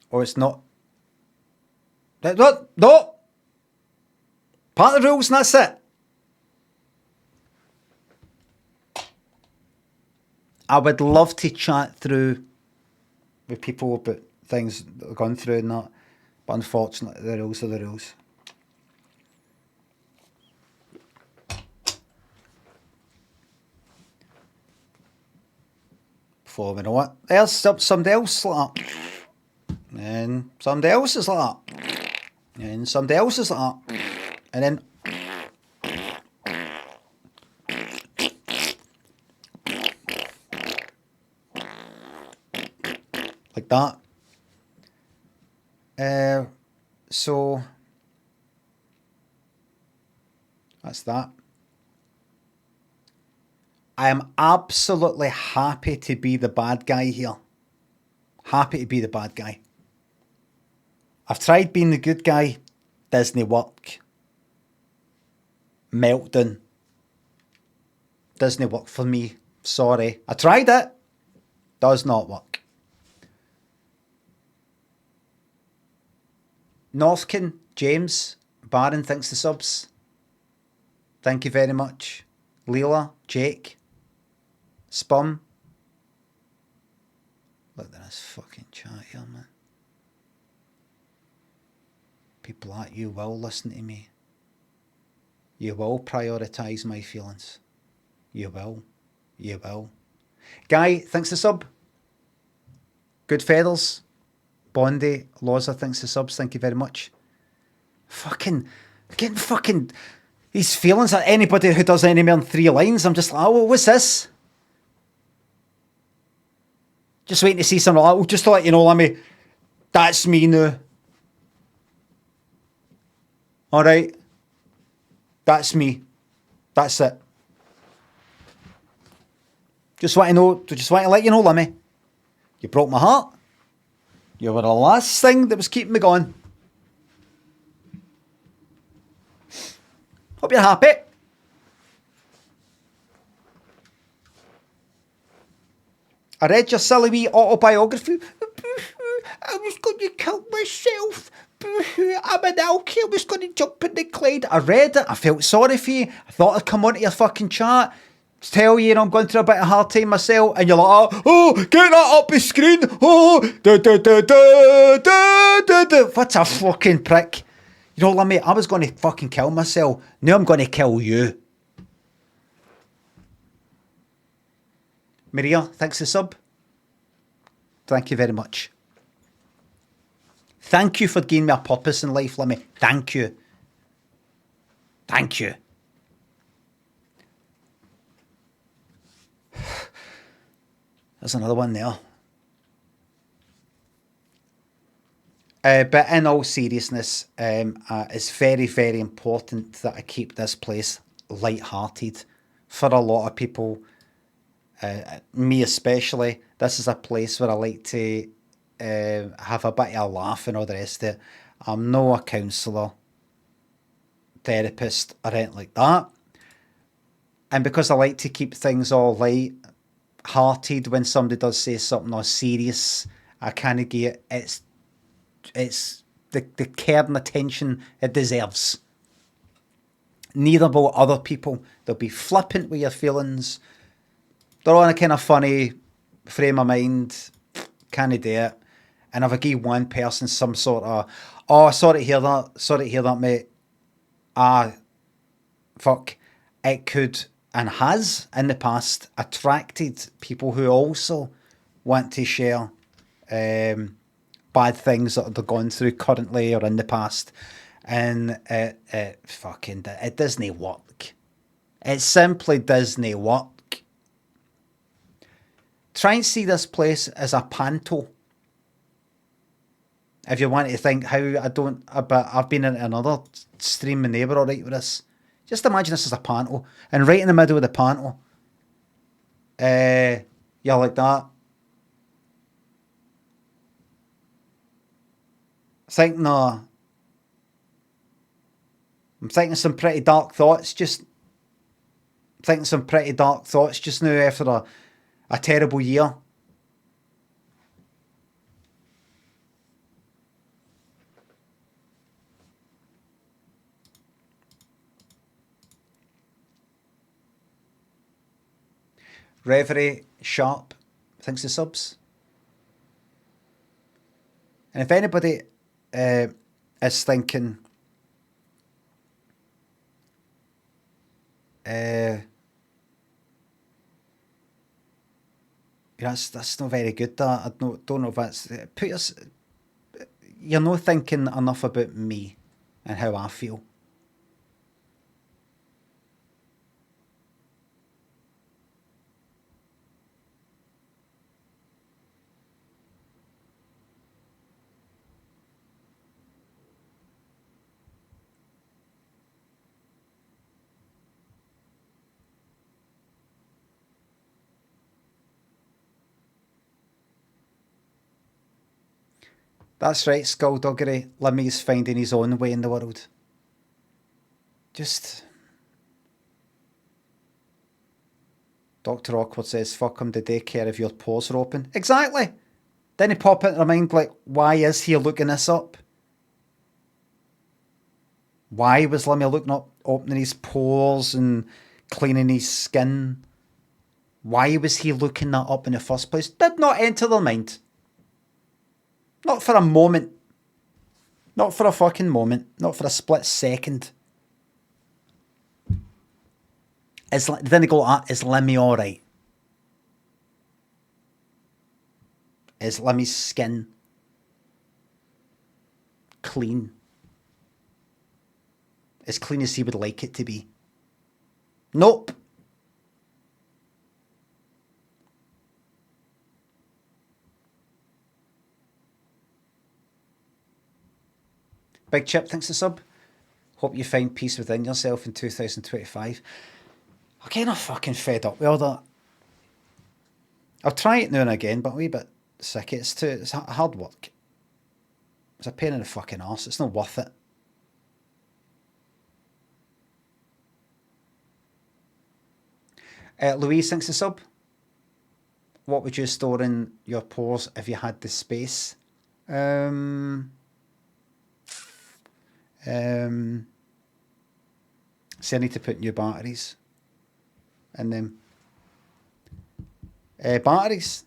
Or it's not. No. Part of the rules, and that's it. I would love to chat through with people about things that I've gone through and that, but unfortunately, the rules are the rules. Before we know it, there's somebody else like that, and somebody else is like that, and somebody else is like that, and then. Like that. So that's that. I am absolutely happy to be the bad guy here. Happy to be the bad guy. I've tried being the good guy. Doesn't work. Meltdown. Doesn't work for me. Sorry. I tried it. Does not work. Northkin, James, Baron, thanks to subs. Thank you very much. Leela, Jake, Spum. Look at this fucking chat here, man. People like you will listen to me. You will prioritise my feelings. You will. You will. Guy, thanks to sub. Good feathers. Bondi, Loza, thanks to subs. Thank you very much. Getting fucking these feelings at anybody who does any more than 3 lines. I'm just like, oh, what's this? Just waiting to see something like, oh, just to let you know, Limmy, that's me now. Alright. That's me. That's it. Just want to let you know, Limmy. You broke my heart. You were the last thing that was keeping me going. Hope you're happy. I read your silly wee autobiography. I was going to kill myself. I'm an alky. I was going to jump in the Clyde. I read it. I felt sorry for you. I thought I'd come onto your fucking chat. Tell you, I'm going through a bit of a hard time myself, and you're like, oh, get that up the screen, oh, what a fucking prick. You know, Limmy, I was going to fucking kill myself. Now I'm going to kill you. Maria, thanks for sub. Thank you very much. Thank you for giving me a purpose in life, Limmy. Thank you. Thank you. There's another one there. But in all seriousness, it's very, very important that I keep this place light-hearted. For a lot of people, me especially, this is a place where I like to have a bit of a laugh and all the rest of it. I'm no a counsellor, therapist, or anything like that. And because I like to keep things all light-hearted, when somebody does say something all serious, I kind of get it's the care and attention it deserves. Neither will other people. They'll be flippant with your feelings. They're on a kind of funny frame of mind. Can't do it. And if I give one person some sort of, oh, sorry to hear that, mate. Fuck. It could and has in the past attracted people who also want to share bad things that they're going through currently or in the past. And it doesn't work. It simply doesn't work. Try and see this place as a panto. If you want to think how I've been in another stream and they were alright with this. Just imagine this as a panto. And right in the middle of the panto, you're like that. I'm thinking some pretty dark thoughts just now after a terrible year. Reverie Sharp, thanks to subs. And if anybody is thinking, that's not very good. That I don't know if that's you're not thinking enough about me and how I feel. That's right, Skullduggery. Limmy's finding his own way in the world. Just... Dr. Awkward says, fuck him, the daycare if your pores are open. Exactly! Then he pop into their mind like, why is he looking this up? Why was Limmy looking up, opening his pores and cleaning his skin? Why was he looking that up in the first place? Did not enter their mind. Not for a moment. Not for a fucking moment. Not for a split second. Then they go, is Limmy alright? Is Limmy's skin clean? As clean as he would like it to be? Nope. Big Chip, thanks to sub. Hope you find peace within yourself in 2025. I'm kind of fucking fed up with all that. I'll try it now and again, but I'm a wee bit sick. It's hard work. It's a pain in the fucking arse. It's not worth it. Louise, thanks to sub. What would you store in your pores if you had the space? So I need to put new batteries in them. Batteries.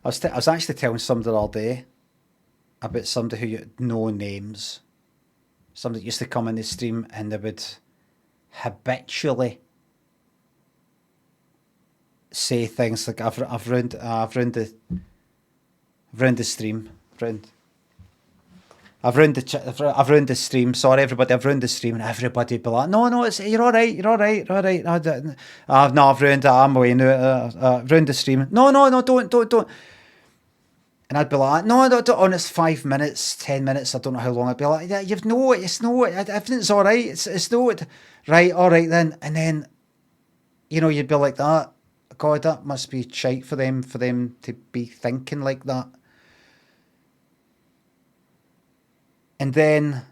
I was actually telling somebody all day about somebody who you know names. Somebody used to come in the stream and they would habitually say things like I've ruined the stream. I've ruined the stream. Sorry, everybody. I've ruined the stream, and everybody would be like, "No, you're all right. You're all right. All right." No, I've ruined it. I'm away now. I've ruined the stream. No, don't. And I'd be like, "No, don't. Oh, it's 5 minutes, 10 minutes. I don't know how long." I'd be like, "Yeah, it's no. Everything's all right. It's no. Right, all right then." And then, you'd be like that. God, that must be shite for them to be thinking like that. And then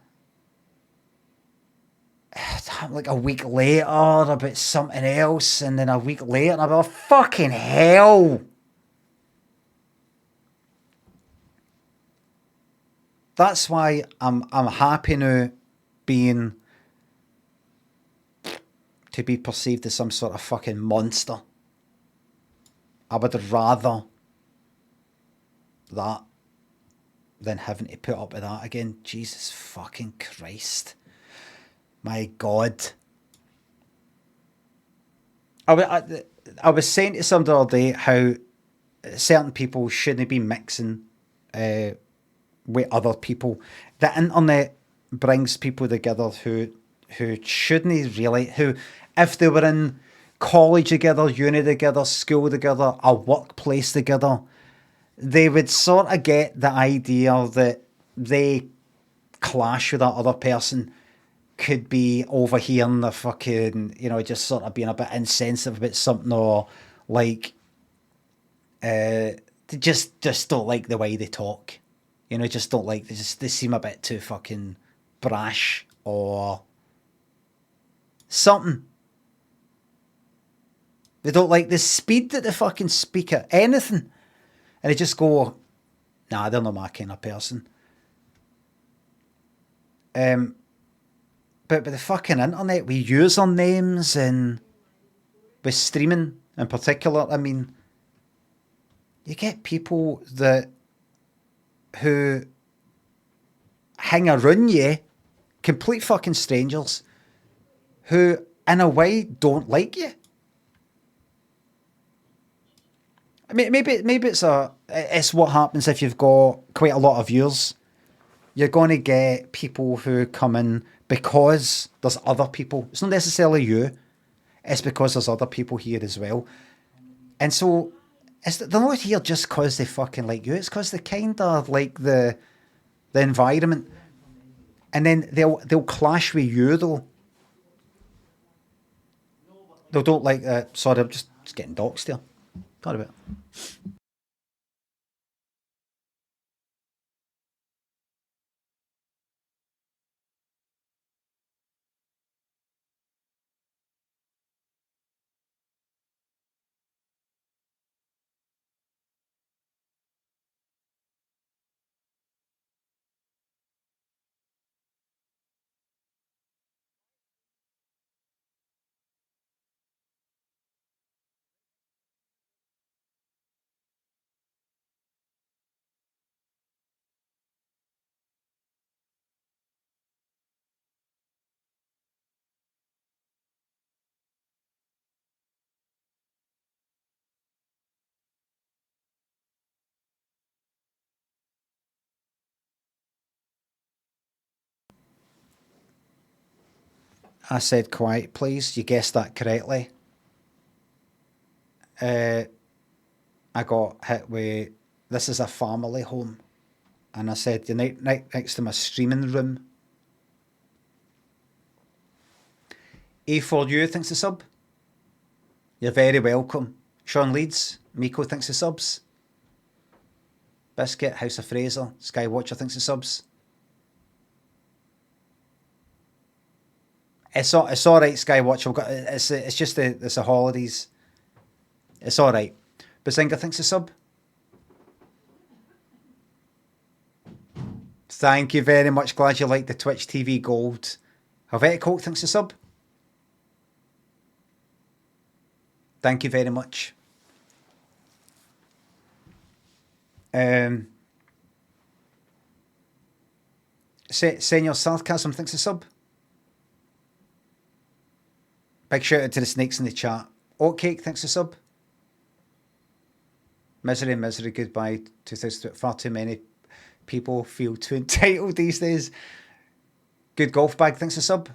like a week later about something else, and then a week later about, oh, fucking hell. That's why I'm happy now being to be perceived as some sort of fucking monster. I would rather that than having to put up with that again. Jesus fucking Christ. My God. I was saying to somebody the other day how certain people shouldn't be mixing with other people. The internet brings people together who shouldn't really, who if they were in college together, uni together, school together, a workplace together, they would sort of get the idea that they clash with that other person could be overhearing the fucking, just sort of being a bit insensitive about something, or like, they just don't like the way they talk. Just don't like, they seem a bit too fucking brash or something. They don't like the speed that they fucking speak at anything. And they just go, nah, they're not my kind of person. But with the fucking internet, we usernames and with streaming in particular, I mean, you get people who hang around you, complete fucking strangers, who in a way don't like you. I mean, maybe it's what happens if you've got quite a lot of viewers. You're going to get people who come in because there's other people. It's not necessarily you. It's because there's other people here as well. And so they're not here just because they fucking like you. It's because they kind of like the environment. And then they'll clash with you though. They don't like sorry, I'm just getting doxed here. Got a bit. I said quiet, please. You guessed that correctly. I got hit with, this is a family home. And I said, you're next to my streaming room. A4U thanks to sub. You're very welcome. Sean Leeds, Miko thanks to subs. Biscuit, House of Fraser, Skywatcher thanks to subs. It's all right, Skywatch. It's just the holidays. It's all right. Bazinga thinks a sub. Thank you very much. Glad you liked the Twitch TV Gold. Helvetic thinks a sub. Thank you very much. Senior Sarcasm thinks a sub. Big shout out to the snakes in the chat. Oatcake, thanks a sub. Misery, goodbye. 2000, far too many people feel too entitled these days. Good Golf Bag, thanks a sub.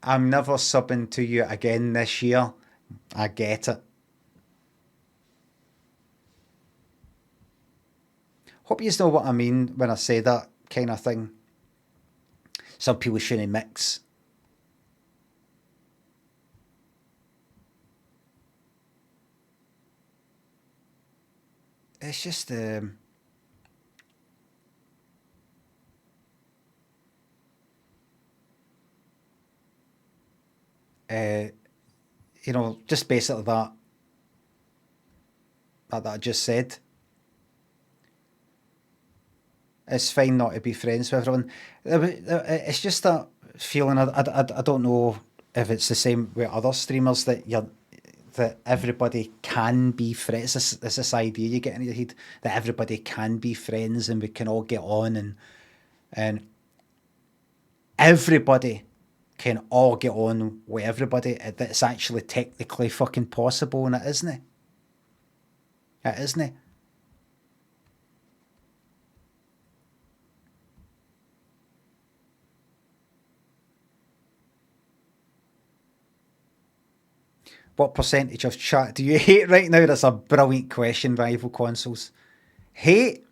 I'm never subbing to you again this year. I get it. Hope you know what I mean when I say that kind of thing. Some people shouldn't mix. It's just you know, just basically that I just said. It's fine not to be friends with everyone. It's just that feeling. I don't know if it's the same with other streamers that everybody can be friends. It's this idea you get in your head that everybody can be friends and we can all get on and everybody can all get on with everybody. That's actually technically fucking possible, and it isn't. It isn't. What percentage of chat do you hate right now? That's a brilliant question, rival consoles. Hate?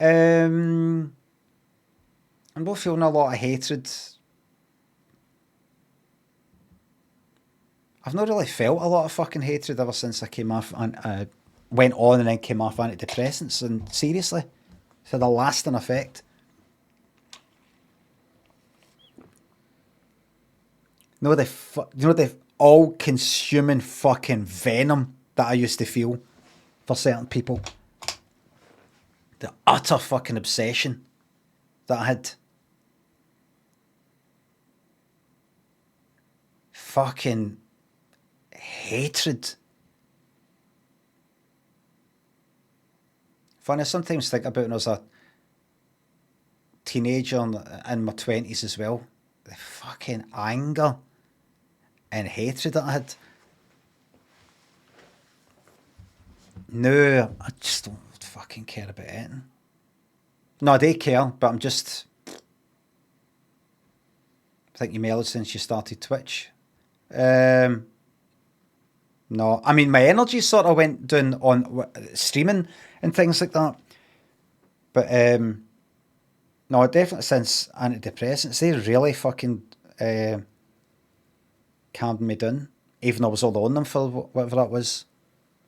I'm not feeling a lot of hatred. I've not really felt a lot of fucking hatred ever since I came off and went on and then came off antidepressants. And seriously, it's had a lasting effect. You know the all-consuming fucking venom that I used to feel for certain people. The utter fucking obsession that I had. Fucking hatred. Funny, I sometimes think about when I was a teenager in my 20s as well. The fucking anger and hatred that I had. No, I just don't fucking care about anything. No, I do care, but I'm just... I think you mellowed since you started Twitch. No, I mean, my energy sort of went down on streaming and things like that. But, no, definitely since antidepressants, they really fucking calmed me down. Even though I was all on them for whatever that was,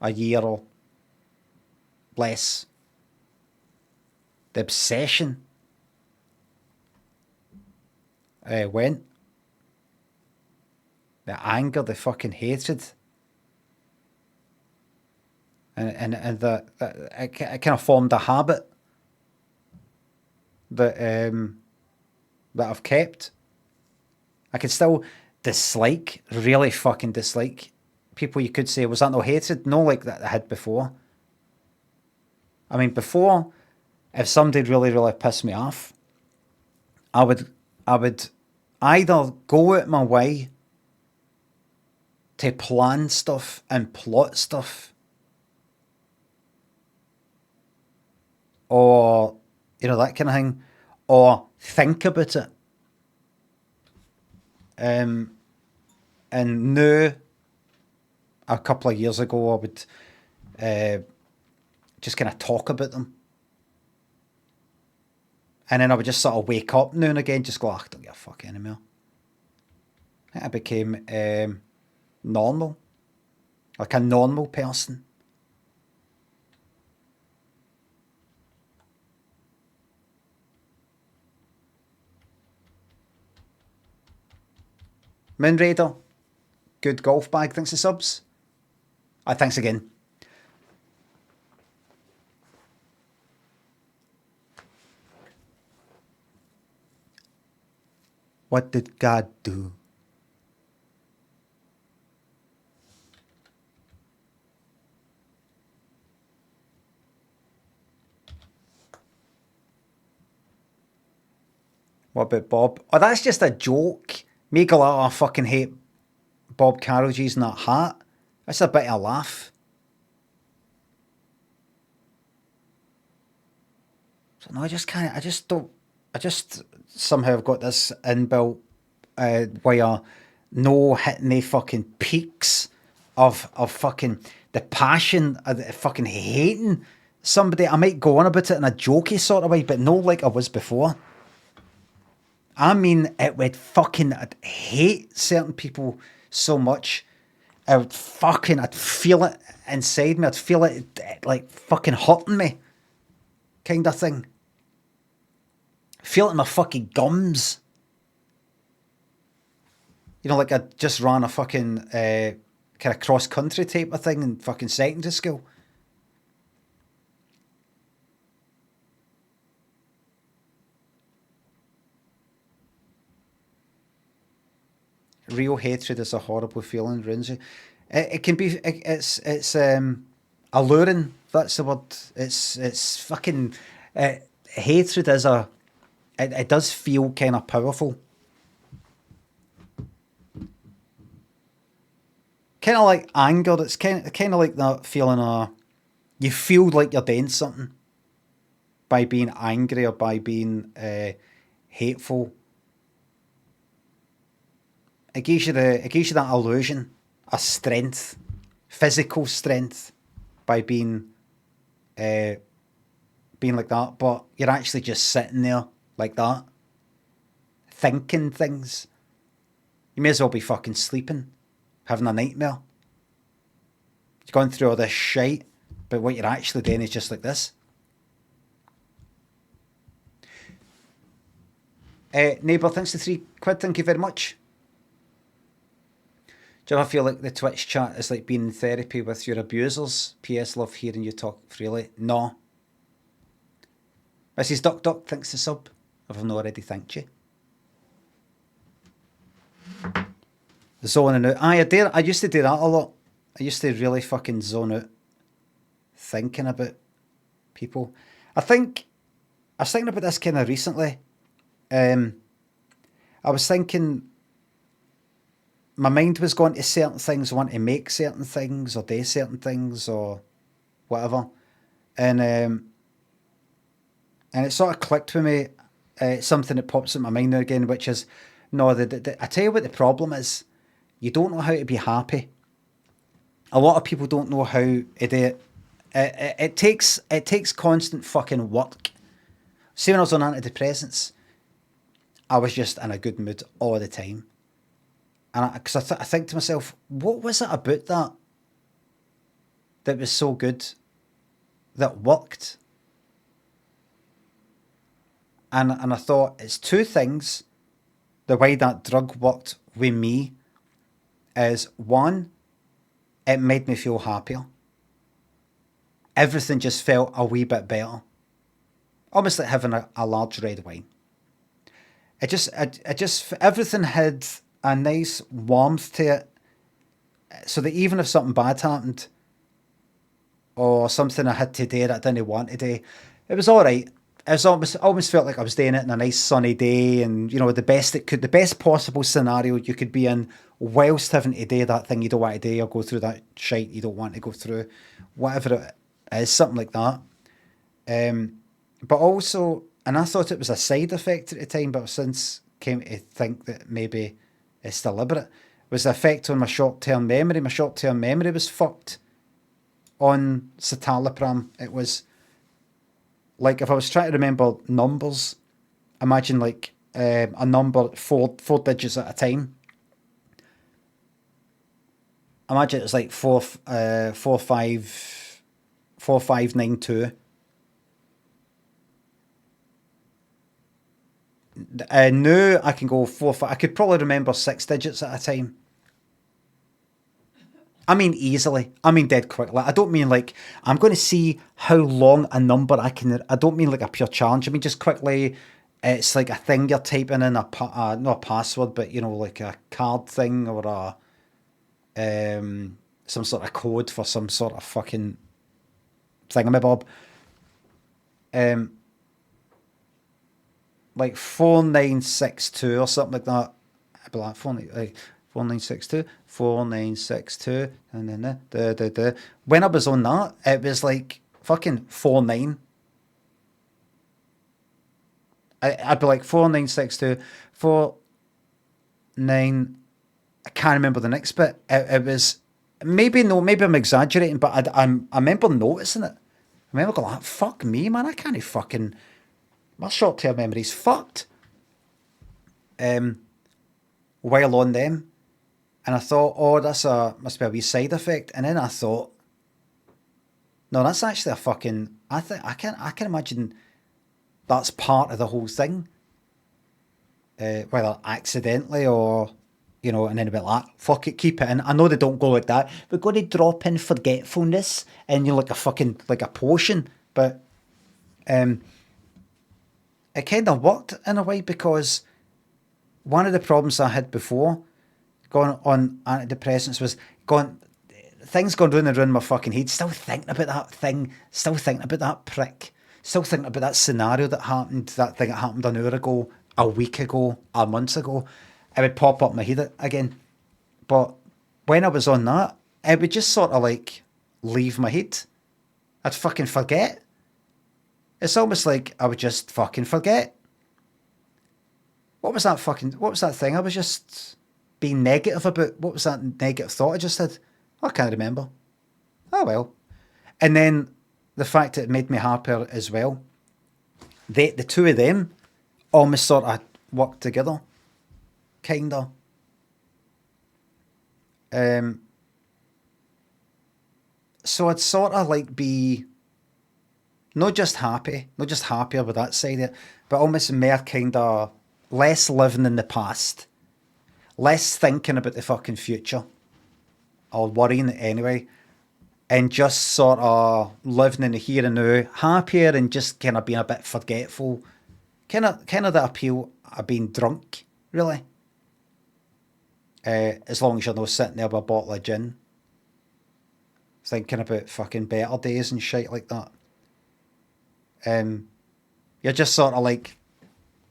a year or less. The obsession went. The anger, the fucking hatred. And it kind of formed a habit that I've kept. I can still really fucking dislike people. You could say, was that no hatred? No, like that I had before. I mean, before, if somebody really, really pissed me off, I would either go out my way to plan stuff and plot stuff, or, you know, that kind of thing, or think about it. And now, a couple of years ago, I would just kind of talk about them. And then I would just sort of wake up now and again, just go, I don't give a fuck anymore. I became normal. Like a normal person. Moonraider, good golf bag, thanks for subs. Thanks again. What did God do? What about Bob? Oh, that's just a joke. Make a lot of fucking hate Bob Carroll's using that hat. That's a bit of a laugh. So no, I just somehow have got this inbuilt where no hitting the fucking peaks of fucking the passion of fucking hating somebody. I might go on about it in a jokey sort of way, but no like I was before. I mean, I'd hate certain people so much. I'd feel it inside me. I'd feel it like fucking hurting me. Kind of thing. Feel it in my fucking gums. You know, like I just ran a fucking kind of cross country type of thing in fucking secondary school. Real hatred is a horrible feeling, ruins you. It can be. It's alluring. That's the word. It's fucking. Hatred is a. It does feel kind of powerful. Kind of like anger. It's kind of like that feeling of. You feel like you're doing something by being angry or by being hateful. It gives you that illusion of strength, physical strength, by being like that. But you're actually just sitting there like that, thinking things. You may as well be fucking sleeping, having a nightmare. You're going through all this shite, but what you're actually doing is just like this. Neighbour, thanks for £3. Thank you very much. Do you ever feel like the Twitch chat is like being in therapy with your abusers? P.S. Love hearing you talk freely. No. Mrs. Duck Duck, thanks to sub. If I've not already thanked you. Zoning out. I used to do that a lot. I used to really fucking zone out thinking about people. I was thinking about this kind of recently. I was thinking my mind was going to certain things, wanting to make certain things or do certain things or whatever. And it sort of clicked with me, something that pops in my mind now again, which is, no, I tell you what the problem is. You don't know how to be happy. A lot of people don't know how to do it. It takes constant fucking work. See, when I was on antidepressants, I was just in a good mood all the time. And because I think to myself, what was it about that was so good, that worked? And I thought, it's two things. The way that drug worked with me is, one, it made me feel happier. Everything just felt a wee bit better. Almost like having a large red wine. Everything had a nice warmth to it, so that even if something bad happened, or something I had to do that I didn't want to do, it was all right. It was almost felt like I was doing it on a nice sunny day, and you know, the best possible scenario you could be in, whilst having to do that thing you don't want to do, or go through that shite you don't want to go through, whatever it is, something like that. But also, and I thought it was a side effect at the time, but I've since came to think that maybe it's deliberate, was the effect on my short-term memory. My short-term memory was fucked on citalopram. It was like, if I was trying to remember numbers, imagine like a number four digits at a time. Imagine it was like 4592. Now I can go 4-5. I could probably remember 6 digits at a time. I mean easily. I mean dead quickly. I don't mean like I'm going to see how long a number I can. I don't mean like a pure challenge. I mean just quickly. It's like a thing you're typing in, not a password, but you know, like a card thing, or a some sort of code for some sort of fucking thingamabob. Like 4962 or something like that. I'd be like 4962, and then when I was on that, it was like fucking 49. I'd be like 4962, 49. I can't remember the next bit. It was maybe I'm exaggerating, but I remember noticing it. I remember going like, fuck me, man, I can't fucking. My short-term memory's fucked. While on them, and I thought, oh, must be a wee side effect, and then I thought, no, that's actually a fucking. I can imagine that's part of the whole thing, whether accidentally or you know, and then about like, fuck it, keep it in. I know they don't go like that. We're going to drop in forgetfulness and you're like a fucking, like a potion. But it kind of worked in a way, because one of the problems I had before going on antidepressants was things going round and round my fucking head, still thinking about that thing, still thinking about that prick, still thinking about that scenario that happened, that thing that happened an hour ago, a week ago, a month ago. It would pop up in my head again. But when I was on that, it would just sort of like leave my head. I'd fucking forget. It's almost like I would just fucking forget. What was that thing I was just being negative about? What was that negative thought I just had? I can't remember. Oh well. And then the fact that it made me happier as well. The two of them almost sort of worked together. Kinda. So I'd sort of like be not just happier with that side of it, but almost more kind of less living in the past, less thinking about the fucking future, or worrying anyway, and just sort of living in the here and now, happier and just kind of being a bit forgetful, kind of the appeal of being drunk, really. As long as you're not sitting there with a bottle of gin, thinking about fucking better days and shit like that. You're just sort of like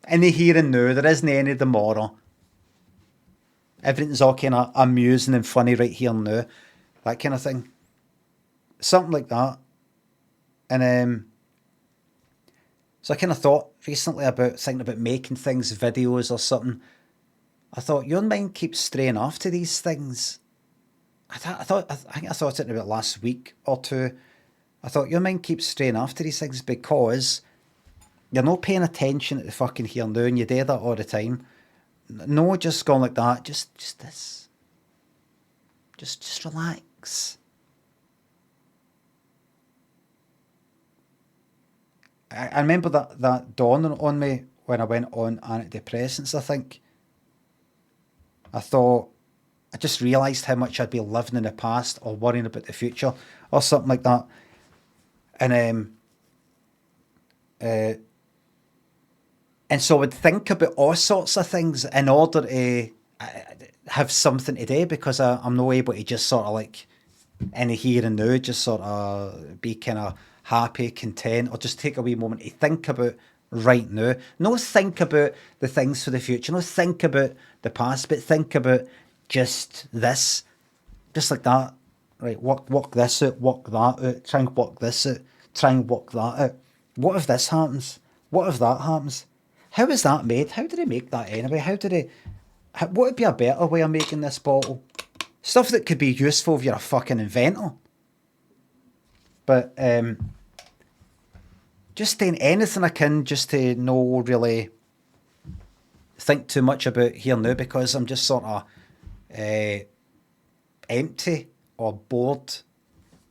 in the here and now. There isn't any tomorrow. Everything's all kind of amusing and funny right here and now, that kind of thing. Something like that. And so I kind of thought recently about thinking about making things, videos or something. I thought your mind keeps straying off to these things. I think I thought it about last week or two. I thought your mind keeps straying off to these things because you're not paying attention at the fucking here and now, and you do that all the time. No, just going like that. Just this. Just relax. I remember that dawning on me when I went on antidepressants, I think. I thought, I just realised how much I'd be living in the past or worrying about the future or something like that. And so I would think about all sorts of things in order to have something to do, because I'm not able to just sort of like in the here and now, just sort of be kind of happy, content, or just take a wee moment to think about right now. No think about the things for the future, no think about the past, but think about just this, just like that. Right, work this out, work that out, try and work this out, try and work that out. What if this happens? What if that happens? How is that made? How did they make that anyway? What would be a better way of making this bottle? Stuff that could be useful if you're a fucking inventor. But just doing anything I can just to no really think too much about here now, because I'm just sort of empty or bored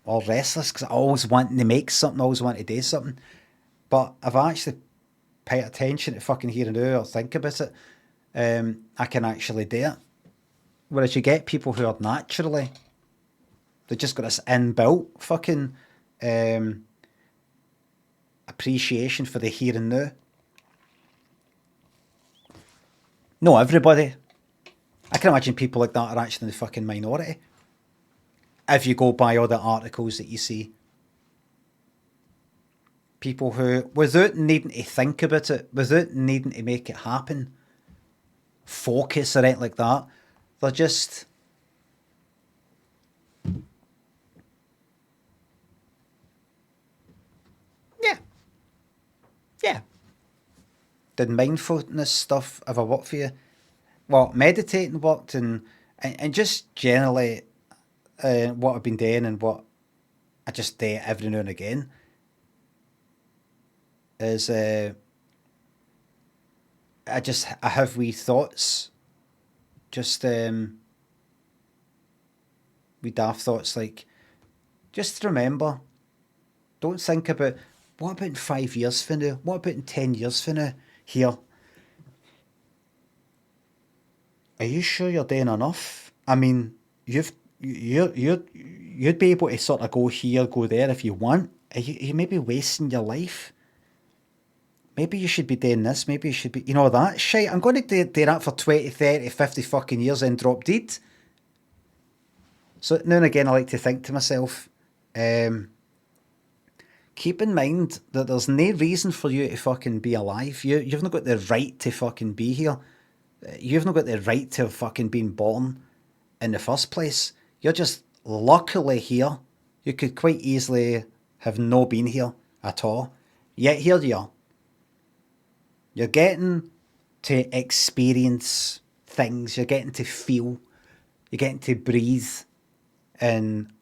or restless, because I always want to make something, always want to do something. But if I actually pay attention to fucking here and now or think about it, I can actually do it. Whereas you get people who are naturally, they've just got this inbuilt fucking appreciation for the here and now. No, everybody. I can imagine people like that are actually in the fucking minority, if you go by all the articles that you see. People who, without needing to think about it, without needing to make it happen, focus or anything like that, they're just... Yeah. Did mindfulness stuff ever work for you? Well, meditating worked, and just generally what I've been doing and what I just do every now and again is I have wee thoughts, just wee daft thoughts, like, just remember, don't think about, what about in 5 years from now? What about in 10 years from now? Here. are you sure you're doing enough? I mean, you'd be able to sort of go here, go there if you want. Are you maybe wasting your life? Maybe you should be doing this, maybe you should be, that shit. I'm going to do that for 20, 30, 50 fucking years and drop dead. So now and again, I like to think to myself, keep in mind that there's no reason for you to fucking be alive. You've not got the right to fucking be here. You've not got the right to have fucking been born in the first place. You're just luckily here. You could quite easily have no been here at all. Yet here you are. You're getting to experience things. You're getting to feel. You're getting to breathe. And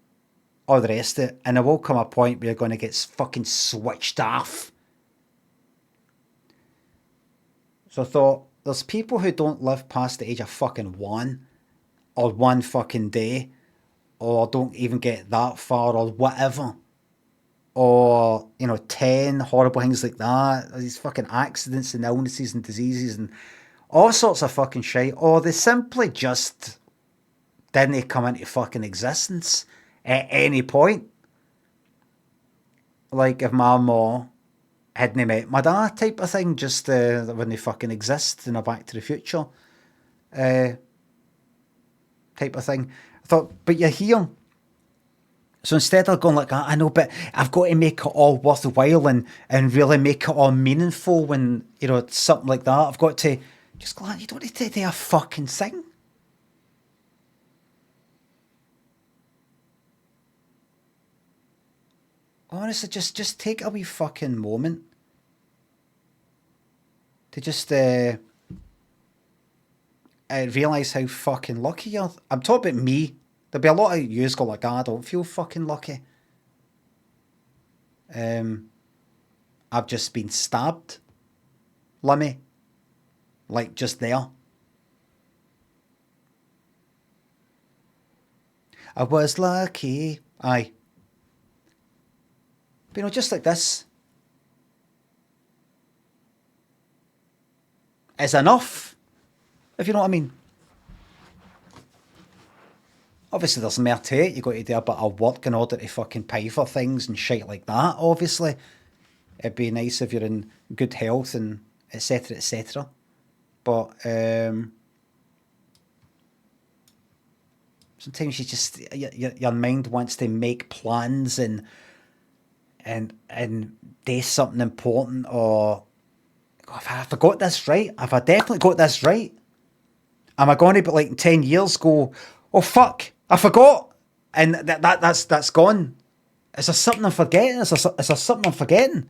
all the rest of it. And there will come a point where you're going to get fucking switched off. So I thought, there's people who don't live past the age of fucking 1. Or 1 fucking day. Or don't even get that far or whatever. Or, 10 horrible things like that. These fucking accidents and illnesses and diseases and all sorts of fucking shit. Or they simply just didn't come into fucking existence at any point. Like if my ma hadn't met my dad type of thing, just when they fucking exist in a Back to the Future type of thing. I thought, but you're here. So instead of going like that, I know, but I've got to make it all worthwhile and really make it all meaningful when, it's something like that. I've got to just go, you don't need to do a fucking thing. Honestly, just take a wee fucking moment to just realise how fucking lucky you are. I'm talking about me. There'll be a lot of yous go like, I don't feel fucking lucky. I've just been stabbed. Limmy. Like, just there. I was lucky. Aye. But just like this is enough, if you know what I mean. Obviously, there's more to it. You've got to do a bit of work in order to fucking pay for things and shit like that, obviously. It'd be nice if you're in good health and etc, etc. But sometimes you just, your mind wants to make plans and do something important, or have I got this right? Have I definitely got this right? Am I going to be like in 10 years go, oh fuck, I forgot, and that's gone? Is there something I'm forgetting? Is there something I'm forgetting?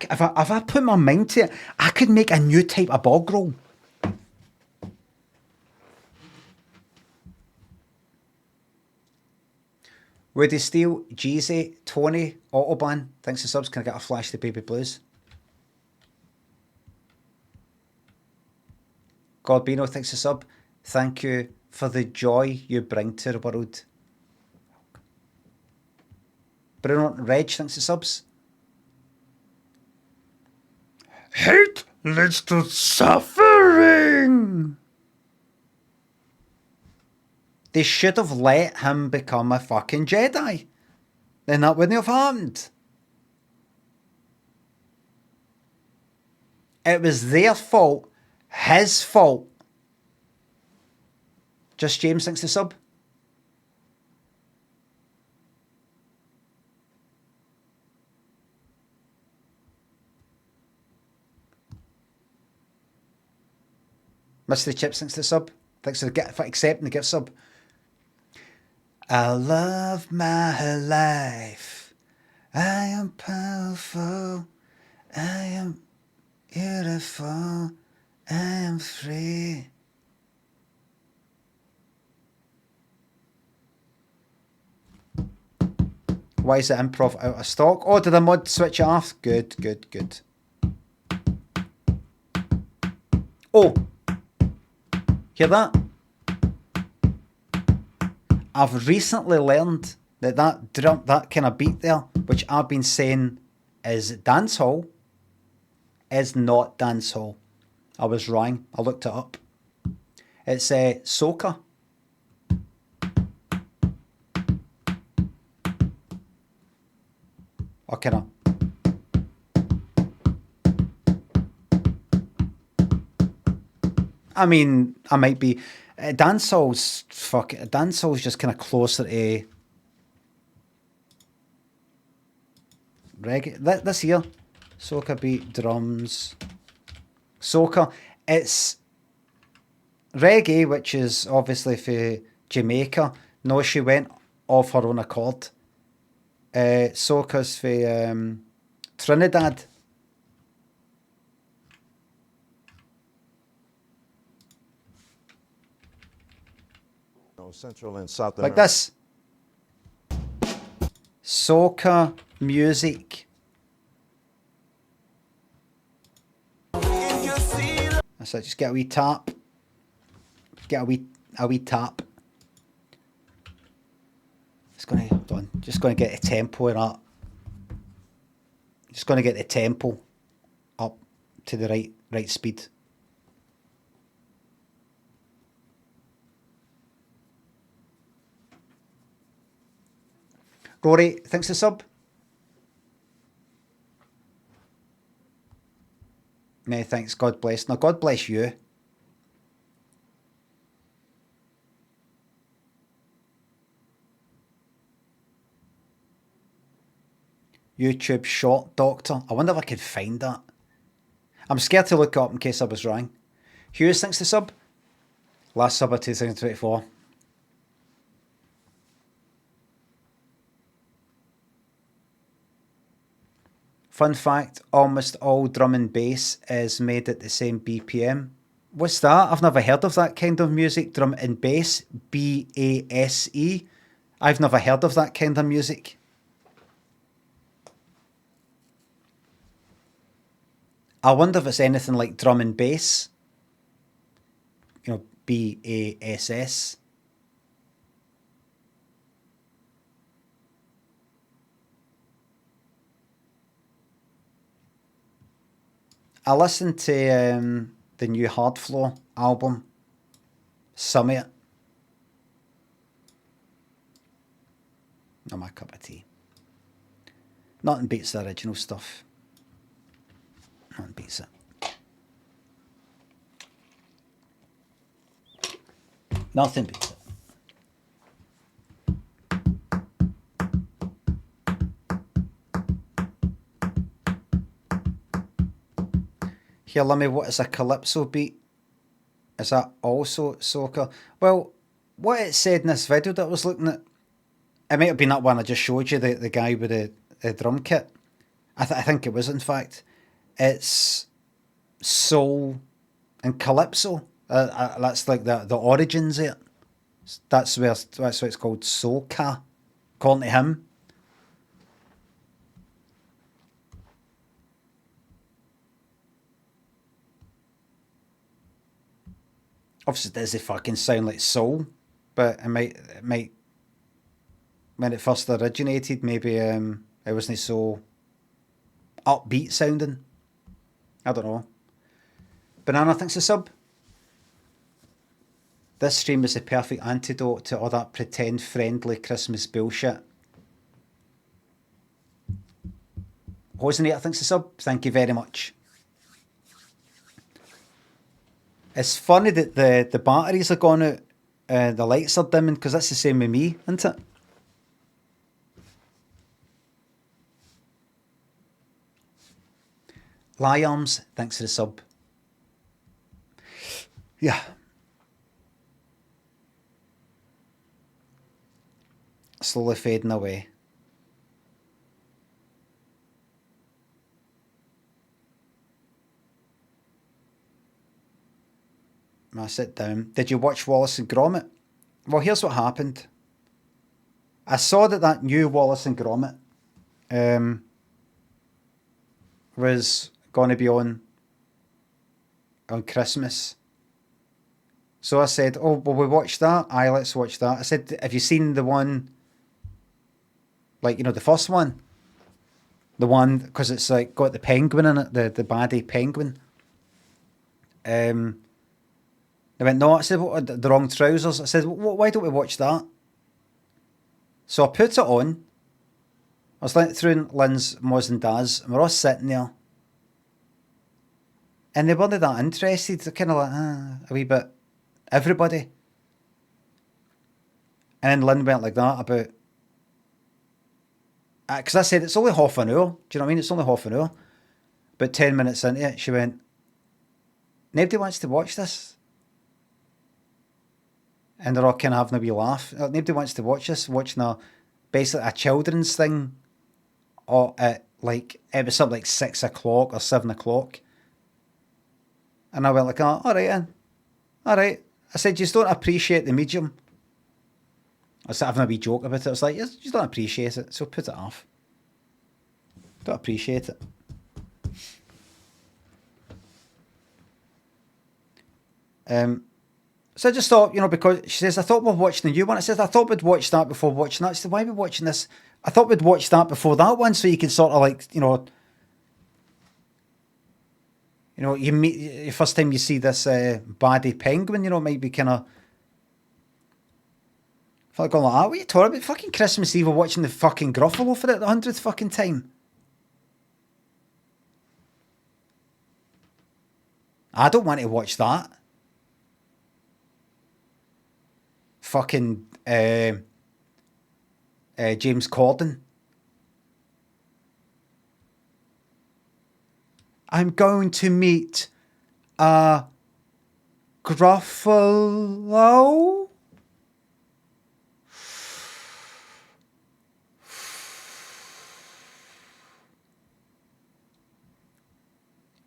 If I put my mind to it, I could make a new type of bog roll. Woody Steele, Jeezy, Tony, Autobahn, thanks for subs. Can I get a flash to Baby Blues? Godbino, thanks for sub. Thank you for the joy you bring to the world. Bruno Reg, thanks for subs. Hate leads to suffering. They should have let him become a fucking Jedi. Then that wouldn't have happened. It was their fault. His fault. Just James thinks the sub. Mystery Chips thinks the sub. Thanks for accepting the gift sub. I love my life. I am powerful. I am beautiful. I am free. Why is the improv out of stock? Oh, did the mod switch it off? Good, good, good. Oh, hear that? I've recently learned that drum, that kind of beat there, which I've been saying is dancehall, is not dancehall. I was wrong. I looked it up. It's soca. Or kind of. I mean, I might be. Dancehall's just kind of closer to reggae. This here, soca beat, drums. Soca, it's reggae, which is obviously for Jamaica. No, she went off her own accord. Soca's for Trinidad. Central and South Like America. this. Soca music. That's it, just get a wee tap. Get a wee tap. Just gonna get the tempo in that. Just gonna get the tempo up to the right speed. Rory, thanks for sub. No, thanks. God bless. No, God bless you. YouTube short doctor. I wonder if I could find that. I'm scared to look up in case I was wrong. Hughes, thanks for sub. Last sub of 2024. Fun fact, almost all drum and bass is made at the same BPM. What's that? I've never heard of that kind of music. Drum and bass, B-A-S-E. I've never heard of that kind of music. I wonder if it's anything like drum and bass. You know, B-A-S-S. I listened to the new Hard Flow album, Summit. Not my cup of tea. Nothing beats the original stuff. Nothing beats it. Nothing beats it. Here, Limmy, what is a calypso beat? Is that also soca? Well, what it said in this video that I was looking at, it might have been that one I just showed you, the guy with the drum kit. I think it was, in fact. It's soul and calypso. That's like the origins of it. That's why it's called soca, according to him. Obviously, does it fucking sound like soul? But it might when it first originated, maybe it wasn't so upbeat sounding. I don't know. Banana thinks a sub. This stream is the perfect antidote to all that pretend friendly Christmas bullshit. Hosenator thinks a sub. Thank you very much. It's funny that the batteries are gone out, the lights are dimming, because that's the same with me, isn't it? Liarms, thanks for the sub. Yeah. Slowly fading away. I sit down. Did you watch Wallace and Gromit? Well, here's what happened. I saw that new Wallace and Gromit was going to be on Christmas. So I said, oh, well, we watched that. Aye, let's watch that. I said, have you seen the one, like, you know, the first one? The one, because it's like got the penguin in it, the baddie penguin. They went, no, I said, what, the wrong trousers. I said, why don't we watch that? So I put it on. I was like through Lynn's Moz and Daz, and we're all sitting there. And they weren't that interested. They're kind of like, a wee bit, everybody. And then Lynn went like that about, because I said, it's only half an hour. Do you know what I mean? It's only half an hour. But 10 minutes into it, she went, nobody wants to watch this. And they're all kind of having a wee laugh. Nobody wants to watch this, watching basically a children's thing. Or at like, it was something like 6 o'clock or 7 o'clock. And I went like, all right then. All right. I said, you just don't appreciate the medium. I was having a wee joke about it. I was like, you just don't appreciate it, so put it off. Don't appreciate it. So I just thought, because she says, I thought we were watching the new one. I says, I thought we'd watch that before watching that. She said, why are we watching this? I thought we'd watch that before that one, so you can sort of like, you meet, the first time you see this baddie penguin, it might be kind of, I feel like going like, what are you talking about? Fucking Christmas Eve, we're watching the fucking Gruffalo for it the 100th fucking time. I don't want to watch that. Fucking James Corden. I'm going to meet a Gruffalo.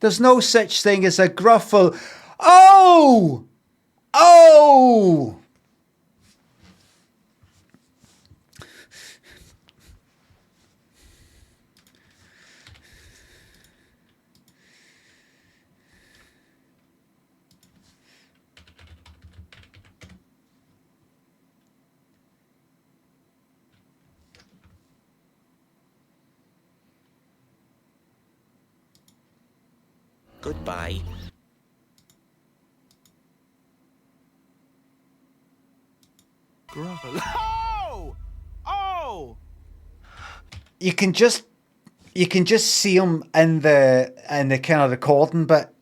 There's no such thing as a Gruffalo. Oh! Oh! Goodbye. Oh! Oh! You can just see him in the kind of recording, but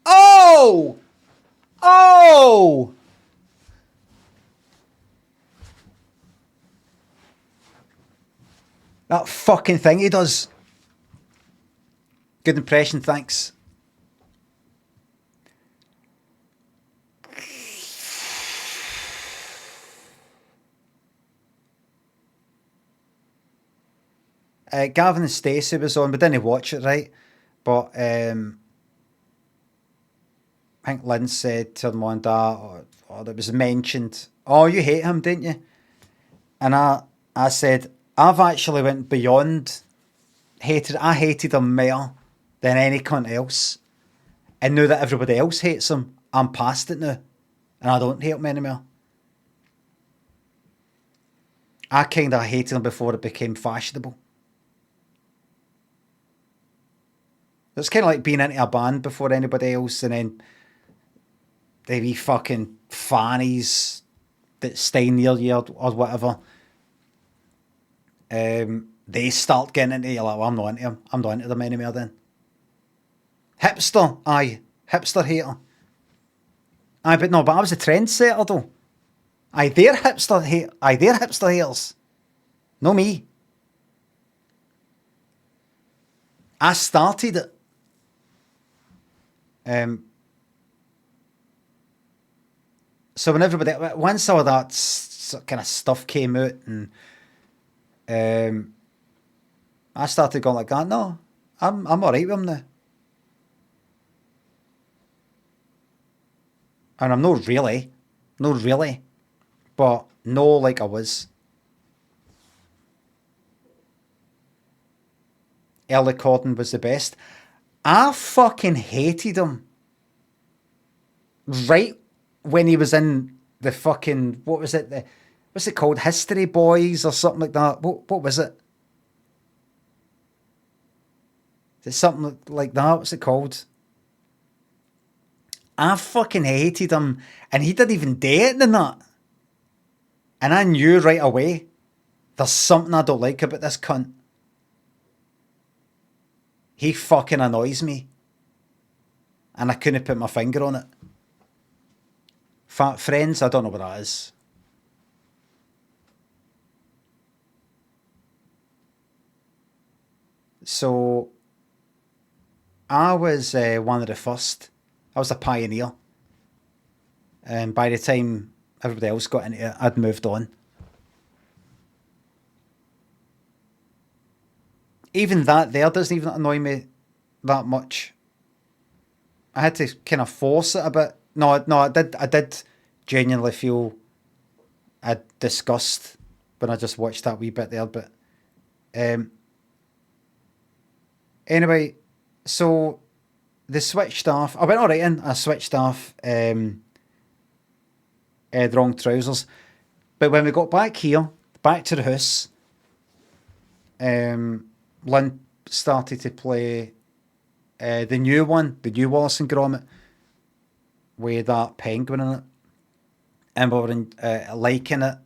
oh! Oh! That fucking thing he does. Good impression, thanks. Gavin and Stacey was on. We didn't watch it, right? But I think Lynn said to them on that, or it was mentioned, oh, you hate him, didn't you? And I said, I've actually went beyond hated. I hated him more than any cunt else. And now that everybody else hates him, I'm past it now. And I don't hate him anymore. I kind of hated him before it became fashionable. It's kind of like being into a band before anybody else, and then they be fucking fannies that stay near you or whatever. They start getting into you, like, well, I'm not into them. I'm not into them anymore then. Hipster, aye. Hipster hater. Aye, but I was a trendsetter though. Aye, they're hipster haters. No me. I started it. So when once all that kind of stuff came out, and I started going like, no, I'm alright with him now. And I'm not really, but no, like I was. Ellie Corden was the best. I fucking hated him. Right when he was in the fucking, what was it? What's it called? History Boys or something like that. What was it? Is it something like that? What's it called? I fucking hated him, and he didn't even date in that. And I knew right away, there's something I don't like about this cunt. He fucking annoys me. And I couldn't put my finger on it. Friends, I don't know what that is. So, I was one of the first. I was a pioneer. And by the time everybody else got into it, I'd moved on. Even that there doesn't even annoy me that much. I had to kind of force it a bit. No, I did genuinely feel a disgust when I just watched that wee bit there. But anyway, so they switched off. I went all right in. I switched off the wrong trousers. But when we got back here, back to the house, Lynn started to play the new one, the new Wallace and Gromit, with that penguin in it. And we were liking it.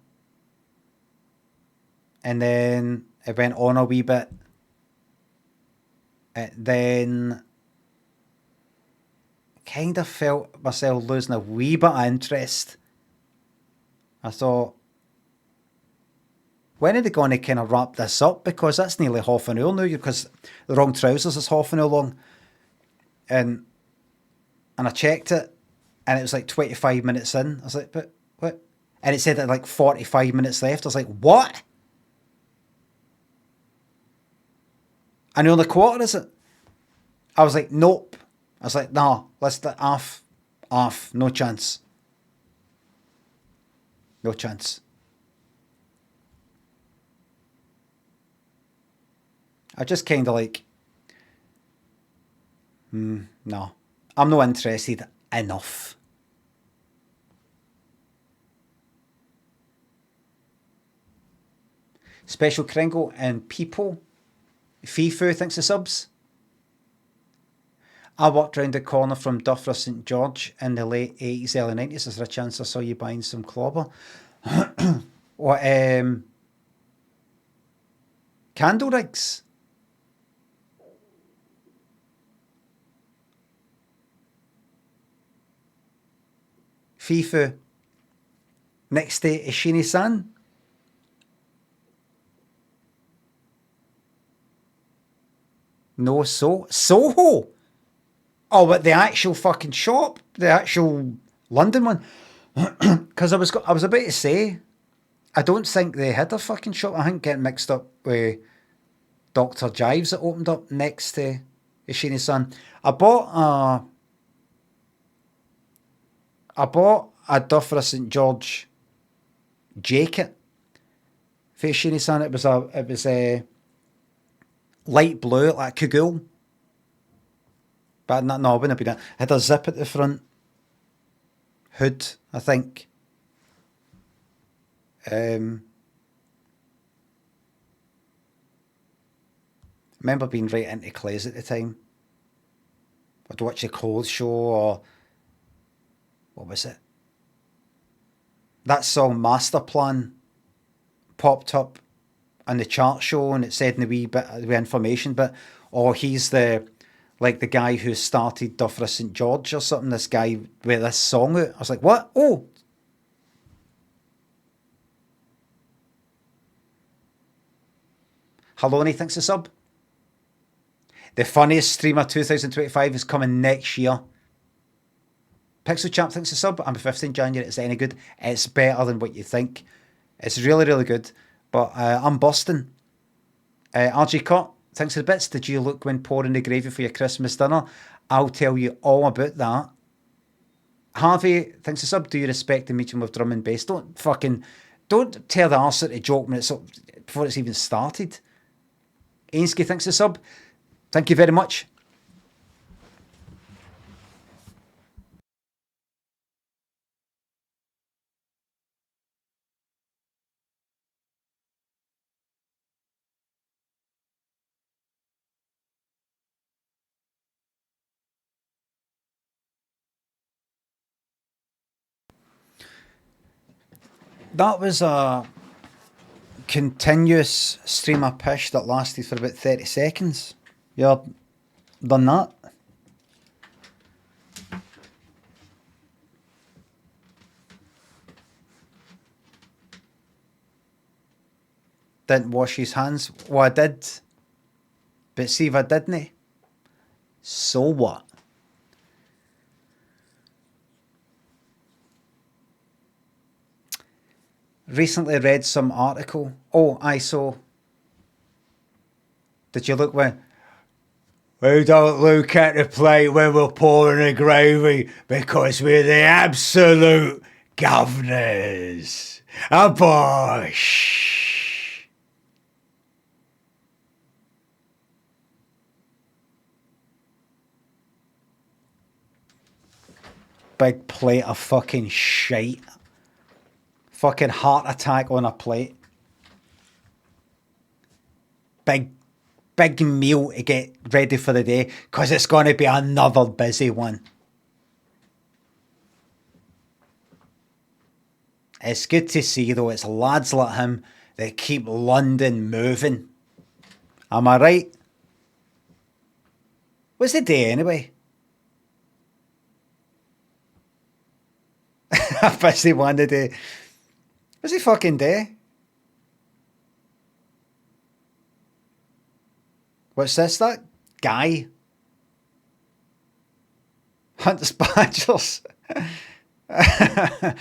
And then it went on a wee bit. Then kind of felt myself losing a wee bit of interest. I thought, when are they going to kind of wrap this up? Because that's nearly half an hour now, because the wrong trousers is half an hour long. And I checked it, and it was like 25 minutes in. I was like, but what? And it said that like 45 minutes left. I was like, what? And only quarter, is it? I was like, nope. I was like, no, let's off, no chance. No chance. I just kind of like, no, I'm not interested enough. Special Kringle and People. Fifu thinks the subs. I walked round the corner from Duffer St George in the late 80s, early 90s. Is there a chance I saw you buying some clobber? What, candle rigs? Fifu. Next day, Ishini-san. No, Soho. Oh, but the actual fucking shop, the actual London one. Because I was about to say, I don't think they had a fucking shop. I think getting mixed up with Dr. Jives that opened up next to Ishini-san. I bought a Duffer St George jacket for Ishini-san. It was a light blue, like Kagul. But no, it wouldn't have been it. It had a zip at the front. Hood, I think. I remember being right into Clays at the time. I'd watch a clothes show, or what was it? That song Master Plan popped up on the chart show, and it said in the wee bit of information, but he's the guy who started Duffer St George or something, this guy with this song out. I was like, what? Oh. Haloni thinks a sub. The funniest streamer 2025 is coming next year. Pixel Champ thinks a sub. I'm 15 January. It's any good? It's better than what you think. It's really, really good. But I'm busting. RG Cut, thanks for the bits. Did you look when pouring the gravy for your Christmas dinner? I'll tell you all about that. Harvey, thanks a sub. Do you respect the medium of drum and bass? Don't tear the arse out of a joke before it's even started. Ainsky, thanks a sub. Thank you very much. That was a continuous stream of pish that lasted for about 30 seconds. You done that? Didn't wash his hands. Well, I did. But see if I didn't. So what? Recently read some article. Oh, I saw. Did you look when? We don't look at the plate when we're pouring the gravy because we're the absolute governors. A bosh. Big plate of fucking shite. Fucking heart attack on a plate. Big meal to get ready for the day because it's going to be another busy one. It's good to see though, it's lads like him that keep London moving. Am I right? What's the day anyway? A busy one today. What's the fucking day? What's this? That guy hunts badgers. A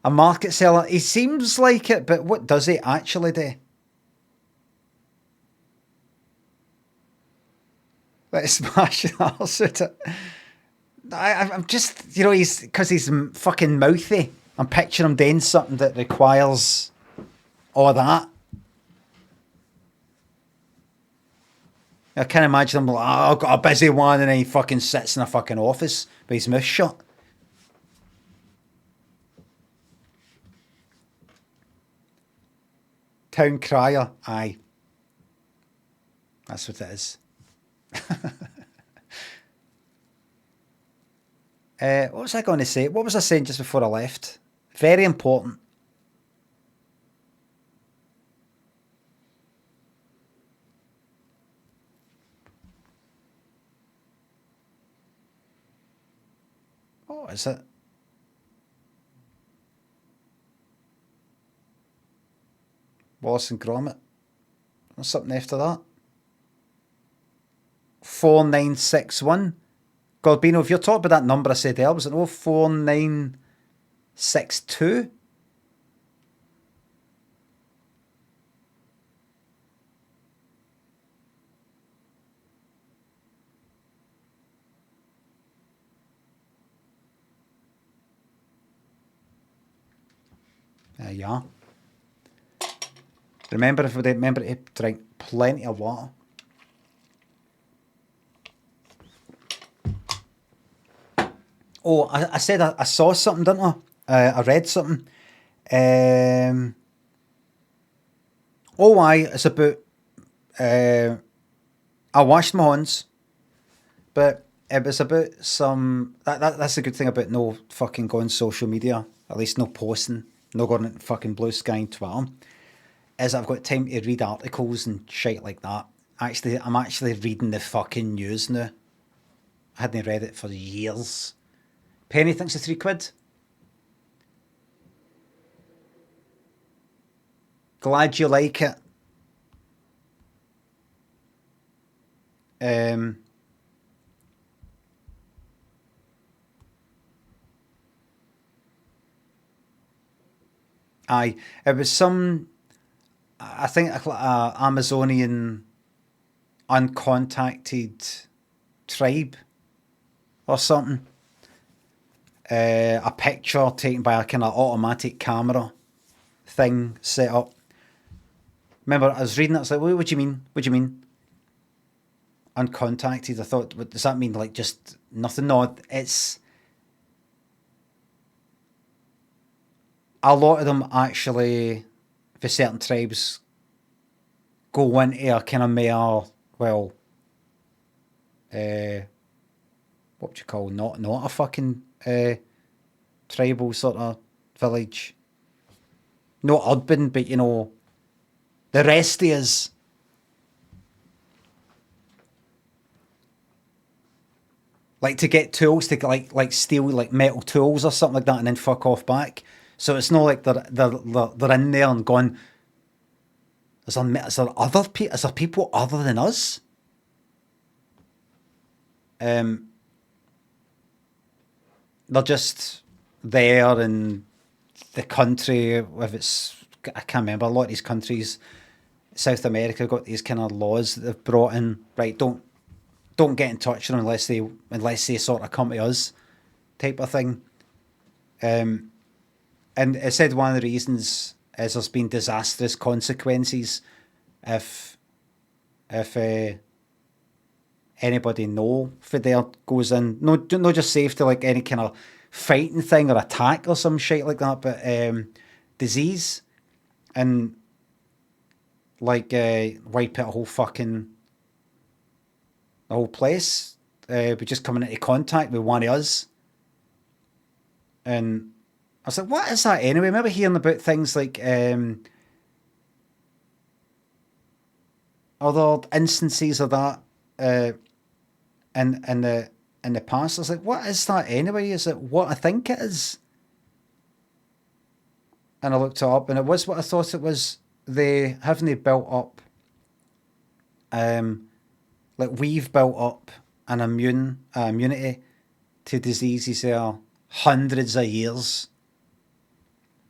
market seller. He seems like it, but what does he actually do? Let's smash the arse at it. I'm just, you know, because he's fucking mouthy. I'm picturing him doing something that requires all that. I can't imagine him like, oh, I've got a busy one, and then he fucking sits in a fucking office with his mouth shut. Town crier, aye. That's what it is. What was I going to say? What was I saying just before I left? Very important. What is it? Wallace and Gromit. There's something after that. 4961. Gorbino, if you're talking about that number I said there, was it 04962? There you are. Remember to drink plenty of water. Oh, I said I saw something, didn't I? I read something. Oh, it's about... I washed my hands, but it was about some... That's a good thing about no fucking going social media, at least no posting, no going into fucking blue sky and Twitter, is I've got time to read articles and shit like that. I'm actually reading the fucking news now. I hadn't read it for years. Penny thinks it's £3. Glad you like it. Aye, it was some, I think, Amazonian uncontacted tribe or something. A picture taken by a kind of automatic camera thing set up. Remember, I was reading it, I was like, what do you mean? What do you mean? Uncontacted. I thought, what does that mean? Like, just nothing? No, it's... A lot of them actually, for certain tribes, go into a kind of more, well, what would you call, not a fucking tribal sort of village. not urban, but you know, the rest of us. Like to get tools to like steal like metal tools or something like that, and then fuck off back. So it's not like they're in there and going. Is there people other than us? They're just there in the country. If it's, I can't remember. A lot of these countries, South America, got these kind of laws that they've brought in. Right, don't get in touch with them unless they sort of come to us, type of thing. And it said one of the reasons is there's been disastrous consequences if anybody for there goes in. No just safe to like any kind of fighting thing or attack or some shit like that, but disease and like wipe out the whole place. But just coming into contact with one of us. And I was like, what is that anyway? I remember hearing about things like other instances of that in the past. I was like, what is that anyway? Is it what I think it is? And I looked it up, and it was what I thought it was. They built up, like we've built up an immunity to diseases there hundreds of years,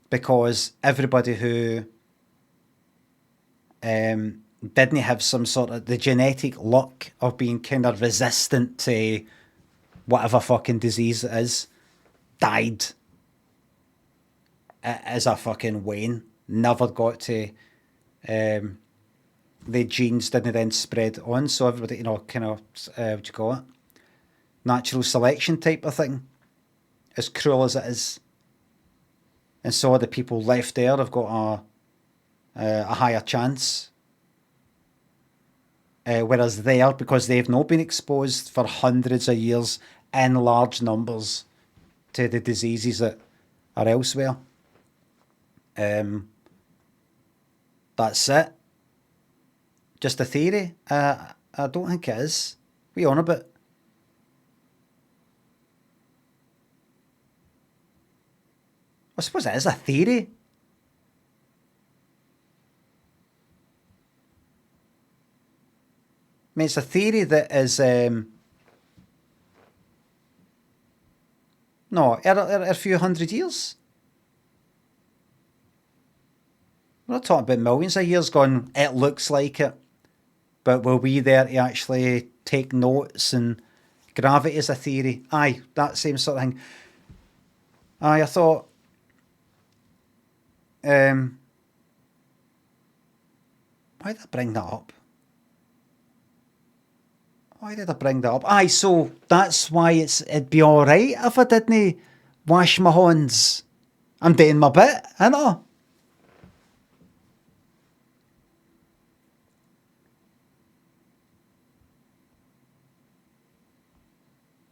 because everybody who didn't have some sort of the genetic luck of being kind of resistant to whatever fucking disease it is, died as a fucking wane. Never got to, the genes didn't then spread on, so everybody, you know, kind of, what do you call it? Natural selection type of thing, as cruel as it is. And so the people left there have got a higher chance. Whereas there, because they've not been exposed for hundreds of years in large numbers to the diseases that are elsewhere. That's it. Just a theory. I don't think it is. What are you on about? I suppose it is a theory. I mean, it's a theory that is no, a few hundred years. We're not talking about millions of years going, it looks like it. But were we there to actually take notes? And gravity is a theory. Aye, that same sort of thing. Aye, I thought, why did I bring that up? Aye, so that's why it'd be alright if I didn't wash my hands. I'm doing my bit, I know.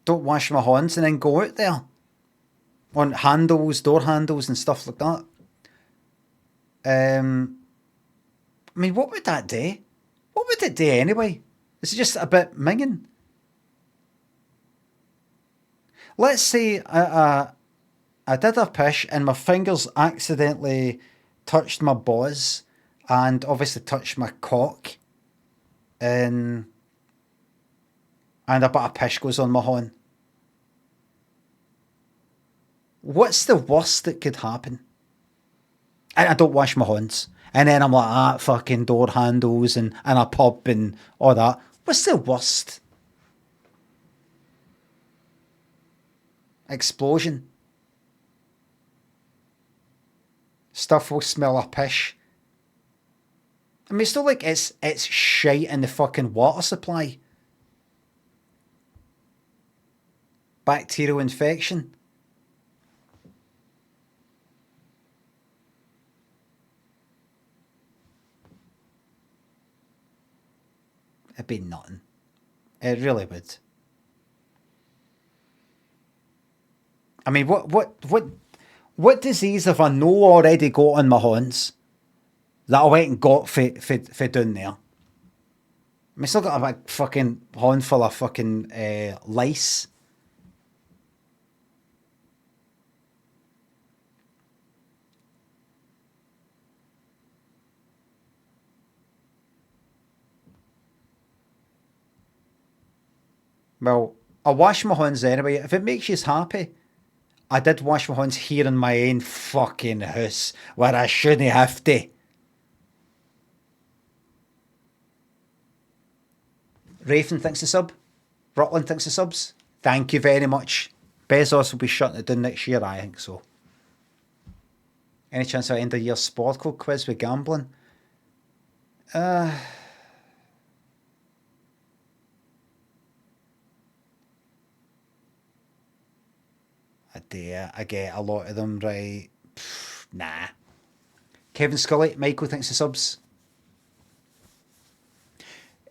Don't wash my hands and then go out there on handles, door handles and stuff like that. I mean, what would that do? What would it do anyway? Is it just a bit minging? Let's say I did a pish and my fingers accidentally touched my balls and obviously touched my cock, and a bit of pish goes on my horn. What's the worst that could happen? And I don't wash my hands. And then I'm like, fucking door handles and a pub and all that. What's the worst? Explosion. Stuff will smell of pish. I mean, it's not like it's shite in the fucking water supply. Bacterial infection. It'd be nothing. It really would. I mean, what What disease have I no already got on my hands that I went and got for down there? I still got a big fucking horn full of fucking lice. Well, I wash my hands anyway. If it makes you happy, I did wash my hands here in my own fucking house where I shouldn't have to. Raven thinks the sub. Rutland thinks the subs. Thank you very much. Bezos will be shutting it down next year, I think so. Any chance I end the year sport code quiz with gambling? I get a lot of them right. Nah. Kevin Scully, Michael thinks the subs.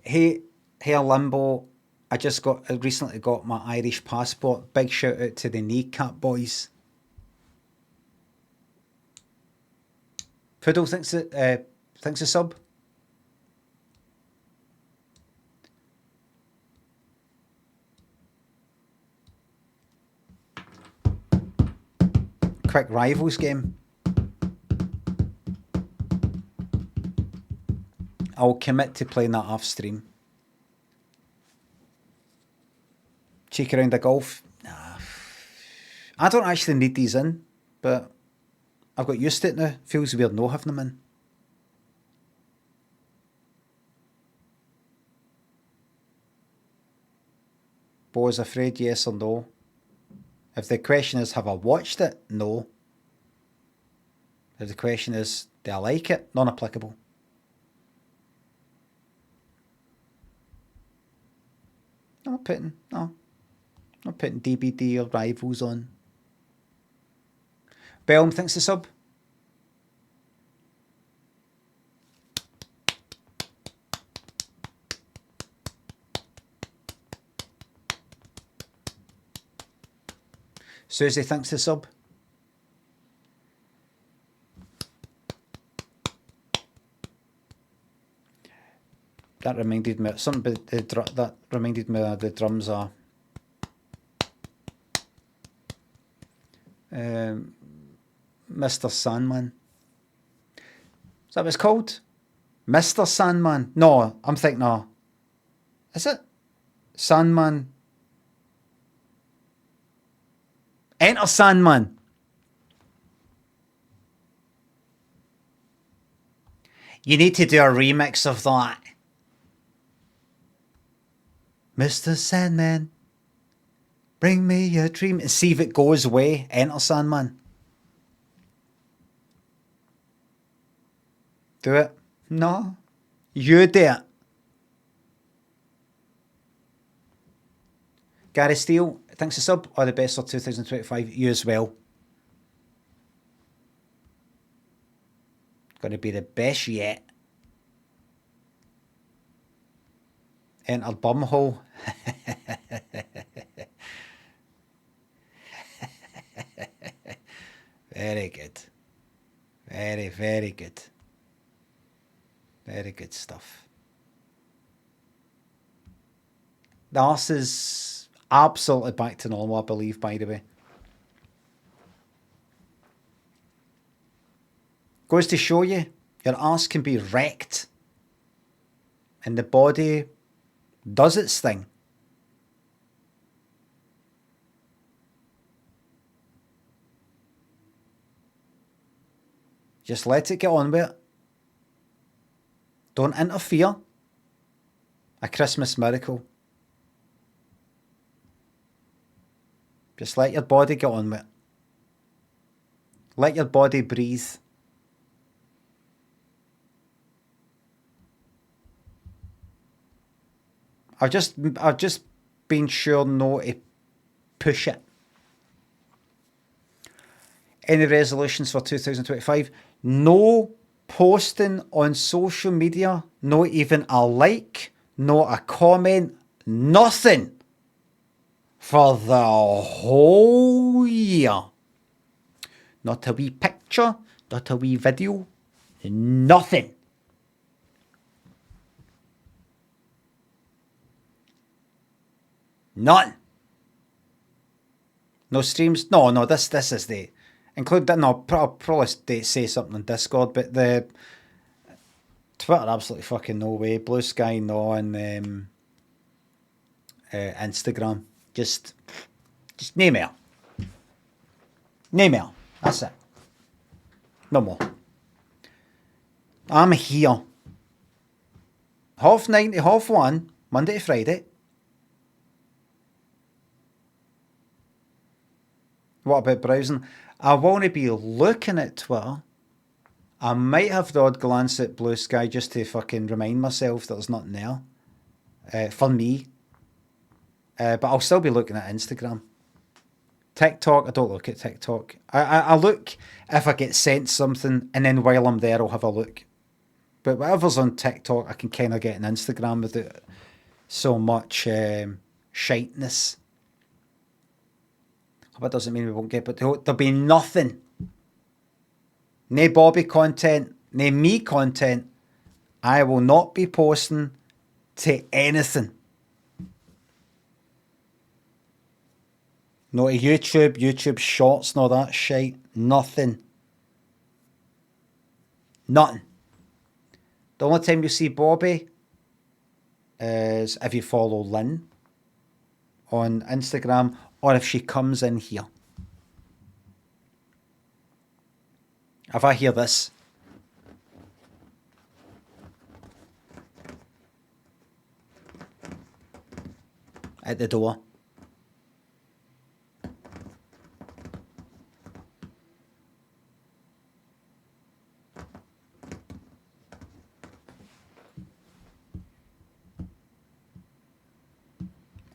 Hey Limbo, I recently got my Irish passport. Big shout out to the kneecap boys. Poodle thinks a sub. Quick rivals game. I'll commit to playing that off stream. Cheek around the golf. Nah. I don't actually need these in, but I've got used to it now. Feels weird not having them in. Bo's afraid, yes or no? If the question is, have I watched it? No. If the question is, do I like it? Non-applicable. I'm not putting DBD or Rivals on. Belm thinks the sub. Susie thinks the sub. That reminded me something. That reminded me of the drums are. Mr. Sandman. Is that what it's called? Mr. Sandman. No, I'm thinking no. Is it? Sandman. Enter Sandman. You need to do a remix of that. Mr. Sandman, bring me a dream. And see if it goes away. Enter Sandman. Do it. No. You do it. Gary Steele thinks the sub or the best for 2025. You as well. Going to be the best yet. Enter Bumhole. Very good. Very, very good. Very good stuff. The arse is absolutely back to normal, I believe, by the way. Goes to show you, your arse can be wrecked. And the body does its thing. Just let it get on with it. Don't interfere. A Christmas miracle. Just let your body get on with it. Let your body breathe. I've just been sure not to push it. Any resolutions for 2025? No posting on social media, not even a like, not a comment, nothing for the whole year. not a wee picture, not a wee video, nothing. None. No streams? No, this is the... Include that, no, I'll probably say something on Discord, but the... Twitter, absolutely fucking no way. Blue Sky, no, and Instagram. Just name it. Name it. That's it. No more. I'm here. 9:30 to 1:30, Monday to Friday. What about browsing? I won't be looking at Twitter. I might have the odd glance at Blue Sky just to fucking remind myself that there's nothing there. For me. But I'll still be looking at Instagram. TikTok, I don't look at TikTok. I look if I get sent something, and then while I'm there, I'll have a look. But whatever's on TikTok, I can kind of get an Instagram without so much shiteness. That doesn't mean we won't get, but there'll be nothing. No Bobby content, no me content. I will not be posting to anything. No to YouTube shorts, no that shite. Nothing. Nothing. The only time you see Bobby is if you follow Lynn on Instagram or if she comes in here. If I hear this, at the door.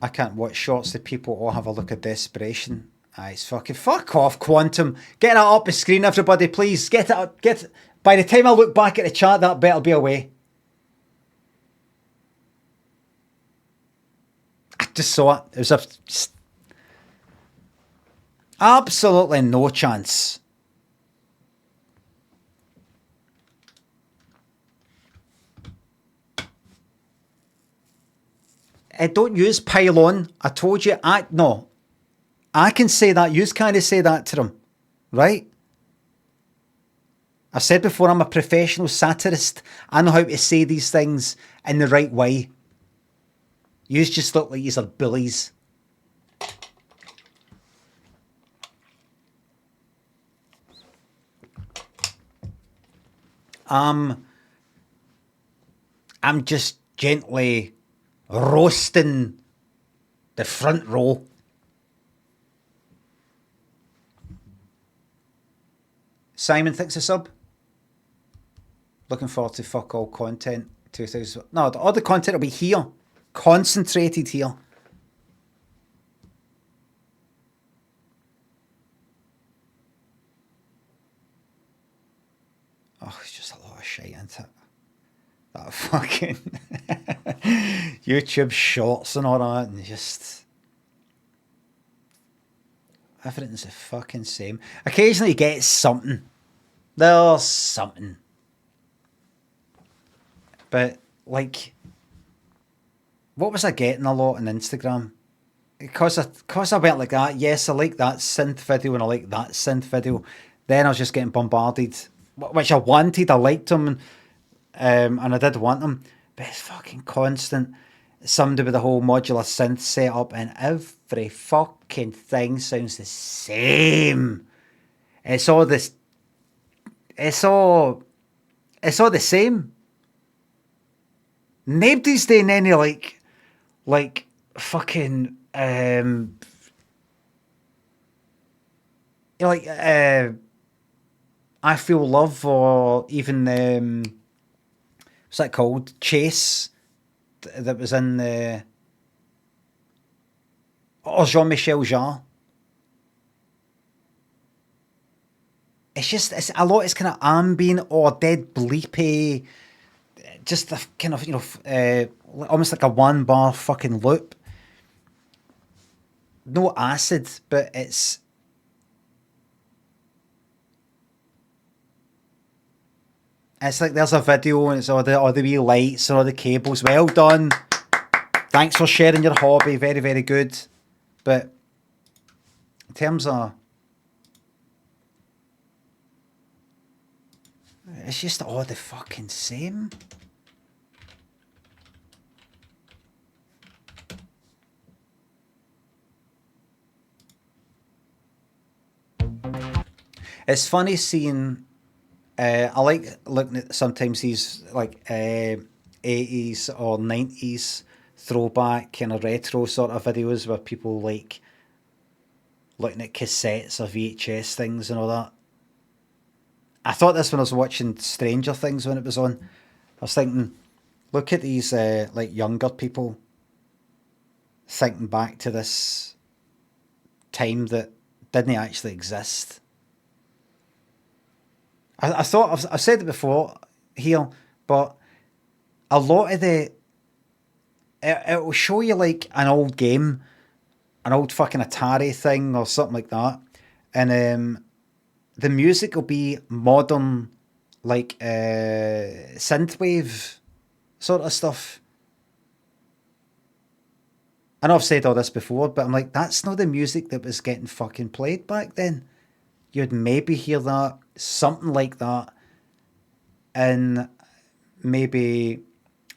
I can't watch shorts that people all have a look at desperation. It's fucking fuck off, Quantum. Get that up the screen, everybody, please. Get it up. Get it. By the time I look back at the chat, that bet'll be away. I just saw it. It was just absolutely no chance. Don't use pylon. I told you. No. I can say that. You can't say that to them. Right? I've said before, I'm a professional satirist. I know how to say these things in the right way. You just look like you are bullies. I'm just gently roasting the front row. Simon thinks a sub. Looking forward to fuck all content. 2000. No, all the content will be here. Concentrated here. Oh, it's just a lot of shit, isn't it? That fucking YouTube shorts and all that, and just everything's the fucking same. Occasionally you get something. There's something. But like, what was I getting a lot on Instagram? Because I went like that. Yes, I like that synth video and I like that synth video. Then I was just getting bombarded, which I wanted. I liked them. And I did want them, but it's fucking constant. Somebody with a whole modular synth set up, and every fucking thing sounds the same. It's all this. It's all the same. Nobody's doing any like fucking like I Feel Love, or even what's that called? Chase, that was in the... Or Jean-Michel Jarre. It's a lot, it's kind of ambient or dead bleepy. Just a kind of, almost like a 1 bar fucking loop. No acid, but it's... It's like there's a video and it's all the wee lights and all the cables. Well done. Thanks for sharing your hobby. Very, very good. But in terms of... It's just all the fucking same. It's funny seeing... I like looking at sometimes these like 80s or 90s throwback kind of retro sort of videos where people like looking at cassettes or VHS things and all that. I thought this when I was watching Stranger Things when it was on. I was thinking, look at these like younger people thinking back to this time that didn't actually exist. I thought, I've said it before here, but a lot of it will show you like an old game, an old fucking Atari thing or something like that. And the music will be modern, like synthwave sort of stuff. I know I've said all this before, but I'm like, that's not the music that was getting fucking played back then. You'd maybe hear that, something like that, in maybe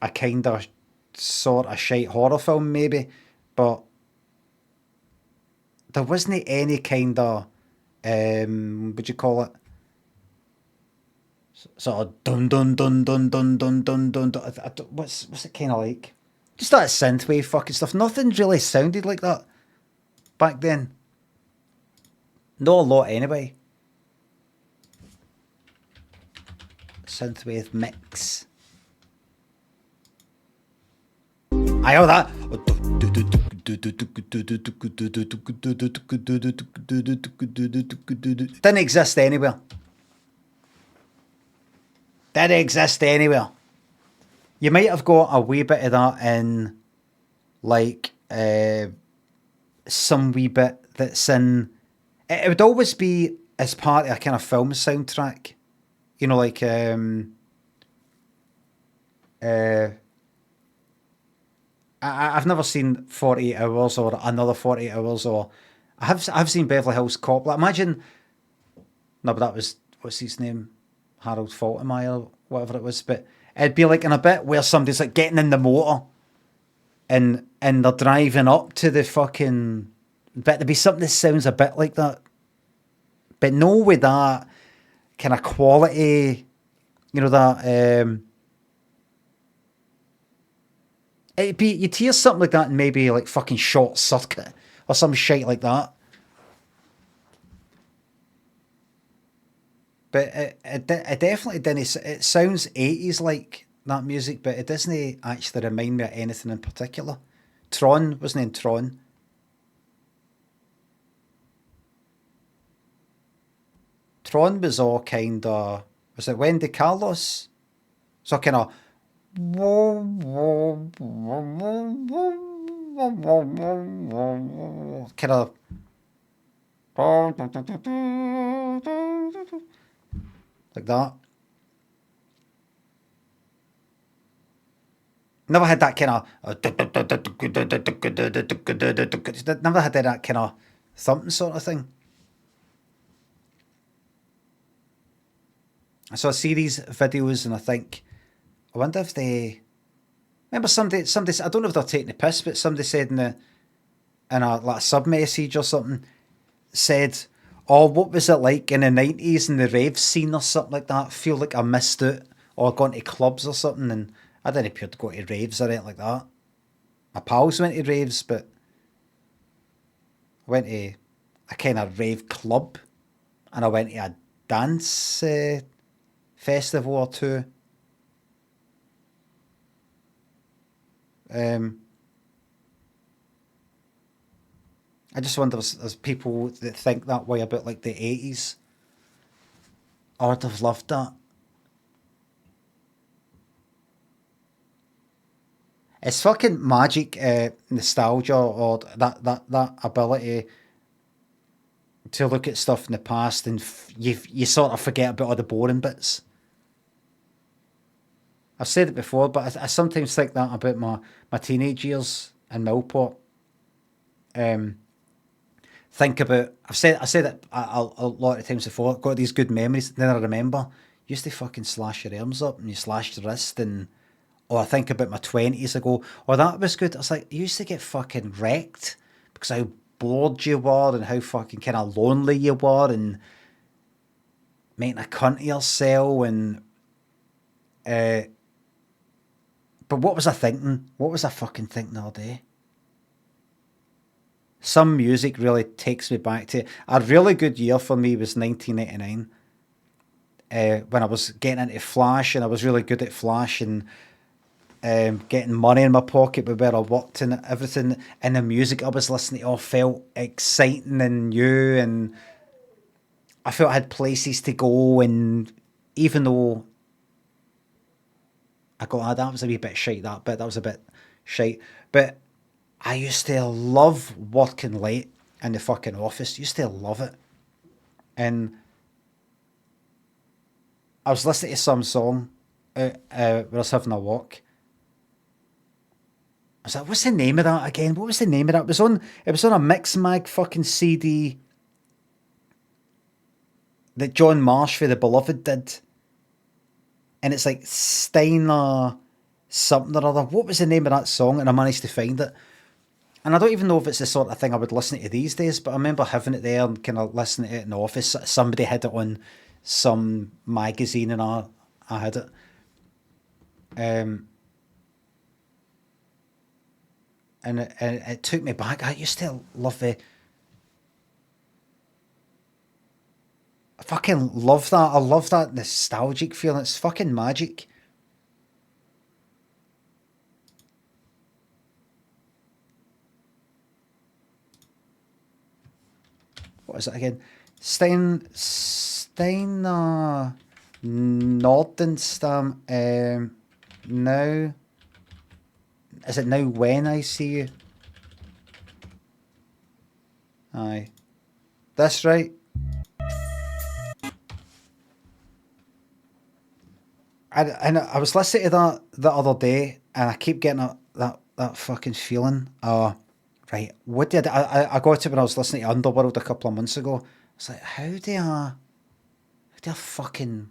a kind of sort of shite horror film, maybe, but there wasn't any kind of, what'd you call it? Sort of dun dun dun dun dun dun dun dun. What's it kind of like? Just that synthwave fucking stuff. Nothing really sounded like that back then. Not a lot anyway. Synthwave mix. I know that. Didn't exist anywhere. Didn't exist anywhere. You might have got a wee bit of that in, like, some wee bit that's in... It would always be as part of a kind of film soundtrack. You know, like... I've never seen 48 Hours or Another 48 Hours, or... I've seen Beverly Hills Cop. Like, imagine... No, but that was... What's his name? Harold Faltermeyer, whatever it was. But it'd be like in a bit where somebody's like getting in the motor and they're driving up to the fucking... But there'd be something that sounds a bit like that. But no with that kind of quality, you know, that... It'd be... You'd hear something like that and maybe like fucking Short Circuit or some shit like that. But it definitely didn't... It sounds 80s like that music, but it doesn't actually remind me of anything in particular. Tron, wasn't it Tron? Tron was all kind of... Was it Wendy Carlos? So kind of... Kind of... Like that. Never had that kind of... Never had that kind of thumping sort of thing. So I see these videos and I think, I wonder if they... Remember somebody, I don't know if they're taking the piss, but somebody said in a like sub-message or something, said, oh, what was it like in the 90s in the rave scene or something like that? I feel like I missed it, or gone to clubs or something, and I didn't appear to go to raves or anything like that. My pals went to raves, but I went to a kind of rave club, and I went to a dance festival or two. I just wonder if there's people that think that way about like the 80s. I would have loved that. It's fucking magic nostalgia, or that ability to look at stuff in the past and you sort of forget about all the boring bits. I've said it before, but I sometimes think that about my teenage years in Millport. Think about, I said it a lot of times before. I've got these good memories. Then I remember, used to fucking slash your arms up and you slashed your wrist, and or I think about my 20s ago. Oh, that was good. I was like, you used to get fucking wrecked because how bored you were and how fucking kind of lonely you were and making a cunt of yourself and but what was I thinking? What was I fucking thinking all day? Some music really takes me back to a really good year for me was 1989. When I was getting into Flash and I was really good at Flash and getting money in my pocket with where I worked and everything, and the music I was listening to all felt exciting and new, and I felt I had places to go, and even though that was a wee bit shite, that was a bit shite, but I used to love working late in the fucking office. Used to love it. And I was listening to some song when I was having a walk. I was like, what's the name of that again? What was the name of that? It was on a Mixmag fucking CD that John Marsh for The Beloved did. And it's like Steiner something or other. What was the name of that song? And I managed to find it. And I don't even know if it's the sort of thing I would listen to these days, but I remember having it there and kind of listening to it in the office. Somebody had it on some magazine and I had it. And it took me back. I used to love I fucking love that. I love that nostalgic feeling. It's fucking magic. What is it again? Steiner Nordenstam. Now. Is it Now When I See You? Aye. That's right. And I was listening to that the other day, and I keep getting that fucking feeling. Right, what did I got it when I was listening to Underworld a couple of months ago. I was like, how do I fucking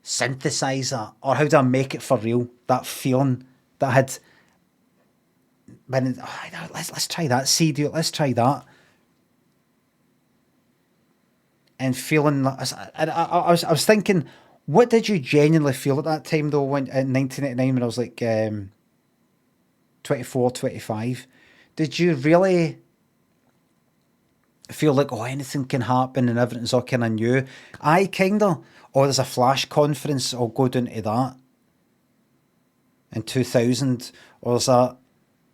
synthesize that, or how do I make it for real? That feeling that I had when let's try that CD. Let's try that. And feeling, I was thinking, what did you genuinely feel at that time though? When in 1989, when I was like 24, 25, did you really feel like, oh, anything can happen and everything's all kind of new? I kind of, there's a Flash conference, I'll go down to that in 2000, or there's a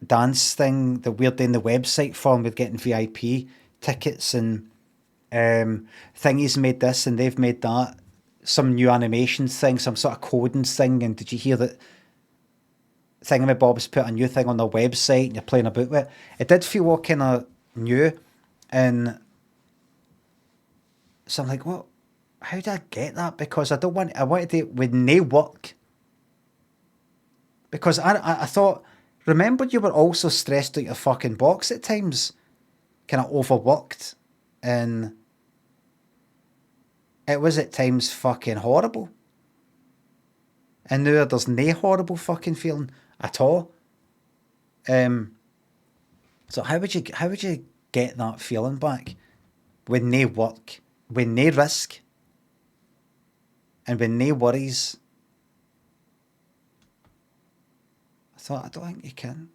dance thing that we're doing the website for, and we're getting VIP tickets, and Thingy's made this and they've made that, some new animation thing, some sort of coding thing, and did you hear that Thingamabob's put a new thing on their website and you're playing about with it? It did feel all kind of new, and so I'm like, what? How did I get that? Because I wanted to with no work. Because I thought, remember you were also stressed out your fucking box at times, kind of overworked, and it was at times fucking horrible. And now there's no horrible fucking feeling at all. So how would you get that feeling back with no work, with no risk, and with no worries? I thought, I don't think you can.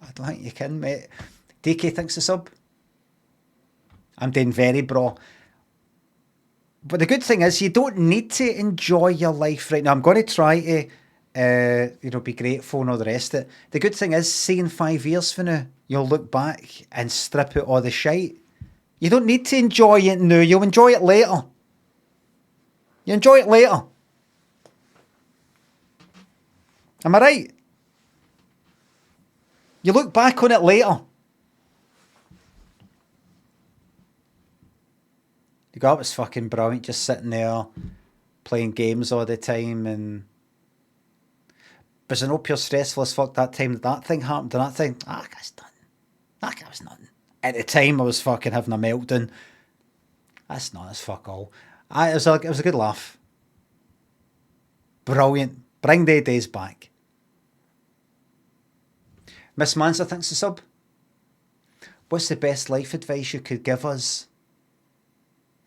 I don't think you can, mate. DK thinks the sub. I'm doing very bro. But the good thing is, you don't need to enjoy your life right now. I'm going to try to, be grateful and all the rest of it. The good thing is, see in 5 years from now, you'll look back and strip out all the shite. You don't need to enjoy it now. You'll enjoy it later. You enjoy it later. Am I right? You look back on it later. You go, it was fucking brilliant, just sitting there, playing games all the time, and was it no pure stressful as fuck that time that thing happened, and that thing, that's done. That was nothing. At the time, I was fucking having a meltdown. That's not as fuck all. It was a good laugh. Brilliant. Bring the days back. Miss Mansa thinks the sub. What's the best life advice you could give us?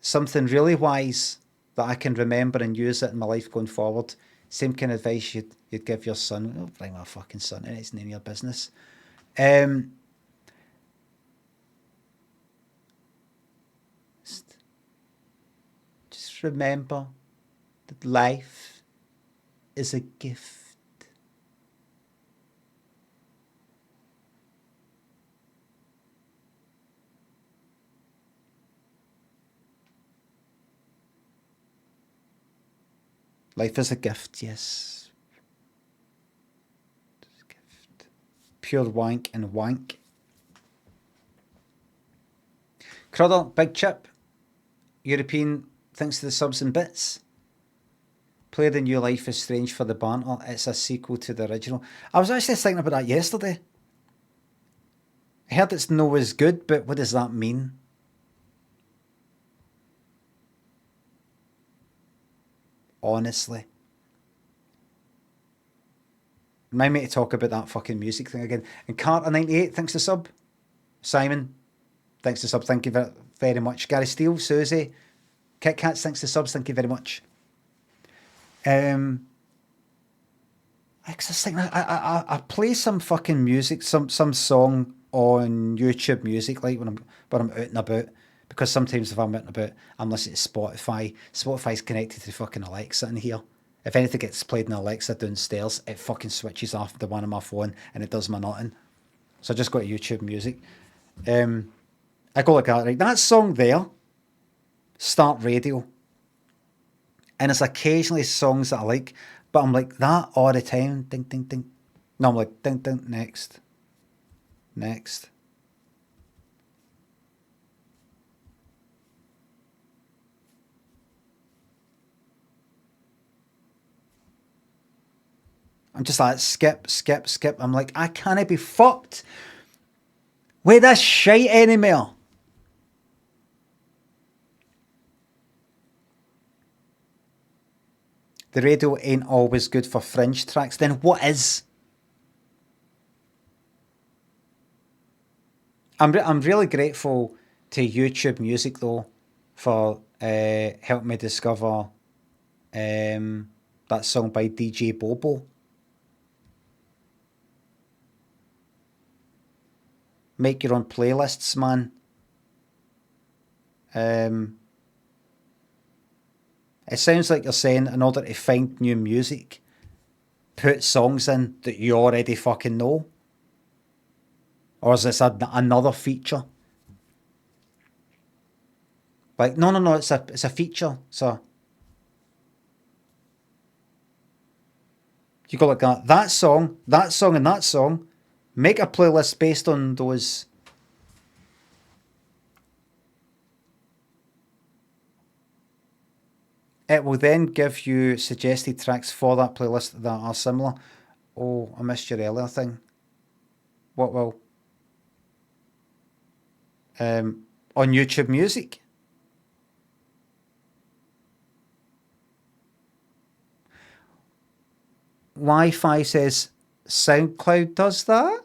Something really wise that I can remember and use it in my life going forward. Same kind of advice you'd give your son. Don't bring my fucking son in, it's none of your business. Just remember that life is a gift. Life is a gift, yes. It's a gift. Pure wank and wank. Cruddle, Big Chip. European, thanks to the subs and bits. Play the new Life is Strange for the banter. It's a sequel to the original. I was actually thinking about that yesterday. I heard it's no as good, but what does that mean? Honestly. Remind me to talk about that fucking music thing again. And Carter98, thanks to sub. Simon, thanks to sub, thank you very much. Gary Steele, Susie, Kit Kats, thanks to subs, thank you very much. I just think I play some fucking music, some song on YouTube Music, like when I'm out and about. Because sometimes if I'm out and about, I'm listening to Spotify. Spotify's connected to fucking Alexa in here. If anything gets played in Alexa downstairs, it fucking switches off the one on my phone and it does my nothing. So I just go to YouTube Music. I go like that, right? That song there, Start Radio. And it's occasionally songs that I like, but I'm like that all the time. Ding, ding, ding. No, I'm like, ding, ding, next. Next. I'm just like, skip, skip, skip. I'm like, I can't be fucked with this shite anymore. The radio ain't always good for fringe tracks. Then what is? I'm really grateful to YouTube Music though for helping me discover that song by DJ Bobo. Make your own playlists, man. It sounds like you're saying in order to find new music, put songs in that you already fucking know. Or is this another feature? Like, no, it's a feature. So you go like that. That song, and that song. Make a playlist based on those. It will then give you suggested tracks for that playlist that are similar. Oh, I missed your earlier thing. What will? On YouTube Music. Wi-Fi says SoundCloud does that?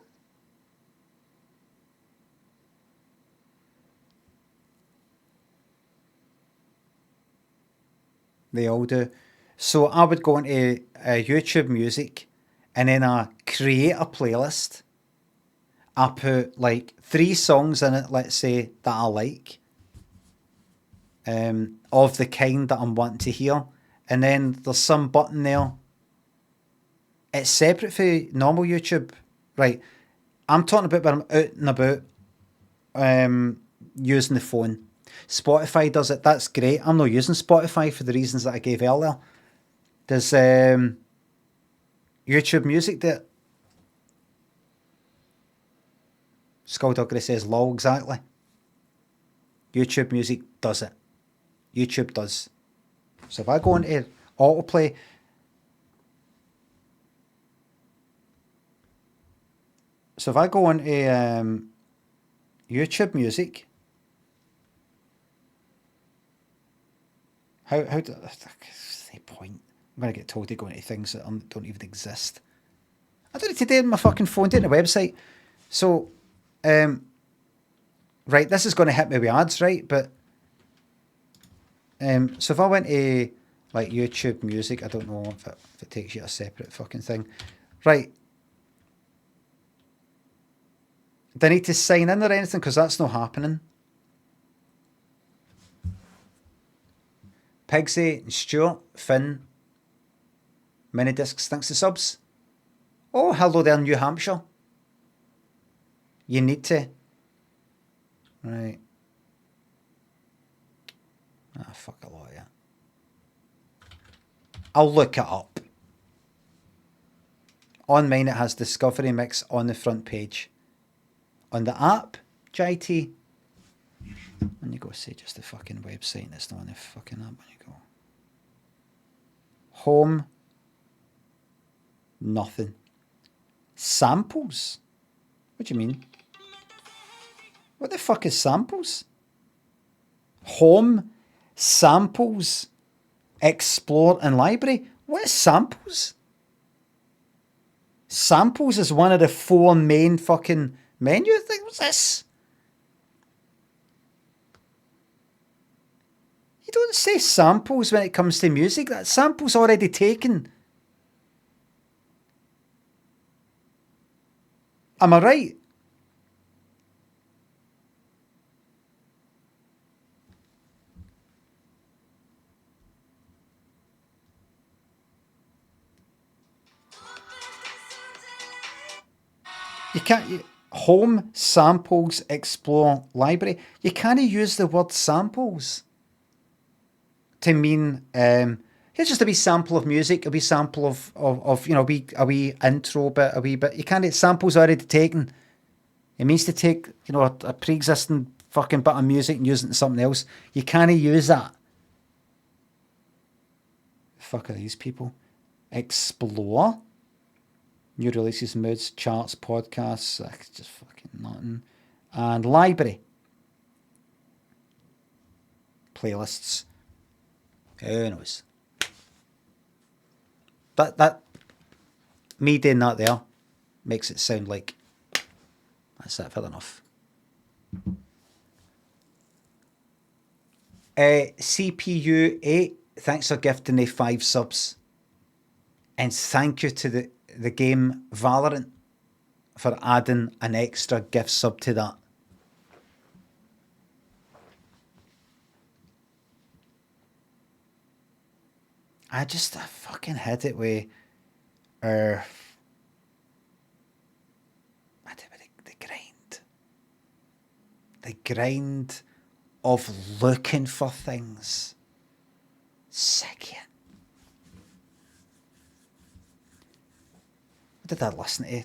They all do. So I would go into YouTube Music and then I create a playlist. I put like 3 songs in it, let's say, that I like. Of the kind that I'm wanting to hear. And then there's some button there. It's separate for normal YouTube. Right. I'm talking about when I'm out and about using the phone. Spotify does it. That's great. I'm not using Spotify for the reasons that I gave earlier. Does YouTube Music do it? Skullduggery says lol, exactly. YouTube Music does it. YouTube does. So if I go autoplay. So if I go on to YouTube Music, how do that's the point? I'm gonna get told to go into things that don't even exist. I did it today on my fucking phone, did it on the website. So, right, this is going to hit me with ads, right? But so if I went to like YouTube Music, I don't know if it takes you to a separate fucking thing, right? Do I need to sign in or anything? Because that's not happening. Pigsy, Stuart, Finn, Mini Discs, thanks to subs. Oh, hello there, New Hampshire. You need to. Right. Ah, fuck a lot, yeah. I'll look it up. On mine, it has Discovery Mix on the front page. On the app, JT. And you go see just the fucking website, and it's not on the fucking app when you go. Home. Nothing. Samples? What do you mean? What the fuck is samples? Home, samples, explore and library. What is samples? Samples is one of the 4 main fucking menu things. What's this? You don't say samples when it comes to music. That sample's already taken. Am I right? You can't. Home, samples, explore, library. You can't use the word samples to mean here's just a wee sample of music, a wee sample of you know, a wee intro bit, a wee bit. You can't. Samples already taken. It means to take, you know, a pre-existing fucking bit of music and use it in something else. You can't use that. The fuck are these people? Explore. New releases, moods, charts, podcasts, just fucking nothing. And library. Playlists. Who knows? That me doing that there makes it sound like that's that fair enough. CPU8, thanks for gifting me 5 subs. And thank you to the game Valorant for adding an extra gift sub to that. I fucking hit it with the grind. The grind of looking for things. Sick, yeah. What did I listen to?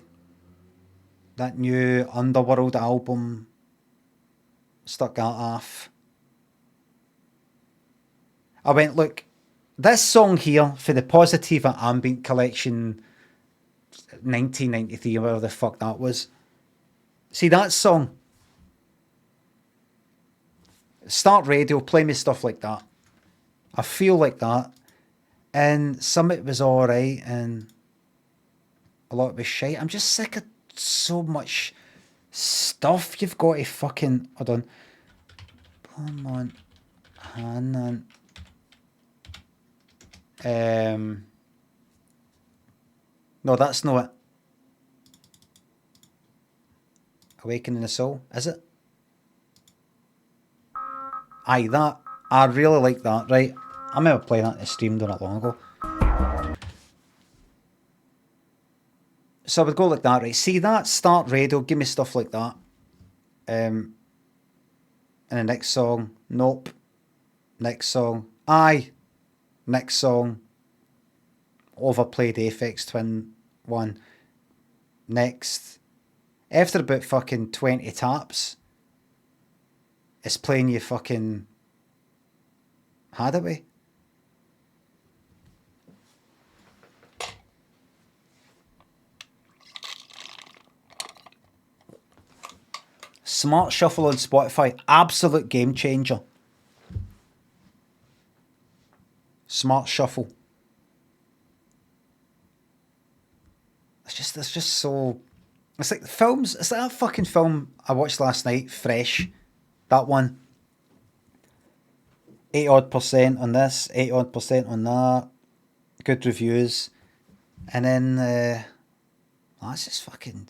That new Underworld album. Stuck that off. I went, look, this song here for the Positiva Ambient Collection 1993, whatever the fuck that was. See that song? Start radio, play me stuff like that. I feel like that. And some of it was alright and a lot of it was shite. I'm just sick of so much stuff you've got to fucking... Hold on. Come on. Hanan. No, that's not it. Awakening the Soul, is it? Aye, that. I really like that, right? I remember playing that in the stream not long ago. So I would go like that, right? See that? Start radio, give me stuff like that. And the next song, nope. Next song, aye. Next song, overplayed Aphex Twin one. Next, after about fucking 20 taps, it's playing you fucking Hadaway. Smart Shuffle on Spotify, absolute game changer. Smart Shuffle. It's just so. It's like the films. It's like that fucking film I watched last night, Fresh. That one. 8% on this, 8% on that. Good reviews. And then, it's just fucking.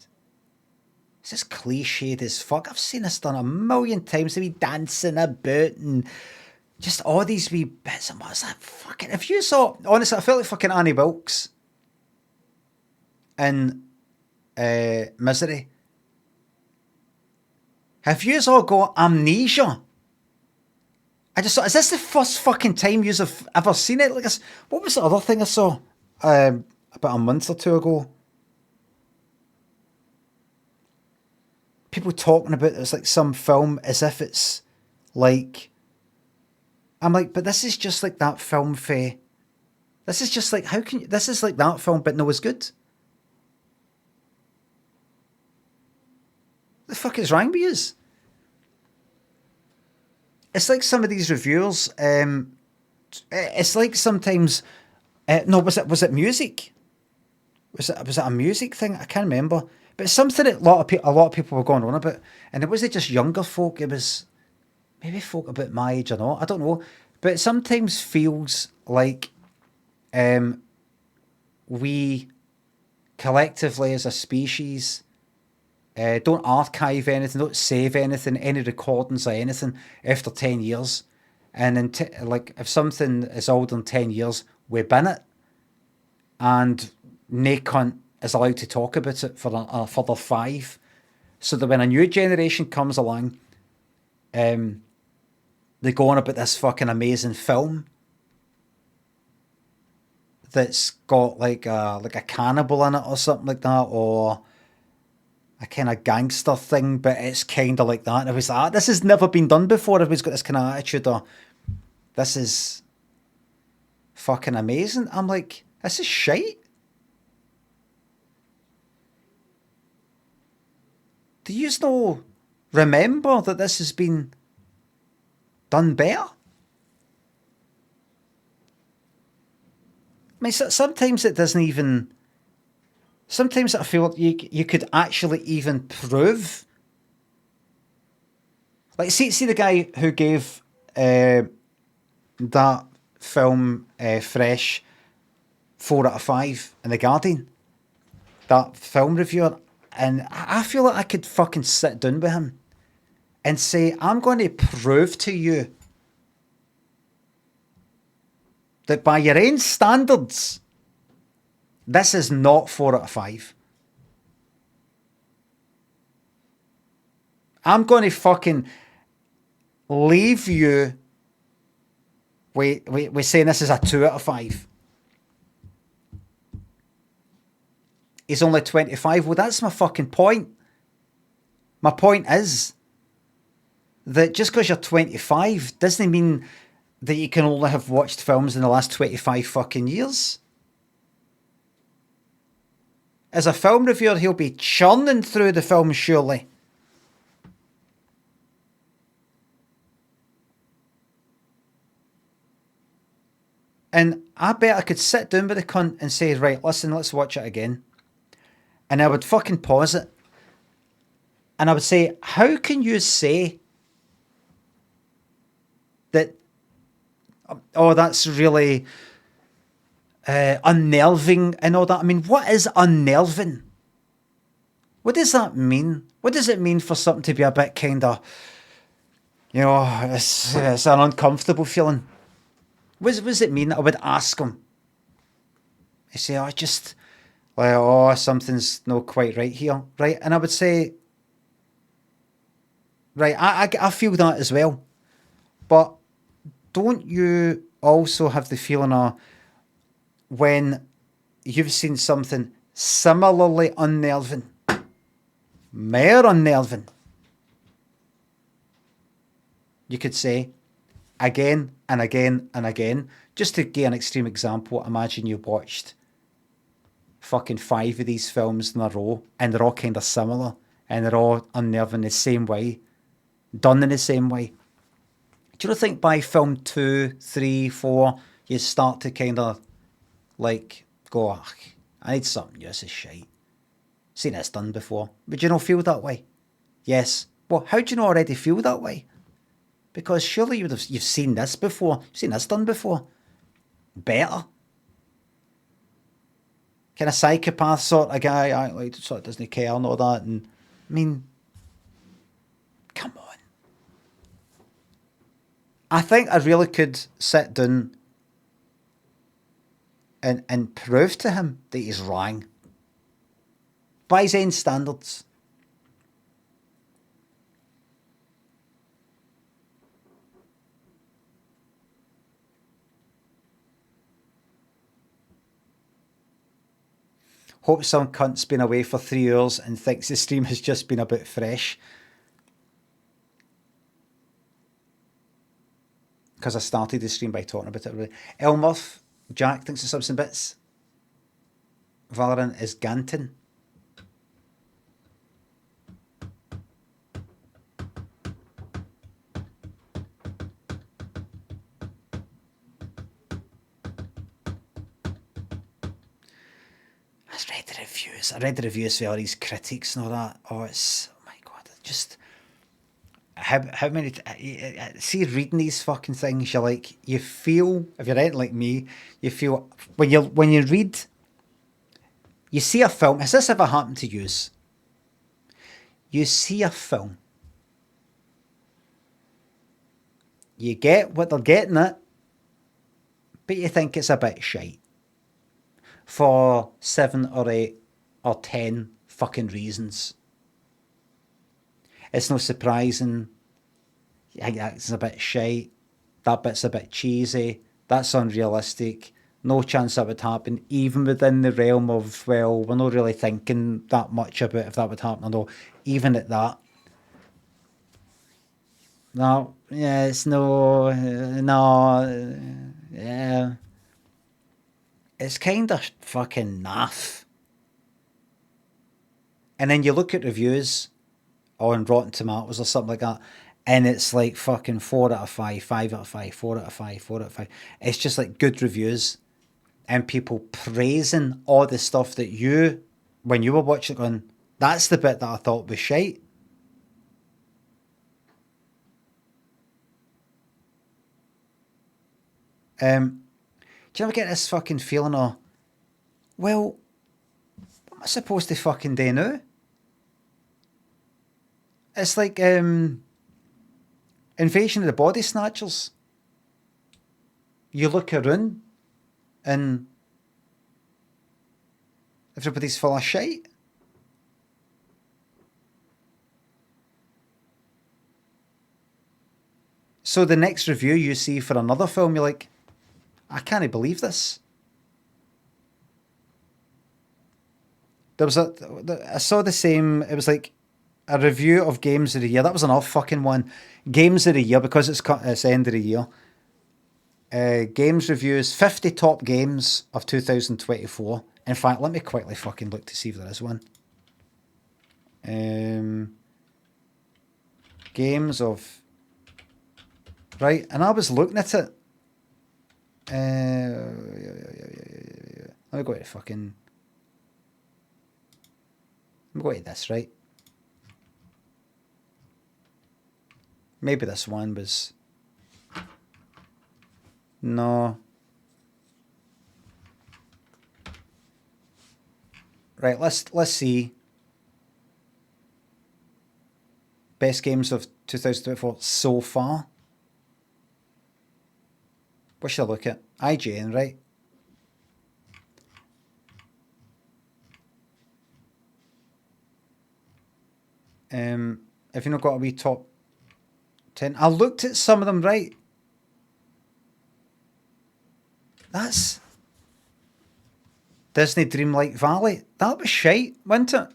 It's just cliched as fuck. I've seen this done a million times. They be dancing about and just all these wee bits. And what's that fucking. If you saw. Honestly, I felt like fucking Annie Wilkes in Misery. Have you all got amnesia? I just thought, is this the first fucking time you have ever seen it? Like, what was the other thing I saw about a month or two ago? People talking about it's like some film as if it's like. I'm like, but this is just like that film, Faye. This is just like, how can you. This is like that film, but no, it's good. The fuck is wrong with yous? It's like some of these reviewers. It's like sometimes. No, was it music? Was it a music thing? I can't remember. But it's something that a lot of people were going on about, and it wasn't just younger folk. It was maybe folk about my age or not. I don't know. But it sometimes feels like we collectively as a species. Don't archive anything, don't save anything, any recordings or anything after 10 years. And then, if something is older than 10 years, we bin it. And no cunt is allowed to talk about it for a further 5. So that when a new generation comes along, they go on about this fucking amazing film that's got like a cannibal in it or something like that, or a kind of gangster thing, but it's kind of like that. And it was like, this has never been done before. Everybody's got this kind of attitude, or this is fucking amazing. I'm like, this is shite. Do you know, remember that this has been done better? I mean, sometimes it doesn't even. Sometimes I feel you could actually even prove. Like, see the guy who gave that film Fresh 4 out of 5 in The Guardian. That film reviewer. And I feel like I could fucking sit down with him and say, I'm going to prove to you that by your own standards, this is not 4 out of 5. I'm going to fucking leave you with saying this is a 2 out of 5. He's only 25. Well, that's my fucking point. My point is that just because you're 25 doesn't mean that you can only have watched films in the last 25 fucking years. As a film reviewer, he'll be churning through the film, surely. And I bet I could sit down with the cunt and say, right, listen, let's watch it again. And I would fucking pause it. And I would say, how can you say that, oh, that's really unnerving and all that? I mean, what is unnerving? What does that mean? What does it mean for something to be a bit kind of, you know, it's an uncomfortable feeling? What does it mean? I would ask him. I say, oh, just, like, oh, something's not quite right here, right? And I would say, right, I feel that as well. But don't you also have the feeling of when you've seen something similarly unnerving, more unnerving, you could say, again and again and again, just to give an extreme example, imagine you watched fucking 5 of these films in a row and they're all kind of similar and they're all unnerving the same way, done in the same way. Do you not think by film 2, 3, 4, you start to kind of like go, "Ugh, I need something new, this is shite. Seen this done before." Would you not feel that way? Yes. Well, how do you not already feel that way? Because surely you've seen this before. You've seen this done before. Better. Kind of psychopath sort of guy, like sort of doesn't care and all that. And I mean, come on. I think I really could sit down and prove to him that he's wrong. By his own standards. Hope some cunt's been away for 3 hours and thinks the stream has just been a bit fresh. Because I started the stream by talking about it already. Elmurph, Jack thinks of subs and bits. Valorant is Ganton. I read the reviews for all these critics and all that. Oh my god! Just how many? See, reading these fucking things, you're like, you feel, if you're anything like me, you feel when you read, you see a film. Has this ever happened to you? You see a film, you get what they're getting at, but you think it's a bit shite for 7 or 8 or 10 fucking reasons. It's no surprising. It's a bit shite. That bit's a bit cheesy. That's unrealistic. No chance that would happen, even within the realm of, well, we're not really thinking that much about if that would happen or no. Even at that. No, yeah, it's no, yeah. It's kind of fucking naff. And then you look at reviews on Rotten Tomatoes or something like that, and it's like fucking 4 out of 5, 5 out of 5, 4 out of 5, 4 out of 5. It's just like good reviews and people praising all the stuff that you, when you were watching it, going, that's the bit that I thought was shite. Do you ever get this fucking feeling of, well, what am I supposed to fucking do now? It's like Invasion of the Body Snatchers. You look around and everybody's full of shite. So the next review you see for another film, you're like, I can't believe this. I saw the same, it was like a review of Games of the Year. That was another fucking one. Games of the Year, because it's the end of the year. Games reviews, 50 top games of 2024. In fact, let me quickly fucking look to see if there is one. Games of... Right, and I was looking at it. Let me go to fucking... Let me go to this, right? Maybe this one was... No. Right, let's see. Best games of 2024 so far. What should I look at? IGN, right? Have you not got a wee top 10? I looked at some of them, right? That's Disney Dreamlight Valley. That was shite, wasn't it?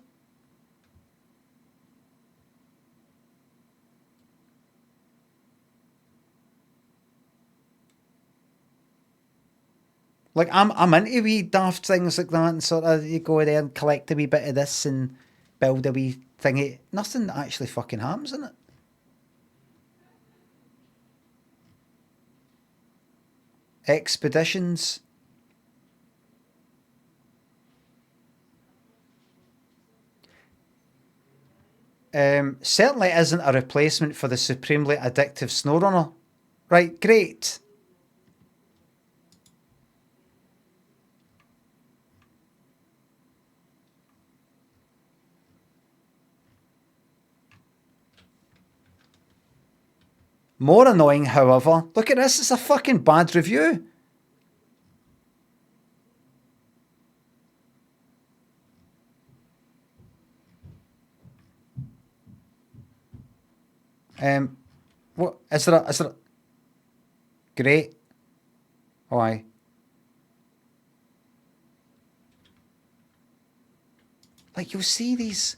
Like I'm into wee daft things like that, and sort of you go there and collect a wee bit of this and build a wee thingy. Nothing actually fucking happens in it. Expeditions. Certainly isn't a replacement for the supremely addictive SnowRunner. Right, great. More annoying, however, look at this, it's a fucking bad review. What is there? Is there? Great. Oh, aye. Like you'll see these.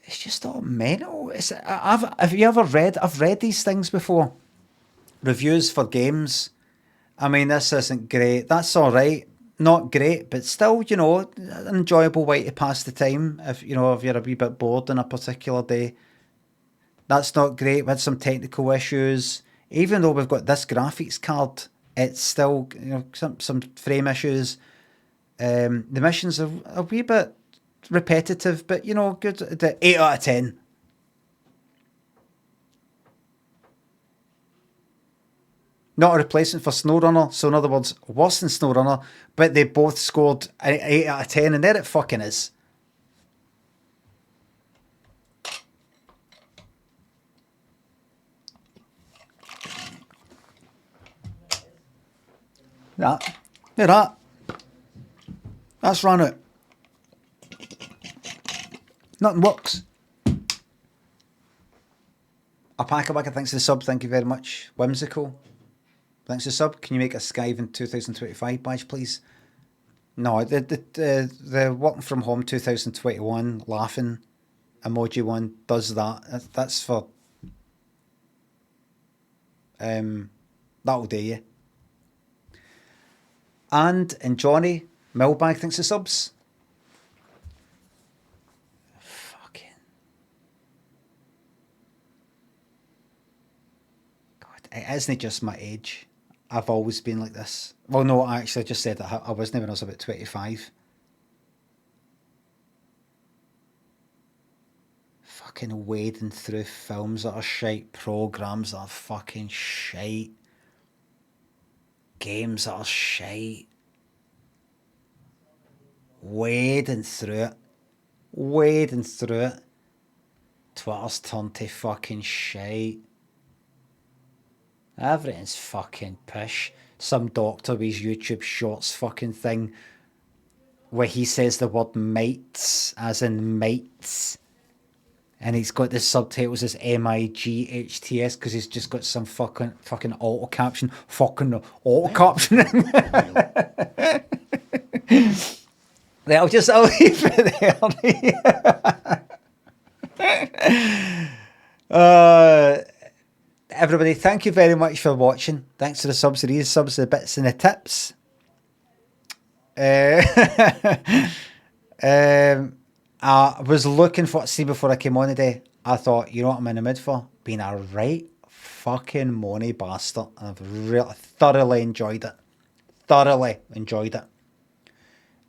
It's just all mental. Have you ever read? I've read these things before. Reviews for games. I mean, this isn't great. That's all right. Not great, but still, you know, an enjoyable way to pass the time. If you know, if you're a wee bit bored on a particular day, that's not great. We had some technical issues. Even though we've got this graphics card, it's still, you know, some frame issues. The missions are a wee bit repetitive, but you know, good. The 8 out of 10. Not a replacement for SnowRunner, so in other words, worse than SnowRunner, but they both scored an 8 out of 10, and there it fucking is. That. Look at that. That's run out. Nothing works. Alpaca Wagga, thanks for the sub, thank you very much. Whimsical. Thanks for the sub. Can you make a Skyven 2025 badge, please? No, the working from home 2021 laughing emoji one does that. That's for that'll do you. And Johnny Millbag, thanks for subs. Fucking God, it isn't just my age. I've always been like this. Well, no, actually, I just said that I wasn't when I was about 25. Fucking wading through films that are shite, programs that are fucking shite, games that are shite. Wading through it. Twitter's turned to fucking shite. Everything's fucking pish. Some doctor with his YouTube shorts fucking thing where he says the word mates as in mates, and he's got the subtitles as MIGHTS because he's just got some fucking auto caption. Fucking auto caption. I'll leave it there. Everybody, thank you very much for watching. Thanks for the subs, the resubs, the bits and the tips. I was looking for to see before I came on today. I thought, you know what I'm in the mood for? Being a right fucking money bastard. I've really thoroughly enjoyed it.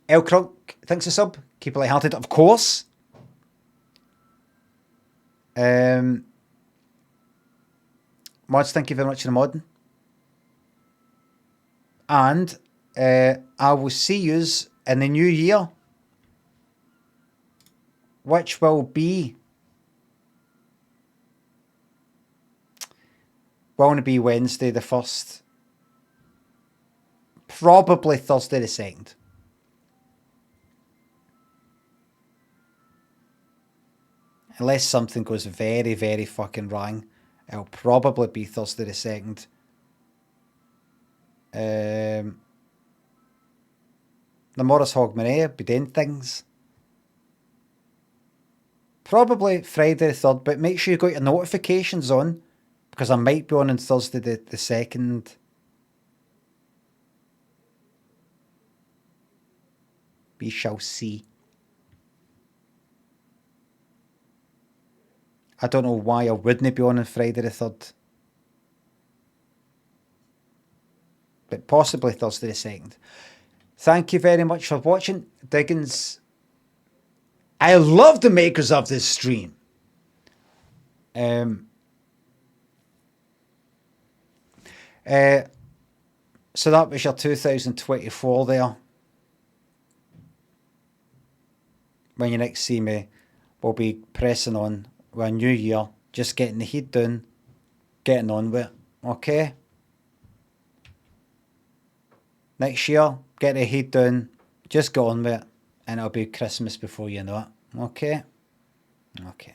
El Crunk, thanks for sub. Keep it light-hearted, of course. Mods, thank you very much for the modding. And I will see yous in the new year, which will be Wednesday the 1st. Probably Thursday the 2nd. Unless something goes very, very fucking wrong, it'll probably be Thursday the 2nd. The Morris Hogmanay be doing things. Probably Friday the 3rd, but make sure you got your notifications on, because I might be on Thursday the 2nd. We shall see. I don't know why I wouldn't be on Friday the 3rd. But possibly Thursday the 2nd. Thank you very much for watching. Diggins. I love the makers of this stream. So that was your 2024 there. When you next see me, we'll be pressing on with a new year, just getting the heat down, getting on with it, okay? Next year, get the heat down, just get on with it, and it'll be Christmas before you know it, okay? Okay.